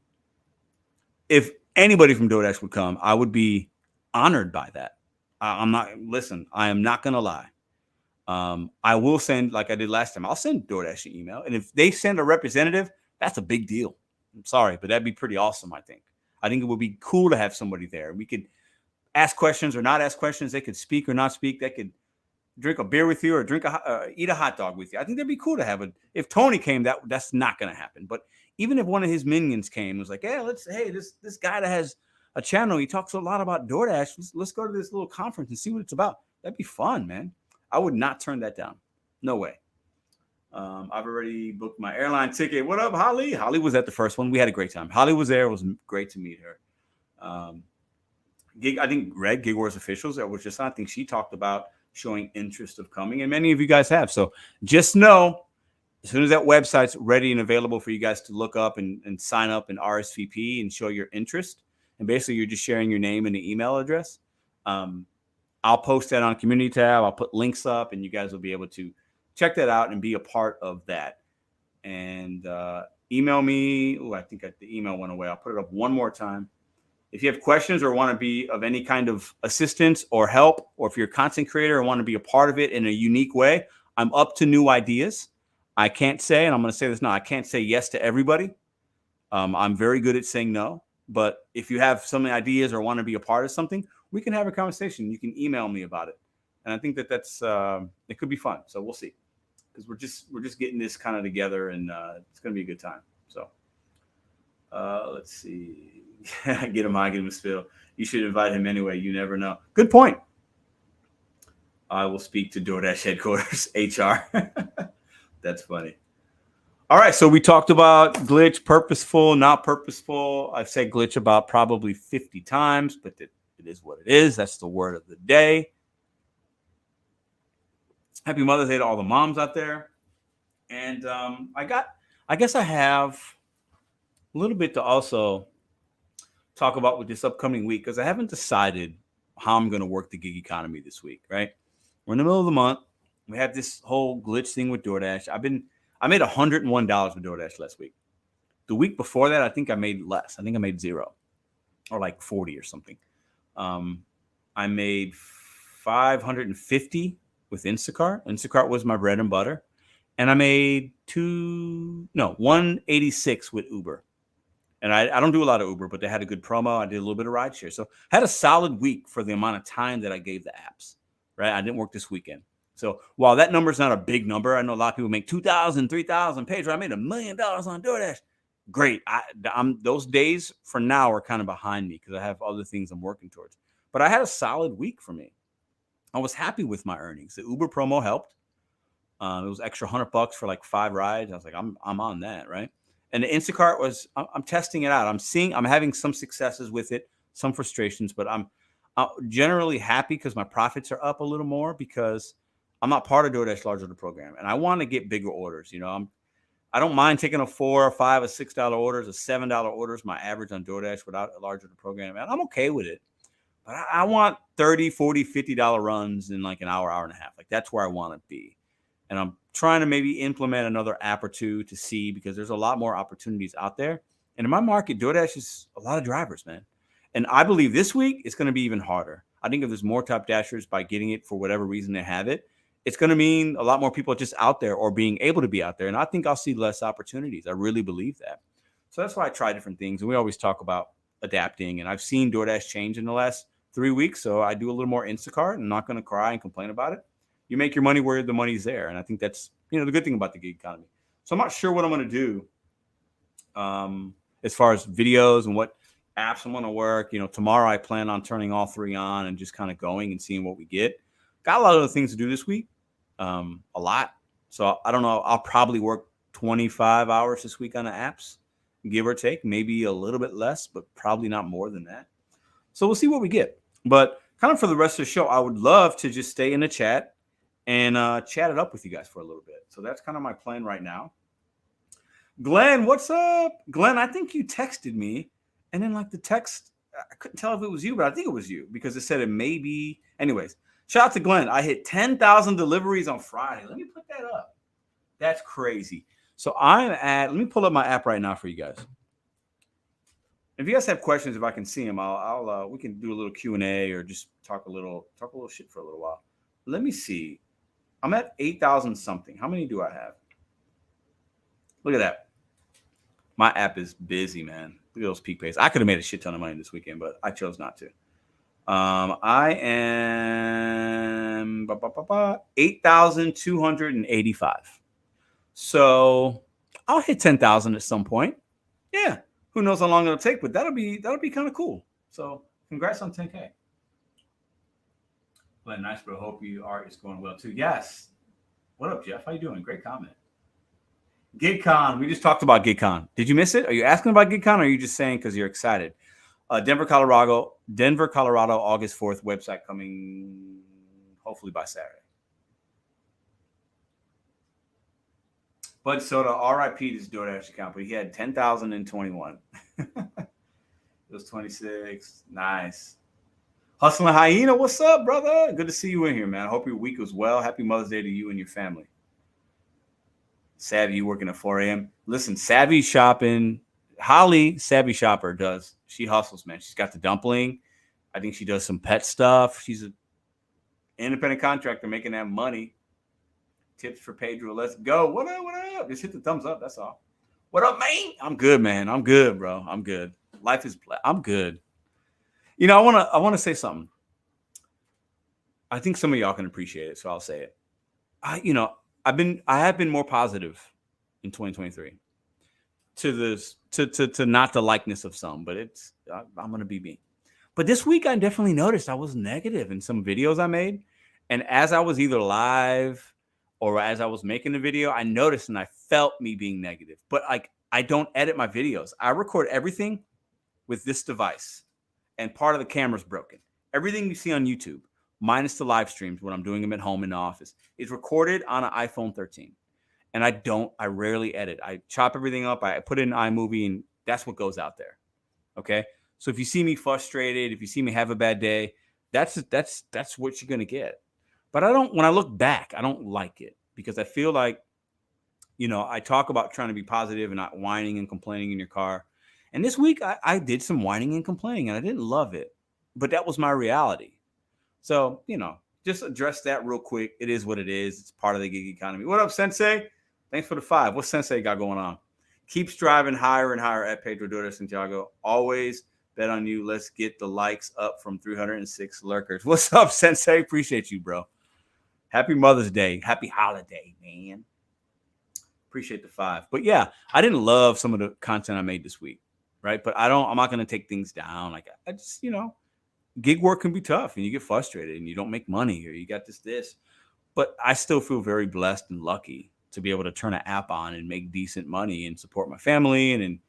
If anybody from DoorDash would come, I would be honored by that. I am not going to lie. I will send, like I did last time, I'll send DoorDash an email. And if they send a representative, that's a big deal. I'm sorry, but that'd be pretty awesome. I think it would be cool to have somebody there. We could ask questions or not ask questions. They could speak or not speak. They could drink a beer with you or eat a hot dog with you. I think that'd be cool to have if Tony came, that's not going to happen. But even if one of his minions came and was like, this guy that has a channel, he talks a lot about DoorDash. Let's go to this little conference and see what it's about. That'd be fun, man. I would not turn that down. No way. I've already booked my airline ticket. What up, Holly? Holly was at the first one. We had a great time. Holly was there. It was great to meet her. I think Greg, Gig Wars Officials, that was just, I think she talked about showing interest of coming, and many of you guys have. So just know, as soon as that website's ready and available for you guys to look up and sign up and RSVP and show your interest, and basically you're just sharing your name and the email address, I'll post that on community tab. I'll put links up, and you guys will be able to check that out and be a part of that. And email me. Oh, I think the email went away. I'll put it up one more time. If you have questions or want to be of any kind of assistance or help, or if you're a content creator and want to be a part of it in a unique way, I'm up to new ideas. I can't say, and I'm going to say this now, I can't say yes to everybody. I'm very good at saying no. But if you have some ideas or want to be a part of something, we can have a conversation. You can email me about it. And I think that's it could be fun. So we'll see. Because we're just getting this kind of together, and it's going to be a good time. So let's see. Get him high, get him a spill. You should invite him anyway. You never know. Good point. I will speak to DoorDash headquarters, HR. That's funny. All right, so we talked about glitch, purposeful, not purposeful. I've said glitch about probably 50 times, but it is what it is. That's the word of the day. Happy Mother's Day to all the moms out there. And I guess I have a little bit to also talk about with this upcoming week, because I haven't decided how I'm going to work the gig economy this week, right? We're in the middle of the month. We have this whole glitch thing with DoorDash. I made $101 with DoorDash last week. The week before that, I think I made less. I think I made $0 or like 40 or something. I made $550 with Instacart. Instacart was my bread and butter. And I made $186 with Uber. And I don't do a lot of Uber, but they had a good promo. I did a little bit of rideshare. So I had a solid week for the amount of time that I gave the apps, right? I didn't work this weekend. So while that number is not a big number, I know a lot of people make $2,000, $3,000 Pedro, I made $1 million on DoorDash. Great. Those days for now are kind of behind me because I have other things I'm working towards. But I had a solid week for me. I was happy with my earnings. The Uber promo helped. It was extra $100 for like 5 rides. I was like, I'm on that, right? And the Instacart was, I'm testing it out. I'm having some successes with it, some frustrations, but I'm generally happy because my profits are up a little more because I'm not part of DoorDash Large Order Program, and I want to get bigger orders. You know, I don't mind taking a $4 or $5 or $6 orders, or $7 orders, my average on DoorDash without a Large Order Program, and I'm okay with it. But I want $30, $40, $50 runs in like an hour, hour and a half. Like that's where I want to be. And I'm trying to maybe implement another app or two to see, because there's a lot more opportunities out there. And in my market, DoorDash is a lot of drivers, man. And I believe this week it's going to be even harder. I think if there's more top dashers by getting it for whatever reason they have it, it's going to mean a lot more people just out there or being able to be out there. And I think I'll see less opportunities. I really believe that. So that's why I try different things. And we always talk about adapting. And I've seen DoorDash change in the last 3 weeks. So I do a little more Instacart. I'm not going to cry and complain about it. You make your money where the money's there. And I think that's, the good thing about the gig economy. So I'm not sure what I'm going to do as far as videos and what apps I'm going to work. Tomorrow I plan on turning all 3 on and just kind of going and seeing what we get. Got a lot of other things to do this week. A lot. So I don't know. I'll probably work 25 hours this week on the apps, give or take, maybe a little bit less, but probably not more than that. So we'll see what we get. But kind of for the rest of the show, I would love to just stay in the chat and chat it up with you guys for a little bit. So that's kind of my plan right now. Glenn, what's up? Glenn, I think you texted me, and then like the text, I couldn't tell if it was you, but I think it was you because it said it may be. Anyways, shout out to Glenn. I hit 10,000 deliveries on Friday. Let me put that up. That's crazy. So let me pull up my app right now for you guys. If you guys have questions, if I can see them, we can do a little Q&A or just talk a little shit for a little while. Let me see. I'm at 8,000 something. How many do I have? Look at that. My app is busy, man. Look at those peak pays. I could have made a shit ton of money this weekend, but I chose not to. I am 8,285. So I'll hit 10,000 at some point. Yeah. Who knows how long it'll take, but that'll be kind of cool. So congrats on 10K. Well, nice, bro. Hope your art is going well too. Yes. What up, Jeff? How you doing? Great comment. GigCon. We just talked about GigCon. Did you miss it? Are you asking about GigCon, or are you just saying because you're excited? Denver, Colorado, August 4th. Website coming hopefully by Saturday. Bud Soda, RIP to his DoorDash account, but he had 10,021. It was 26. Nice. Hustling Hyena, what's up, brother? Good to see you in here, man. I hope your week was well. Happy Mother's Day to you and your family. Savvy, you working at 4 a.m. Listen, Savvy shopping. Holly, Savvy shopper, does. She hustles, man. She's got the dumpling. I think she does some pet stuff. She's an independent contractor making that money. Tips for Pedro. Let's go. What up? What up? Just hit the thumbs up. That's all. What up, man? I'm good, man. I'm good, bro. I'm good. Life is. I'm good. You know, I want to say something. I think some of y'all can appreciate it, so I'll say it. I have been more positive in 2023 to not the likeness of some, but I'm gonna be me. But this week I definitely noticed I was negative in some videos I made, and as I was either live or as I was making the video, I noticed and I felt me being negative. But like, I don't edit my videos. I record everything with this device, and part of the camera's broken. Everything you see on YouTube, minus the live streams when I'm doing them at home in the office, is recorded on an iPhone 13. And I rarely edit. I chop everything up. I put it in iMovie, and that's what goes out there. Okay. So if you see me frustrated, if you see me have a bad day, that's what you're going to get. But when I look back, I don't like it because I feel like, I talk about trying to be positive and not whining and complaining in your car. And this week I did some whining and complaining, and I didn't love it, but that was my reality. So, just address that real quick. It is what it is. It's part of the gig economy. What up, Sensei? Thanks for the 5. What's Sensei got going on? Keep striving higher and higher at Pedro Duda Santiago. Always bet on you. Let's get the likes up from 306 lurkers. What's up, Sensei? Appreciate you, bro. Happy Mother's Day. Happy holiday, man. Appreciate the 5. But yeah, I didn't love some of the content I made this week, right? But I'm not going to take things down. Like, I just, gig work can be tough and you get frustrated and you don't make money or you got this. But I still feel very blessed and lucky to be able to turn an app on and make decent money and support my family and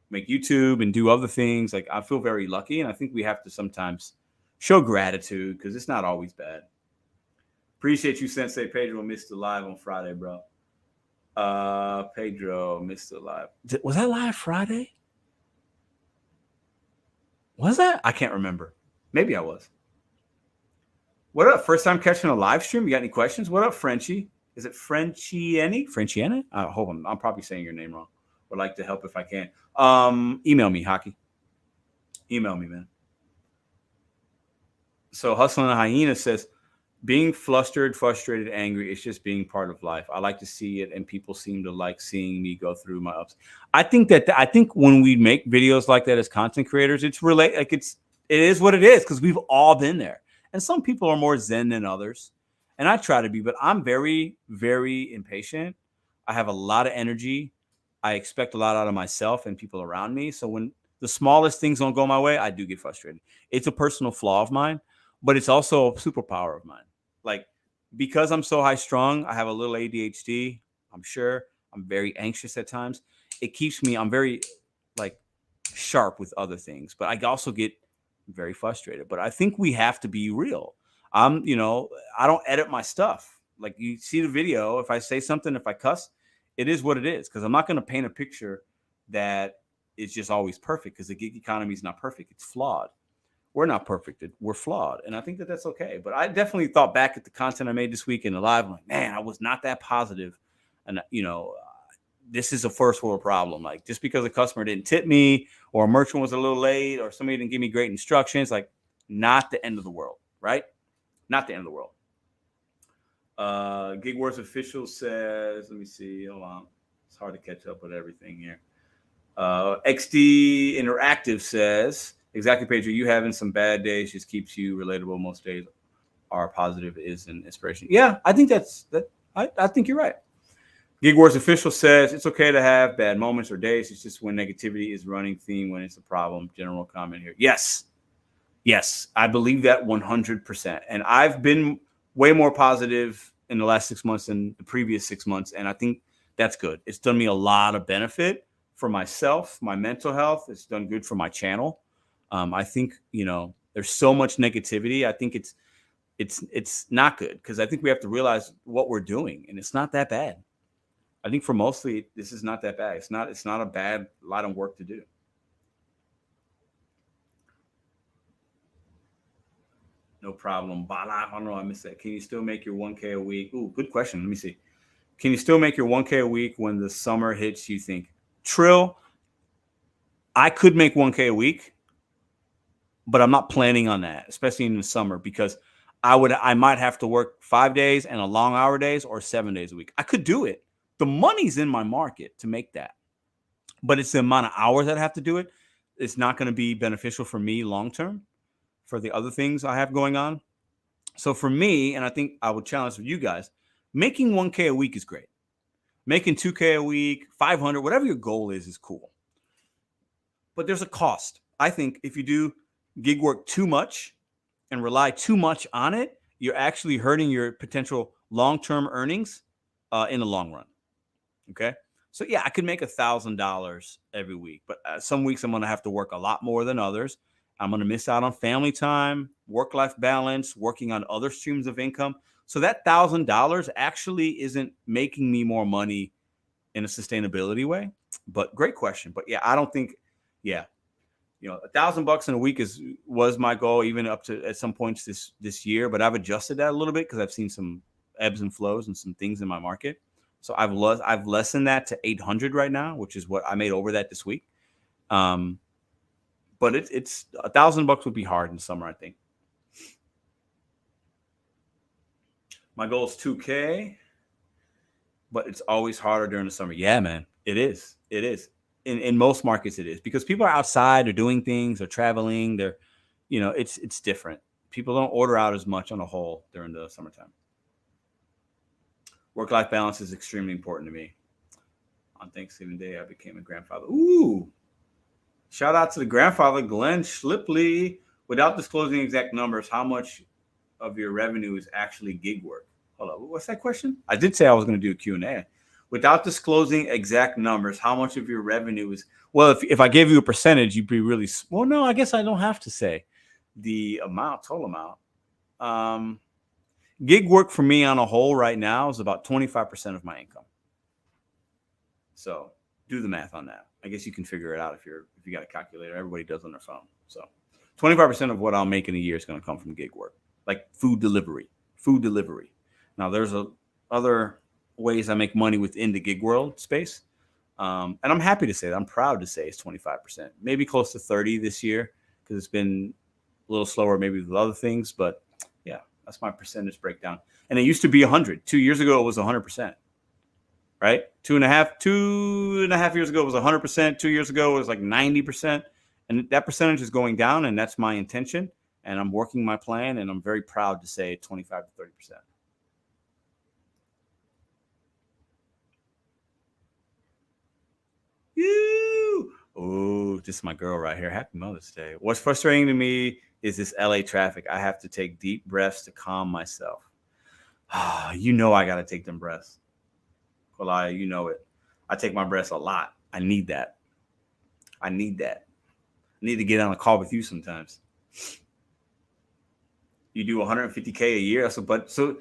make YouTube and do other things. Like, I feel very lucky. And I think we have to sometimes show gratitude because it's not always bad. Appreciate you, Sensei. Pedro missed the live on Friday, bro. Pedro missed the live. Was that live Friday? Was that? I can't remember. Maybe I was. What up? First time catching a live stream. You got any questions? What up, Frenchie? Is it Frenchiene? Frenchiene? Hold on. I'm probably saying your name wrong. Would like to help if I can. Email me, Hockey. Email me, man. So Hustling a Hyena says, being flustered, frustrated, angry, it's just being part of life. I like to see it, and people seem to like seeing me go through my ups. I think when we make videos like that as content creators, it is what it is because we've all been there. And some people are more zen than others. And I try to be, but I'm very, very impatient. I have a lot of energy. I expect a lot out of myself and people around me. So when the smallest things don't go my way, I do get frustrated. It's a personal flaw of mine, but it's also a superpower of mine. Like, because I'm so high strung, I have a little ADHD. I'm sure I'm very anxious at times. It keeps me, I'm very sharp with other things, but I also get very frustrated. But I think we have to be real. I don't edit my stuff. Like, you see the video, if I say something, if I cuss, it is what it is. Because I'm not going to paint a picture that is just always perfect, because the gig economy is not perfect. It's flawed. We're not perfect. We're flawed. And I think that that's okay. But I definitely thought back at the content I made this week in the live. I'm like, man, I was not that positive. And, this is a first world problem. Like, just because a customer didn't tip me or a merchant was a little late or somebody didn't give me great instructions, like, not the end of the world, right? Not the end of the world. Gig Wars Official says, let me see. Hold on. It's hard to catch up with everything here. XD Interactive says, exactly, Pedro, you having some bad days just keeps you relatable. Most days are positive is an inspiration. Yeah, I think I think you're right. Gig Wars Official says it's okay to have bad moments or days. It's just when negativity is running theme, when it's a problem. General comment here. Yes, I believe that 100%. And I've been way more positive in the last 6 months than the previous 6 months. And I think that's good. It's done me a lot of benefit for myself, my mental health. It's done good for my channel. I think, there's so much negativity. I think it's not good, because I think we have to realize what we're doing, and it's not that bad. I think for mostly this is not that bad. It's not a bad lot of work to do. No problem. Bala, I don't know. I missed that. Can you still make your 1K a week? Ooh, good question. Let me see. Can you still make your 1K a week when the summer hits? You think, Trill? I could make 1K a week, but I'm not planning on that, especially in the summer, because I might have to work 5 days and a long hour days, or 7 days a week. I could do it. The money's in my market to make that, but it's the amount of hours that I have to do it. It's not going to be beneficial for me long term for the other things I have going on. So for me, and I think I would challenge with you guys, making 1K a week is great. Making 2K a week, 500, whatever your goal is cool. But there's a cost. I think if you do gig work too much and rely too much on it, you're actually hurting your potential long-term earnings in the long run. Okay. So yeah, I could make $1,000 every week, but some weeks I'm going to have to work a lot more than others. I'm going to miss out on family time, work-life balance, working on other streams of income. So that $1,000 actually isn't making me more money in a sustainability way. But great question. But yeah, I don't think, $1,000 in a week was my goal, even up to at some points this year. But I've adjusted that a little bit because I've seen some ebbs and flows and some things in my market. So I've lessened that to 800 right now, which is what I made over that this week. But it's $1,000 would be hard in summer, I think. My goal is 2K, but it's always harder during the summer. Yeah, man, it is. It is. In most markets, it is, because people are outside, they're doing things, they're traveling, it's different. People don't order out as much on the whole during the summertime. Work-life balance is extremely important to me. On Thanksgiving Day, I became a grandfather. Ooh. Shout out to the grandfather, Glenn Schlipley. Without disclosing exact numbers, how much of your revenue is actually gig work? Hold on. What's that question? I did say I was going to do a Q&A. Without disclosing exact numbers, how much of your revenue is... Well, if I gave you a percentage, you'd be really... Well, no, I guess I don't have to say the total amount. Gig work for me on a whole right now is about 25% of my income. So do the math on that. I guess you can figure it out if you got a calculator. Everybody does on their phone. So 25% of what I'll make in a year is going to come from gig work, like food delivery. Now there's other ways I make money within the gig world space. And I'm happy to say that. I'm proud to say it's 25%, maybe close to 30 this year, because it's been a little slower maybe with other things, but yeah, that's my percentage breakdown. And it used to be 100. 2 years ago, it was 100%. Right? Two and a half years ago, it was 100%. 2 years ago, it was like 90%. And that percentage is going down, and that's my intention. And I'm working my plan, and I'm very proud to say 25 to 30%. Oh, this is my girl right here. Happy Mother's Day. What's frustrating to me is this LA traffic. I have to take deep breaths to calm myself. I got to take them breaths. Kalaya, you know it. I take my breaths a lot. I need that. I need to get on a call with you sometimes. You do 150K a year. So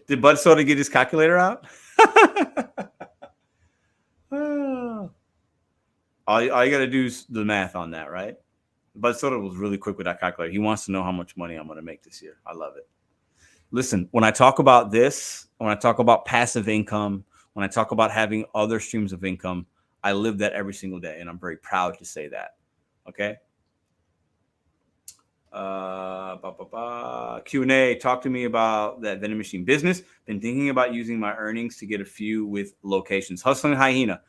did Bud Soda get his calculator out? All you got to do is the math on that, right? Bud Soda was really quick with that calculator. He wants to know how much money I'm going to make this year. I love it. Listen, when I talk about this, when I talk about passive income, when I talk about having other streams of income, I live that every single day, and I'm very proud to say that. Okay. Q&A. Talk to me about that vending machine business. Been thinking about using my earnings to get a few with locations. Hustling Hyena.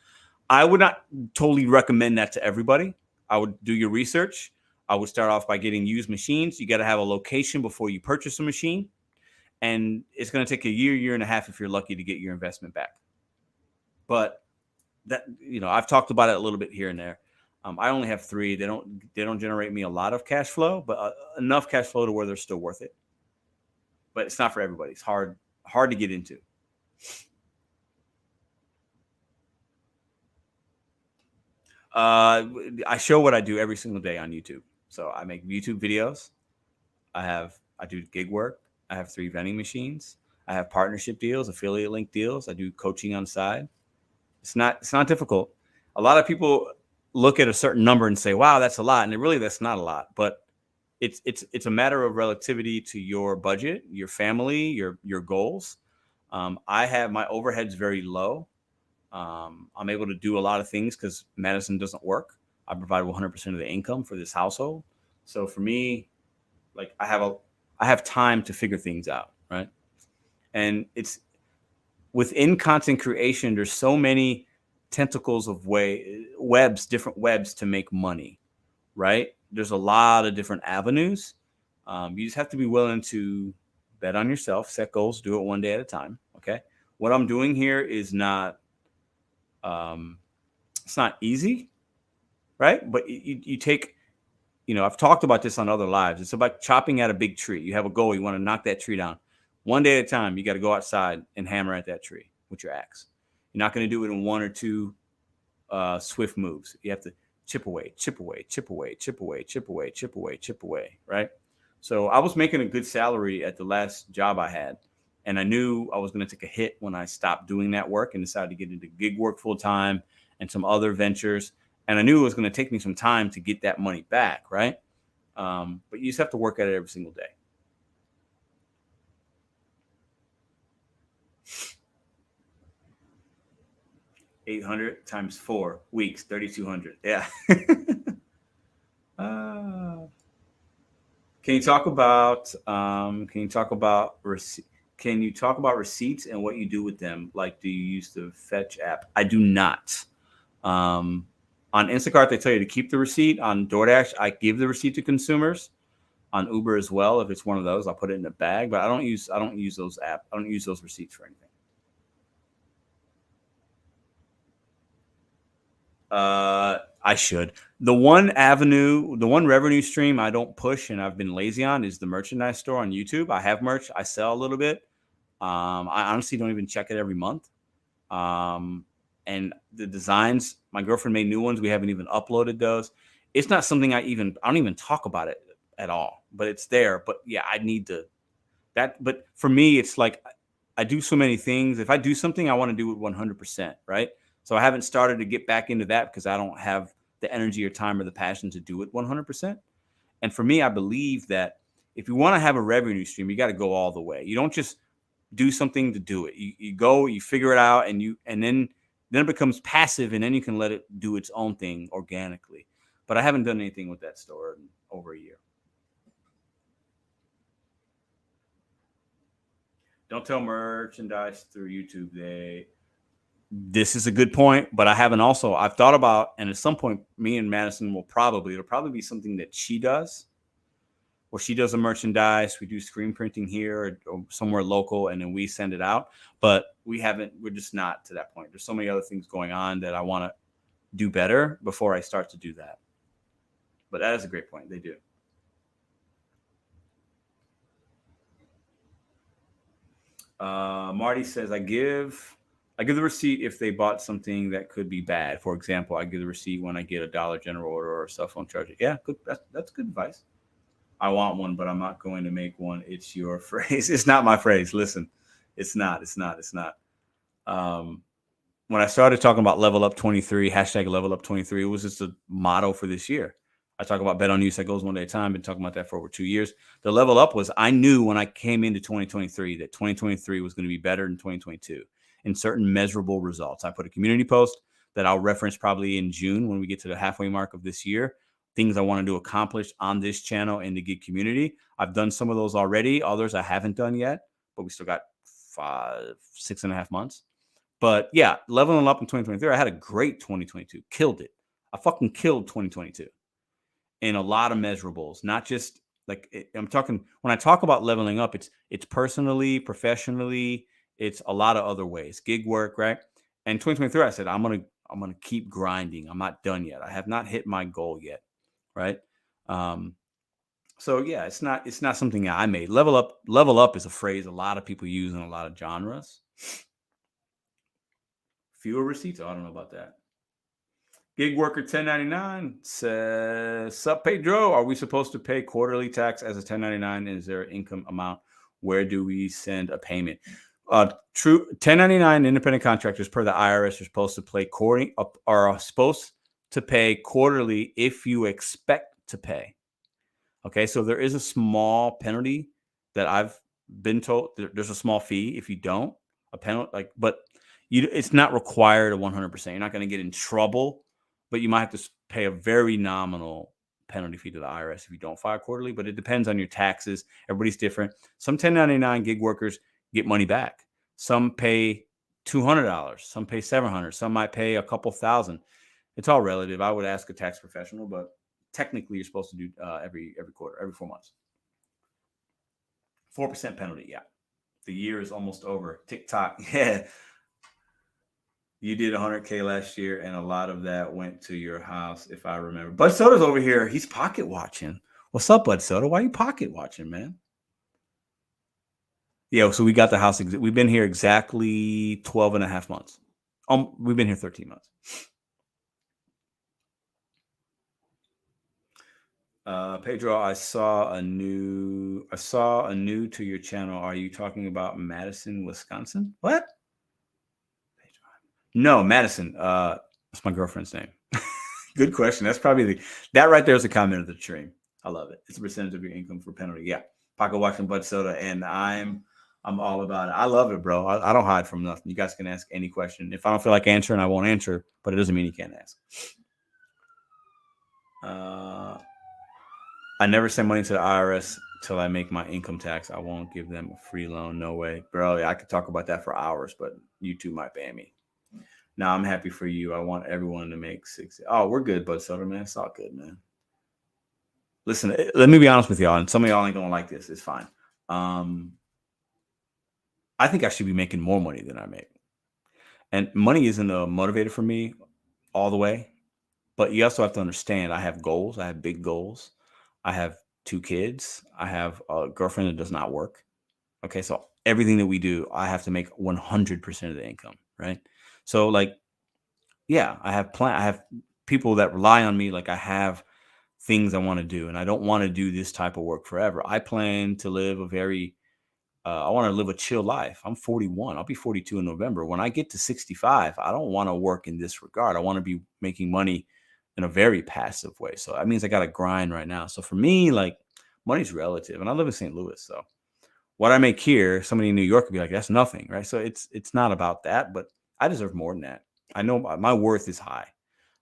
I would not totally recommend that to everybody. I would do your research. I would start off by getting used machines. You got to have a location before you purchase a machine. And it's going to take a year and a half if you're lucky to get your investment back. But that, I've talked about it a little bit here and there. I only have 3. They don't generate me a lot of cash flow, but enough cash flow to where they're still worth it. But it's not for everybody. It's hard to get into. I show what I do every single day on YouTube. So I make YouTube videos. I do gig work. I have 3 vending machines. I have partnership deals, affiliate link deals. I do coaching on the side. It's not difficult. A lot of people look at a certain number and say, wow, that's a lot. And that's not a lot, but it's a matter of relativity to your budget, your family, your goals. I have my overheads very low. I'm able to do a lot of things because Madison doesn't work. I provide 100% of the income for this household. So for me, like I have time to figure things out, right? And it's within content creation, there's so many tentacles of different webs to make money, right? There's a lot of different avenues. You just have to be willing to bet on yourself, set goals, do it one day at a time. Okay. What I'm doing here is not, it's not easy, right? But you take, I've talked about this on other lives. It's about chopping at a big tree. You have a goal. You want to knock that tree down. One day at a time, you got to go outside and hammer at that tree with your axe. You're not going to do it in 1 or 2 swift moves. You have to chip away, chip away, chip away, chip away, chip away, chip away, chip away, right? So I was making a good salary at the last job I had. And I knew I was going to take a hit when I stopped doing that work and decided to get into gig work full time and some other ventures. And I knew it was going to take me some time to get that money back, right? But you just have to work at it every single day. $800 times 4 weeks, 3,200. Yeah. Can you talk about receipts and what you do with them? Like, do you use the Fetch app? I do not. On Instacart, they tell you to keep the receipt. On DoorDash, I give the receipt to consumers. On Uber as well, if it's one of those, I'll put it in a bag. But I don't use those apps. I don't use those receipts for anything. I should. The one revenue stream I don't push and I've been lazy on is the merchandise store on YouTube. I have merch. I sell a little bit. I honestly don't even check it every month. And the designs, my girlfriend made new ones. We haven't even uploaded those. It's not something I don't even talk about it at all, but it's there. But yeah, I need but for me, it's like I do so many things. If I do something, I want to do it 100%, right? So I haven't started to get back into that because I don't have the energy or time or the passion to do it 100%. And for me, I believe that if you want to have a revenue stream, you got to go all the way. You don't just do something to do it. You go, you figure it out, and then it becomes passive, and then you can let it do its own thing organically. But I haven't done anything with that store in over a year. Don't tell merchandise through YouTube. This is a good point, but I've thought about, and at some point, me and Madison it'll probably be something that she does, where she does a merchandise. We do screen printing here or somewhere local, and then we send it out. But we're just not to that point. There's so many other things going on that I want to do better before I start to do that. But that is a great point. They do. Marty says, I give the receipt if they bought something that could be bad. For example, I give the receipt when I get a Dollar General order or a cell phone charger. Yeah, good. That's good advice. I want one, but I'm not going to make one. It's your phrase. It's not my phrase. Listen, it's not. When I started talking about Level Up 23, hashtag Level Up 23, it was just a motto for this year. I talk about Bet on You, that goes one day at a time. Been talking about that for over 2 years. The Level Up was, I knew when I came into 2023 that 2023 was going to be better than 2022 in certain measurable results. I put a community post that I'll reference probably in June when we get to the halfway mark of this year. Things I wanted to accomplish on this channel and the gig community. I've done some of those already. Others I haven't done yet, but we still got 6.5 months. But yeah, leveling up in 2023, I had a great 2022. Killed it. I fucking killed 2022 in a lot of measurables, not just like I'm talking when I talk about leveling up, it's personally, professionally, it's a lot of other ways. Gig work, right? And 2023, I said I'm gonna keep grinding. I'm not done yet. I have not hit my goal yet, right? So yeah, it's not something I made. Level up is a phrase a lot of people use in a lot of genres. Fewer receipts. Oh, I don't know about that. Gig worker 1099 says, "Sup, Pedro? Are we supposed to pay quarterly tax as a 1099? Is there an income amount? Where do we send a payment?" True 1099 independent contractors per the IRS are supposed to pay quarterly if you expect to pay. Okay, so there is a small penalty that I've been told. There's a small fee if you don't. A penalty, but it's not required 100%. You're not going to get in trouble, but you might have to pay a very nominal penalty fee to the IRS if you don't file quarterly. But it depends on your taxes. Everybody's different. Some 1099 gig workers get money back. Some pay $200. Some pay $700. Some might pay a couple thousand. It's all relative. I would ask a tax professional, but technically you're supposed to do every quarter, every 4 months. 4% penalty. Yeah. The year is almost over. TikTok. Yeah. You did 100K last year, and a lot of that went to your house, if I remember. Bud Soda's over here. He's pocket watching. What's up, Bud Soda? Why are you pocket watching, man? Yeah, so we got the house. We've been here exactly 12 and a half months. We've been here 13 months. Pedro, I saw a new to your channel. Are you talking about Madison, Wisconsin? What? No, Madison. That's my girlfriend's name. Good question. That's probably that right there is a comment of the stream. I love it. It's a percentage of your income for penalty. Yeah. Pocket watching Bud Soda, and I'm all about it. I love it, bro. I don't hide from nothing. You guys can ask any question. If I don't feel like answering, I won't answer, but it doesn't mean you can't ask. I never send money to the IRS till I make my income tax. I won't give them a free loan. No way. Bro, yeah, I could talk about that for hours, but YouTube might ban me. No, I'm happy for you. I want everyone to make 60. Oh, we're good, Bud Soda, man. It's all good, man. Listen, let me be honest with y'all, and some of y'all ain't gonna like this. It's fine. I think I should be making more money than I make. And money isn't a motivator for me all the way. But you also have to understand I have goals. I have big goals. I have 2 kids. I have a girlfriend that does not work. Okay, so everything that we do, I have to make 100% of the income, right? So like, yeah, I have people that rely on me. Like I have things I want to do, and I don't want to do this type of work forever. I plan to live I want to live a chill life. I'm 41. I'll be 42 in November. When I get to 65, I don't want to work in this regard. I want to be making money in a very passive way. So that means I got to grind right now. So for me, like money's relative, and I live in St. Louis. So what I make here, somebody in New York would be like, that's nothing, right? So it's not about that, but I deserve more than that. I know my worth is high.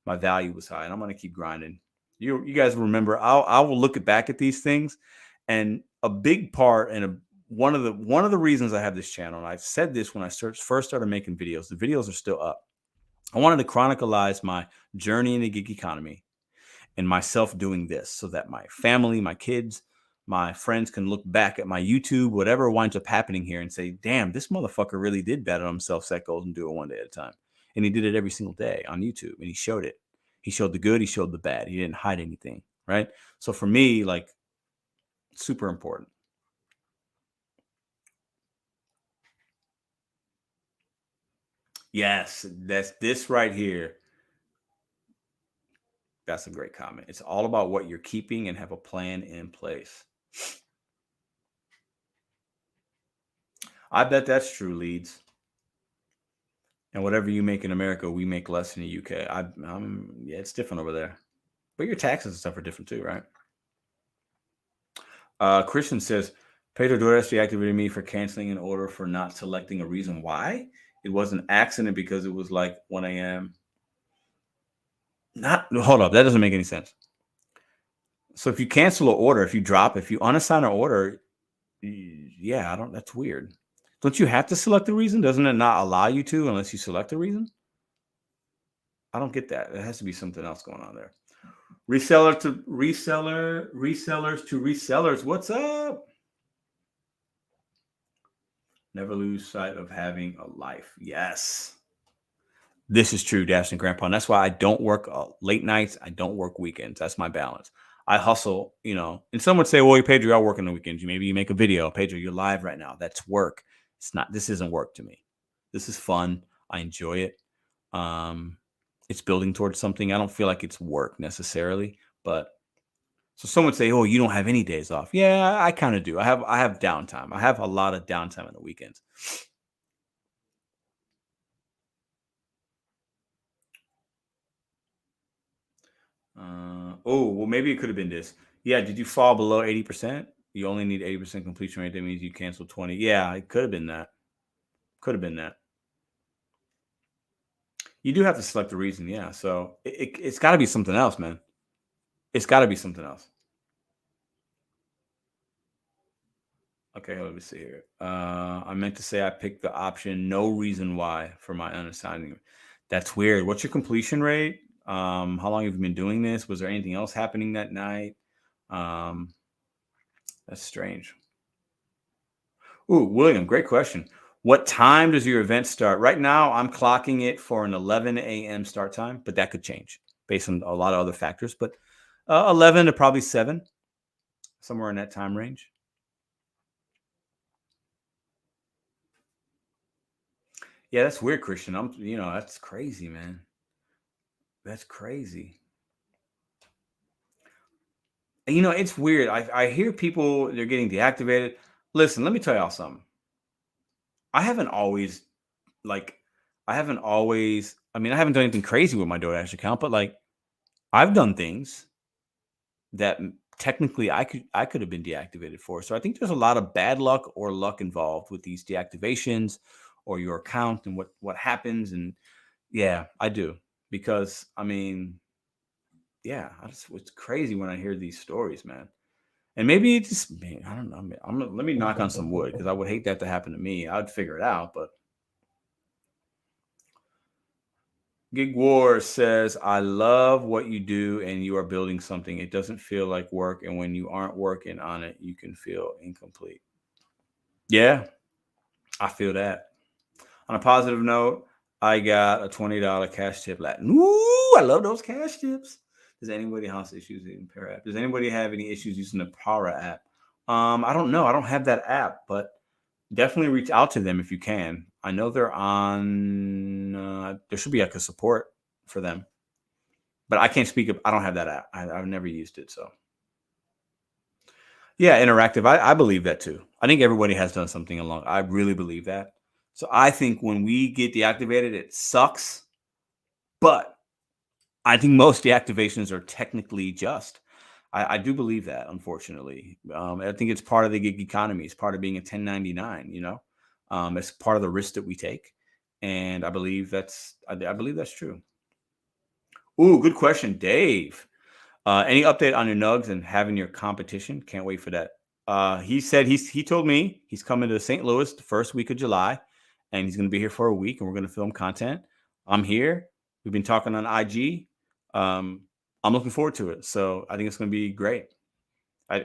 My value is high, and I'm going to keep grinding. You guys remember, I will look back at these things, and a big part and one of the reasons I have this channel, and I've said this when I first started making videos, the videos are still up. I wanted to chronicleize my journey in the gig economy and myself doing this so that my family, my kids, my friends can look back at my YouTube, whatever winds up happening here, and say, damn, this motherfucker really did bet on himself, set goals, and do it one day at a time. And he did it every single day on YouTube, and he showed it. He showed the good, he showed the bad. He didn't hide anything, right? So for me, like, super important. Yes, that's this right here. That's a great comment. It's all about what you're keeping and have a plan in place. I bet that's true, Leeds. And whatever you make in America, we make less in the UK. Yeah, it's different over there. But your taxes and stuff are different too, right? Christian says, Pedro DoorDash deactivated me for canceling an order for not selecting a reason why. It was an accident because it was like 1 a.m. Hold up. That doesn't make any sense. So if you cancel an order, if you unassign an order, yeah, that's weird. Don't you have to select the reason? Doesn't it not allow you to unless you select a reason? I don't get that. There has to be something else going on there. Resellers to resellers. What's up? Never lose sight of having a life. Yes. This is true, Dash and Grandpa. And that's why I don't work late nights. I don't work weekends. That's my balance. I hustle, and some would say, well, Pedro, you're out working on the weekends. Maybe you make a video. Pedro, you're live right now. That's work. This isn't work to me. This is fun. I enjoy it. It's building towards something. I don't feel like it's work necessarily, but so some would say, oh, you don't have any days off. Yeah, I kind of do. I have downtime. I have a lot of downtime on the weekends. Well, maybe it could have been this. Yeah, did you fall below 80%? You only need 80% completion rate. That means you cancel 20. Yeah, it could have been that. You do have to select the reason. Yeah, so it's got to be something else, man. It's got to be something else. Okay, let me see here. I meant to say I picked the option no reason why for my unassigned. That's weird. What's your completion rate? How long have you been doing this? Was there anything else happening that night? That's strange. Ooh, William, great question. What time does your event start? Right now, I'm clocking it for an 11 a.m. start time, but that could change based on a lot of other factors. But 11 to probably 7, somewhere in that time range. Yeah, that's weird, Christian. That's crazy, man. That's crazy. It's weird. I hear people, they're getting deactivated. Listen, let me tell y'all something. I haven't done anything crazy with my DoorDash account, but I've done things that technically I could have been deactivated for. So I think there's a lot of bad luck or luck involved with these deactivations or your account and what happens. And yeah, I do. Because it's crazy when I hear these stories, man. And maybe it just, I don't know. Let me knock on some wood because I would hate that to happen to me. I'd figure it out, but Gig War says, I love what you do and you are building something. It doesn't feel like work. And when you aren't working on it, you can feel incomplete. Yeah, I feel that. On a positive note, I got a $20 cash tip. Ooh, I love those cash tips. Does anybody have issues using Para app? Does anybody have any issues using the Para app? I don't know. I don't have that app, but definitely reach out to them if you can. I know they're on. There should be a support for them, but I can't speak of. I don't have that app. I've never used it. So, yeah, interactive. I believe that too. I think everybody has done something along. I really believe that. So I think when we get deactivated, it sucks, but I think most deactivations are technically just. I do believe that, unfortunately. I think it's part of the gig economy. It's part of being a 1099, it's part of the risk that we take. And I believe that's true. Ooh, good question, Dave. Any update on your nugs and having your competition? Can't wait for that. He said he told me he's coming to St. Louis the first week of July, and he's going to be here for a week, and we're going to film content. I'm here. We've been talking on IG. I'm looking forward to it. So I think it's going to be great.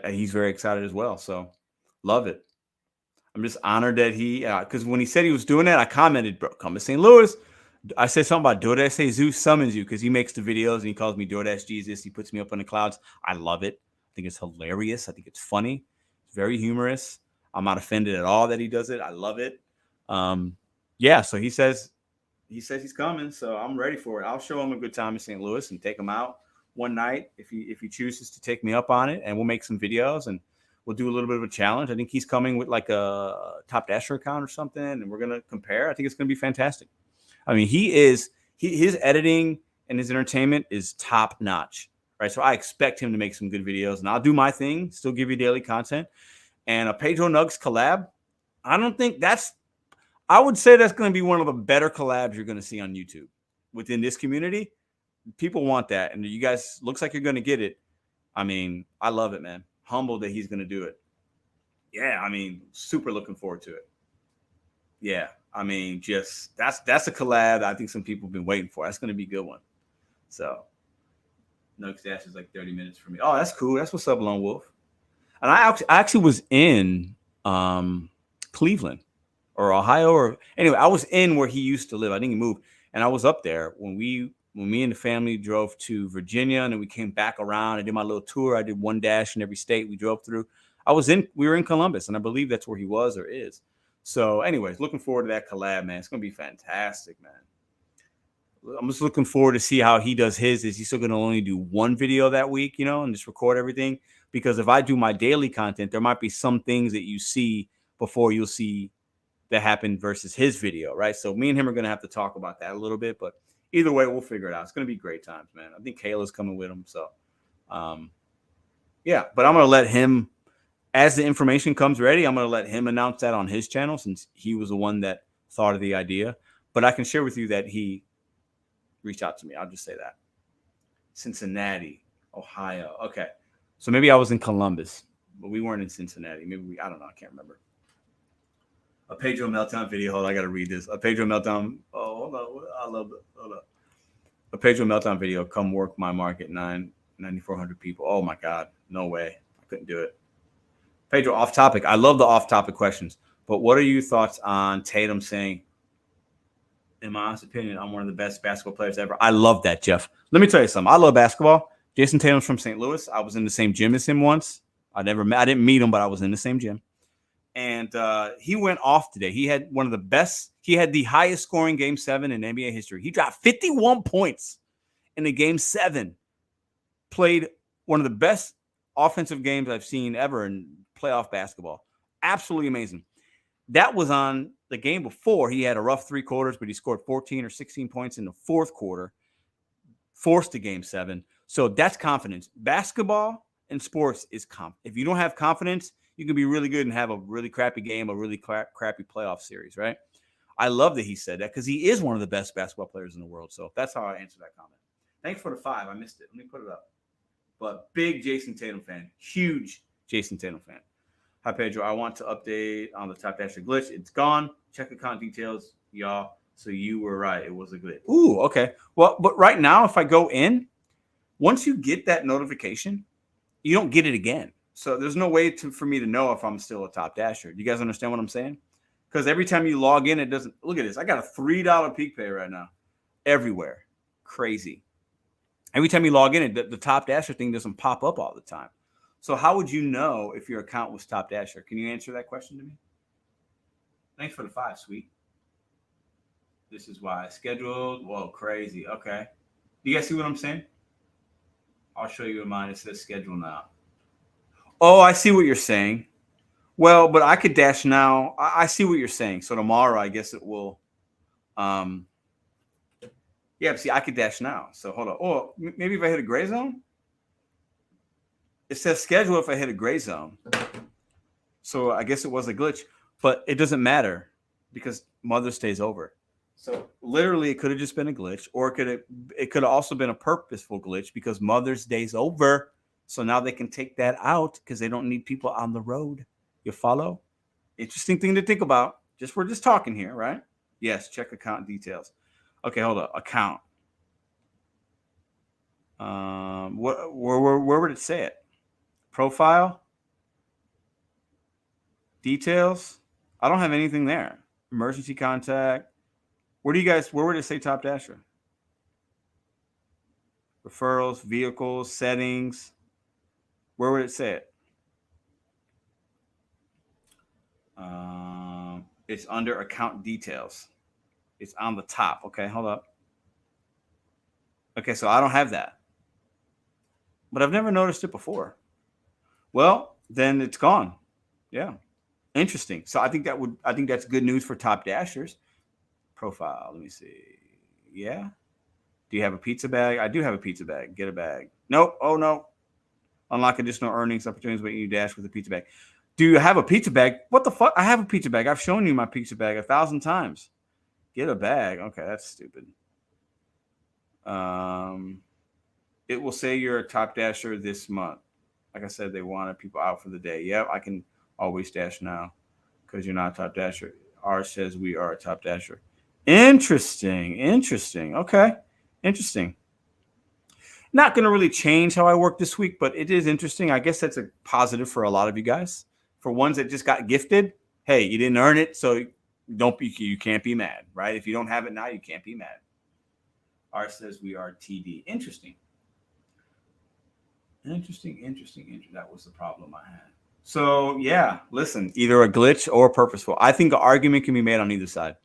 He's very excited as well. So love it. I'm just honored that because when he said he was doing that, I commented, bro, come to St. Louis. I said something about DoorDash. Say Zeus summons you because he makes the videos and he calls me DoorDash Jesus. He puts me up in the clouds. I love it. I think it's hilarious. I think it's funny. It's very humorous. I'm not offended at all that he does it. I love it. Yeah. So he says he's coming. So I'm ready for it. I'll show him a good time in St. Louis and take him out one night if he chooses to take me up on it, and we'll make some videos and we'll do a little bit of a challenge. I think he's coming with like a Top Dasher account or something, and we're gonna compare. I think it's gonna be fantastic. I mean, his editing and his entertainment is top notch, right? So I expect him to make some good videos, and I'll do my thing, still give you daily content. And a Pedro Nugs collab, I would say that's going to be one of the better collabs you're going to see on YouTube within this community. People want that, and you guys looks like you're going to get it. I mean, I love it, man. Humbled that he's going to do it. Yeah, I mean, super looking forward to it. Yeah, I mean, just that's a collab that I think some people have been waiting for. That's going to be a good one. So, Nook Dash is like 30 minutes for me. Oh, that's cool. That's what's up, Lone Wolf. And I actually was in Cleveland or Ohio, or anyway, I was in where he used to live. I think he moved, and I was up there when me and the family drove to Virginia, and then we came back around. I did my little tour. I did one dash in every state we drove through. We were in Columbus, and I believe that's where he was or is. So, anyways, looking forward to that collab, man. It's gonna be fantastic, man. I'm just looking forward to see how he does his. Is he still gonna only do one video that week, and just record everything? Because if I do my daily content, there might be some things that you see before you'll see that happen versus his video, right? So me and him are gonna have to talk about that a little bit, but either way, we'll figure it out. It's gonna be great times, man. I think Kayla's coming with him, so yeah. But I'm gonna let him, as the information comes ready, I'm gonna let him announce that on his channel since he was the one that thought of the idea. But I can share with you that he reached out to me. I'll just say that. Cincinnati, Ohio. Okay. So maybe I was in Columbus, but we weren't in Cincinnati. Maybe I don't know. I can't remember. A Pedro Meltdown video. Hold on, I got to read this. A Pedro Meltdown. Oh, hold on. I love it. Hold on. A Pedro Meltdown video. Come work my market. 9,400 people. Oh my God. No way. I couldn't do it. Pedro, off topic. I love the off topic questions, but what are your thoughts on Tatum saying, in my honest opinion, I'm one of the best basketball players ever? I love that, Jeff. Let me tell you something. I love basketball. Jason Tatum's from St. Louis. I was in the same gym as him once. I didn't meet him, but I was in the same gym. And he went off today. He had one of the best. He had the highest scoring Game 7 in NBA history. He dropped 51 points in the Game 7. Played one of the best offensive games I've seen ever in playoff basketball. Absolutely amazing. That was on the game before. He had a rough 3 quarters, but he scored 14 or 16 points in the fourth quarter, forced the Game 7. So that's confidence. Basketball and sports is confidence. If you don't have confidence, you can be really good and have a really crappy game, a really crappy playoff series, right? I love that he said that because he is one of the best basketball players in the world. So that's how I answer that comment. Thanks for the 5. I missed it. Let me put it up. But big Jason Tatum fan. Huge Jason Tatum fan. Hi, Pedro. I want to update on the Top Dasher glitch. It's gone. Check account details, y'all. So you were right. It was a glitch. Ooh, okay. Well, but right now, if I go in, once you get that notification, you don't get it again. So there's no way for me to know if I'm still a Top Dasher. Do you guys understand what I'm saying? Because every time you log in, it doesn't. Look at this. I got a $3 peak pay right now. Everywhere. Crazy. Every time you log in, the Top Dasher thing doesn't pop up all the time. So how would you know if your account was Top Dasher? Can you answer that question to me? Thanks for the 5, sweet. This is why I scheduled. Whoa, crazy. Okay. Do you guys see what I'm saying? I'll show you in mine. It says schedule now. Oh, I see what you're saying. Well, but I could dash now. I see what you're saying. So tomorrow, I guess it will. Yeah, see, I could dash now. So hold on. Oh, maybe if I hit a gray zone? It says schedule if I hit a gray zone. So I guess it was a glitch, but it doesn't matter because Mother's Day is over. So literally it could have just been a glitch, or it could have also been a purposeful glitch because Mother's Day's over. So now they can take that out because they don't need people on the road. You follow? Interesting thing to think about. We're just talking here, right? Yes, check account details. Okay, hold on. Account. Where would it say it? Profile? Details? I don't have anything there. Emergency contact. Where would it say Top Dasher? Referrals, vehicles, settings. Where would it say it? It's under account details. It's on the top. Okay, hold up. Okay, so I don't have that. But I've never noticed it before. Well, then it's gone. Yeah. Interesting. So I think that's good news for Top Dashers. Profile. Let me see. Yeah. Do you have a pizza bag? I do have a pizza bag. Get a bag. Nope. Oh no. Unlock additional earnings opportunities when you dash with a pizza bag. Do you have a pizza bag? What the fuck? I have a pizza bag. I've shown you my pizza bag 1,000 times. Get a bag. Okay, that's stupid. It will say you're a Top Dasher this month. Like I said, they wanted people out for the day. Yep, I can always dash now because you're not a Top Dasher. R says we are a top dasher. Interesting. Okay. Interesting. Not going to really change how I work this week, but it is interesting. I guess that's a positive for a lot of you guys. For ones that just got gifted, hey, you didn't earn it, so you can't be mad, right? If you don't have it now, you can't be mad. R says we are TD. Interesting. That was the problem I had. So yeah, listen, either a glitch or purposeful. I think an argument can be made on either side,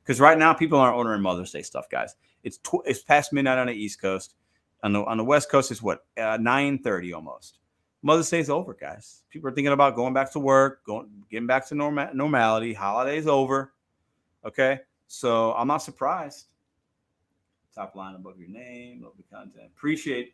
because right now people aren't ordering Mother's Day stuff, guys. It's past midnight on the East Coast. On the West Coast, it's what 9:30 almost. Mother's Day is over, guys. People are thinking about going back to work, getting back to normality. Holiday's over. Okay, so I'm not surprised. Top line above your name, love the content. Appreciate.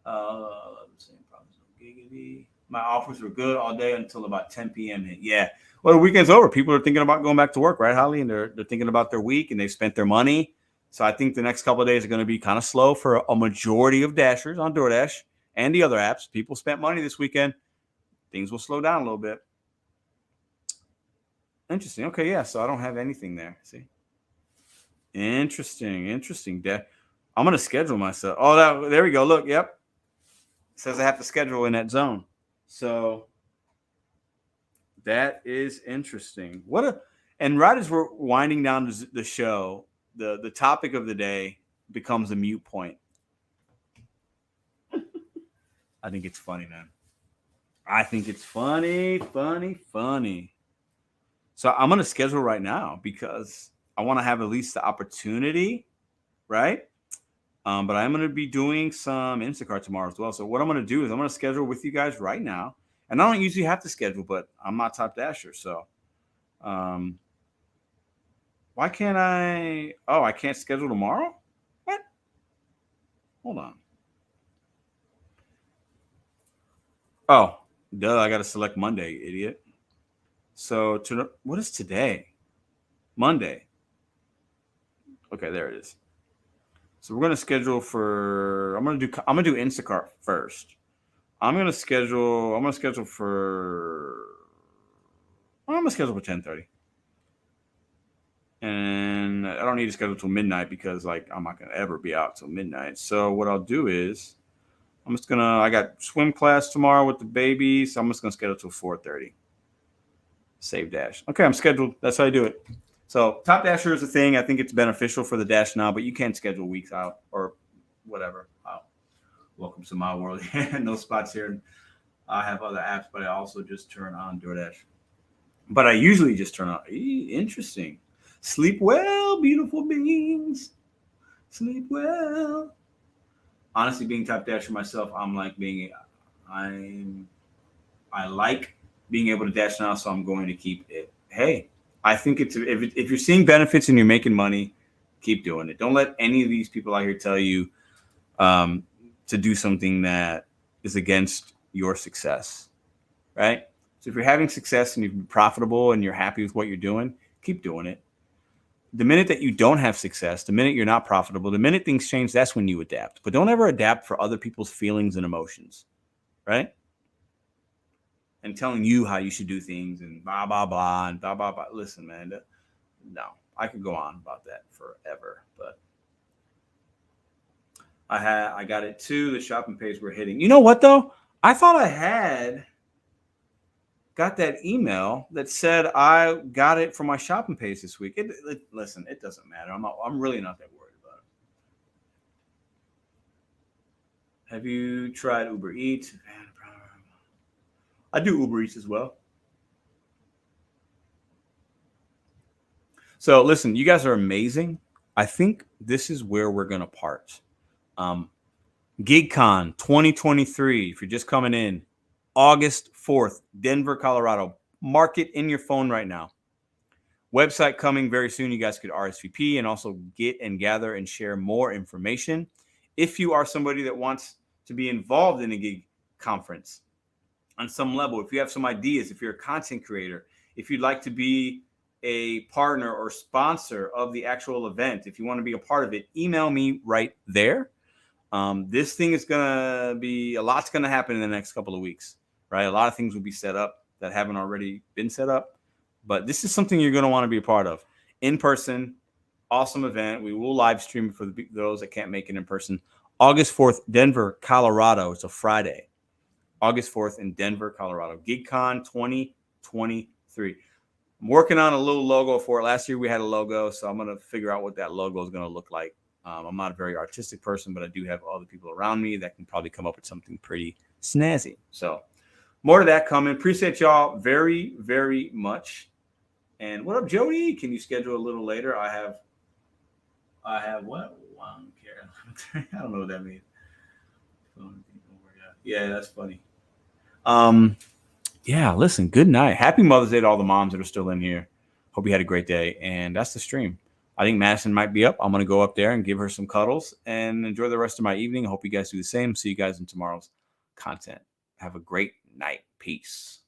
Same problems. Giggity. My offers were good all day until about 10 p.m. hit. Yeah. Well, the weekend's over. People are thinking about going back to work, right, Holly? And they're thinking about their week, and they've spent their money. So I think the next couple of days are going to be kind of slow for a majority of dashers on DoorDash and the other apps. People spent money this weekend. Things will slow down a little bit. Interesting. Okay, yeah. So I don't have anything there. See? Interesting. I'm going to schedule myself. Oh, there we go. Look, yep. It says I have to schedule in that zone. So that is interesting. And right as we're winding down the show, the topic of the day becomes a mute point. I think it's funny, man. I think it's funny. So I'm going to schedule right now because I want to have at least the opportunity, right? But I'm going to be doing some Instacart tomorrow as well. So what I'm going to do is I'm going to schedule with you guys right now. And I don't usually have to schedule, but I'm not Top Dasher. So why can't I? Oh, I can't schedule tomorrow? What? Hold on. Oh, duh. I got to select Monday, idiot. So what is today? Monday. Okay, there it is. So we're gonna schedule for. I'm gonna do Instacart first. I'm gonna schedule for 10:30. And I don't need to schedule till midnight because I'm not gonna ever be out till midnight. So what I'll do is I got swim class tomorrow with the baby, so I'm just gonna schedule till 4:30. Save dash. Okay, I'm scheduled. That's how I do it. So Top Dasher is a thing. I think it's beneficial for the dash now, but you can't schedule weeks out or whatever. Wow. Welcome to my world. No spots here. I have other apps, but I also just turn on DoorDash. But I usually just turn on. Interesting. Sleep well, beautiful beings. Sleep well. Honestly, being Top Dasher myself, I like being able to dash now, so I'm going to keep it. Hey, I think if you're seeing benefits and you're making money, keep doing it. Don't let any of these people out here tell you to do something that is against your success, right? So if you're having success and you're profitable and you're happy with what you're doing, keep doing it. The minute that you don't have success, the minute you're not profitable, the minute things change, that's when you adapt. But don't ever adapt for other people's feelings and emotions, right? And telling you how you should do things and blah, blah, blah, and blah, blah, blah. Listen, man, no, I could go on about that forever, but I got it too. The shopping page we're hitting. You know what, though? I thought I had got that email that said I got it for my shopping page this week. Listen, it doesn't matter. I'm really not that worried about it. Have you tried Uber Eats? I do Uber Eats as well. So listen, you guys are amazing. I think this is where we're going to part. GigCon 2023, if you're just coming in, August 4th, Denver, Colorado. Mark it in your phone right now. Website coming very soon. You guys could RSVP and also get and gather and share more information. If you are somebody that wants to be involved in a gig conference on some level, if you have some ideas, if you're a content creator, if you'd like to be a partner or sponsor of the actual event, if you want to be a part of it, email me right there. This thing is going to be, a lot's going to happen in the next couple of weeks, right? A lot of things will be set up that haven't already been set up. But this is something you're going to want to be a part of. In person, awesome event. We will live stream for those that can't make it in person. August 4th, Denver, Colorado. It's a Friday. August 4th in Denver, Colorado. GigCon 2023. I'm working on a little logo for it. Last year we had a logo, so I'm going to figure out what that logo is going to look like. I'm not a very artistic person, but I do have other people around me that can probably come up with something pretty snazzy. So more to that coming. Appreciate y'all very, very much. And what up, Jody? Can you schedule a little later? I have what? I don't know what that means. Yeah, that's funny. Yeah, listen, good night. Happy Mother's Day to all the moms that are still in here. Hope you had a great day. And that's the stream. I think Madison might be up. I'm going to go up there and give her some cuddles and enjoy the rest of my evening. I hope you guys do the same. See you guys in tomorrow's content. Have a great night. Peace.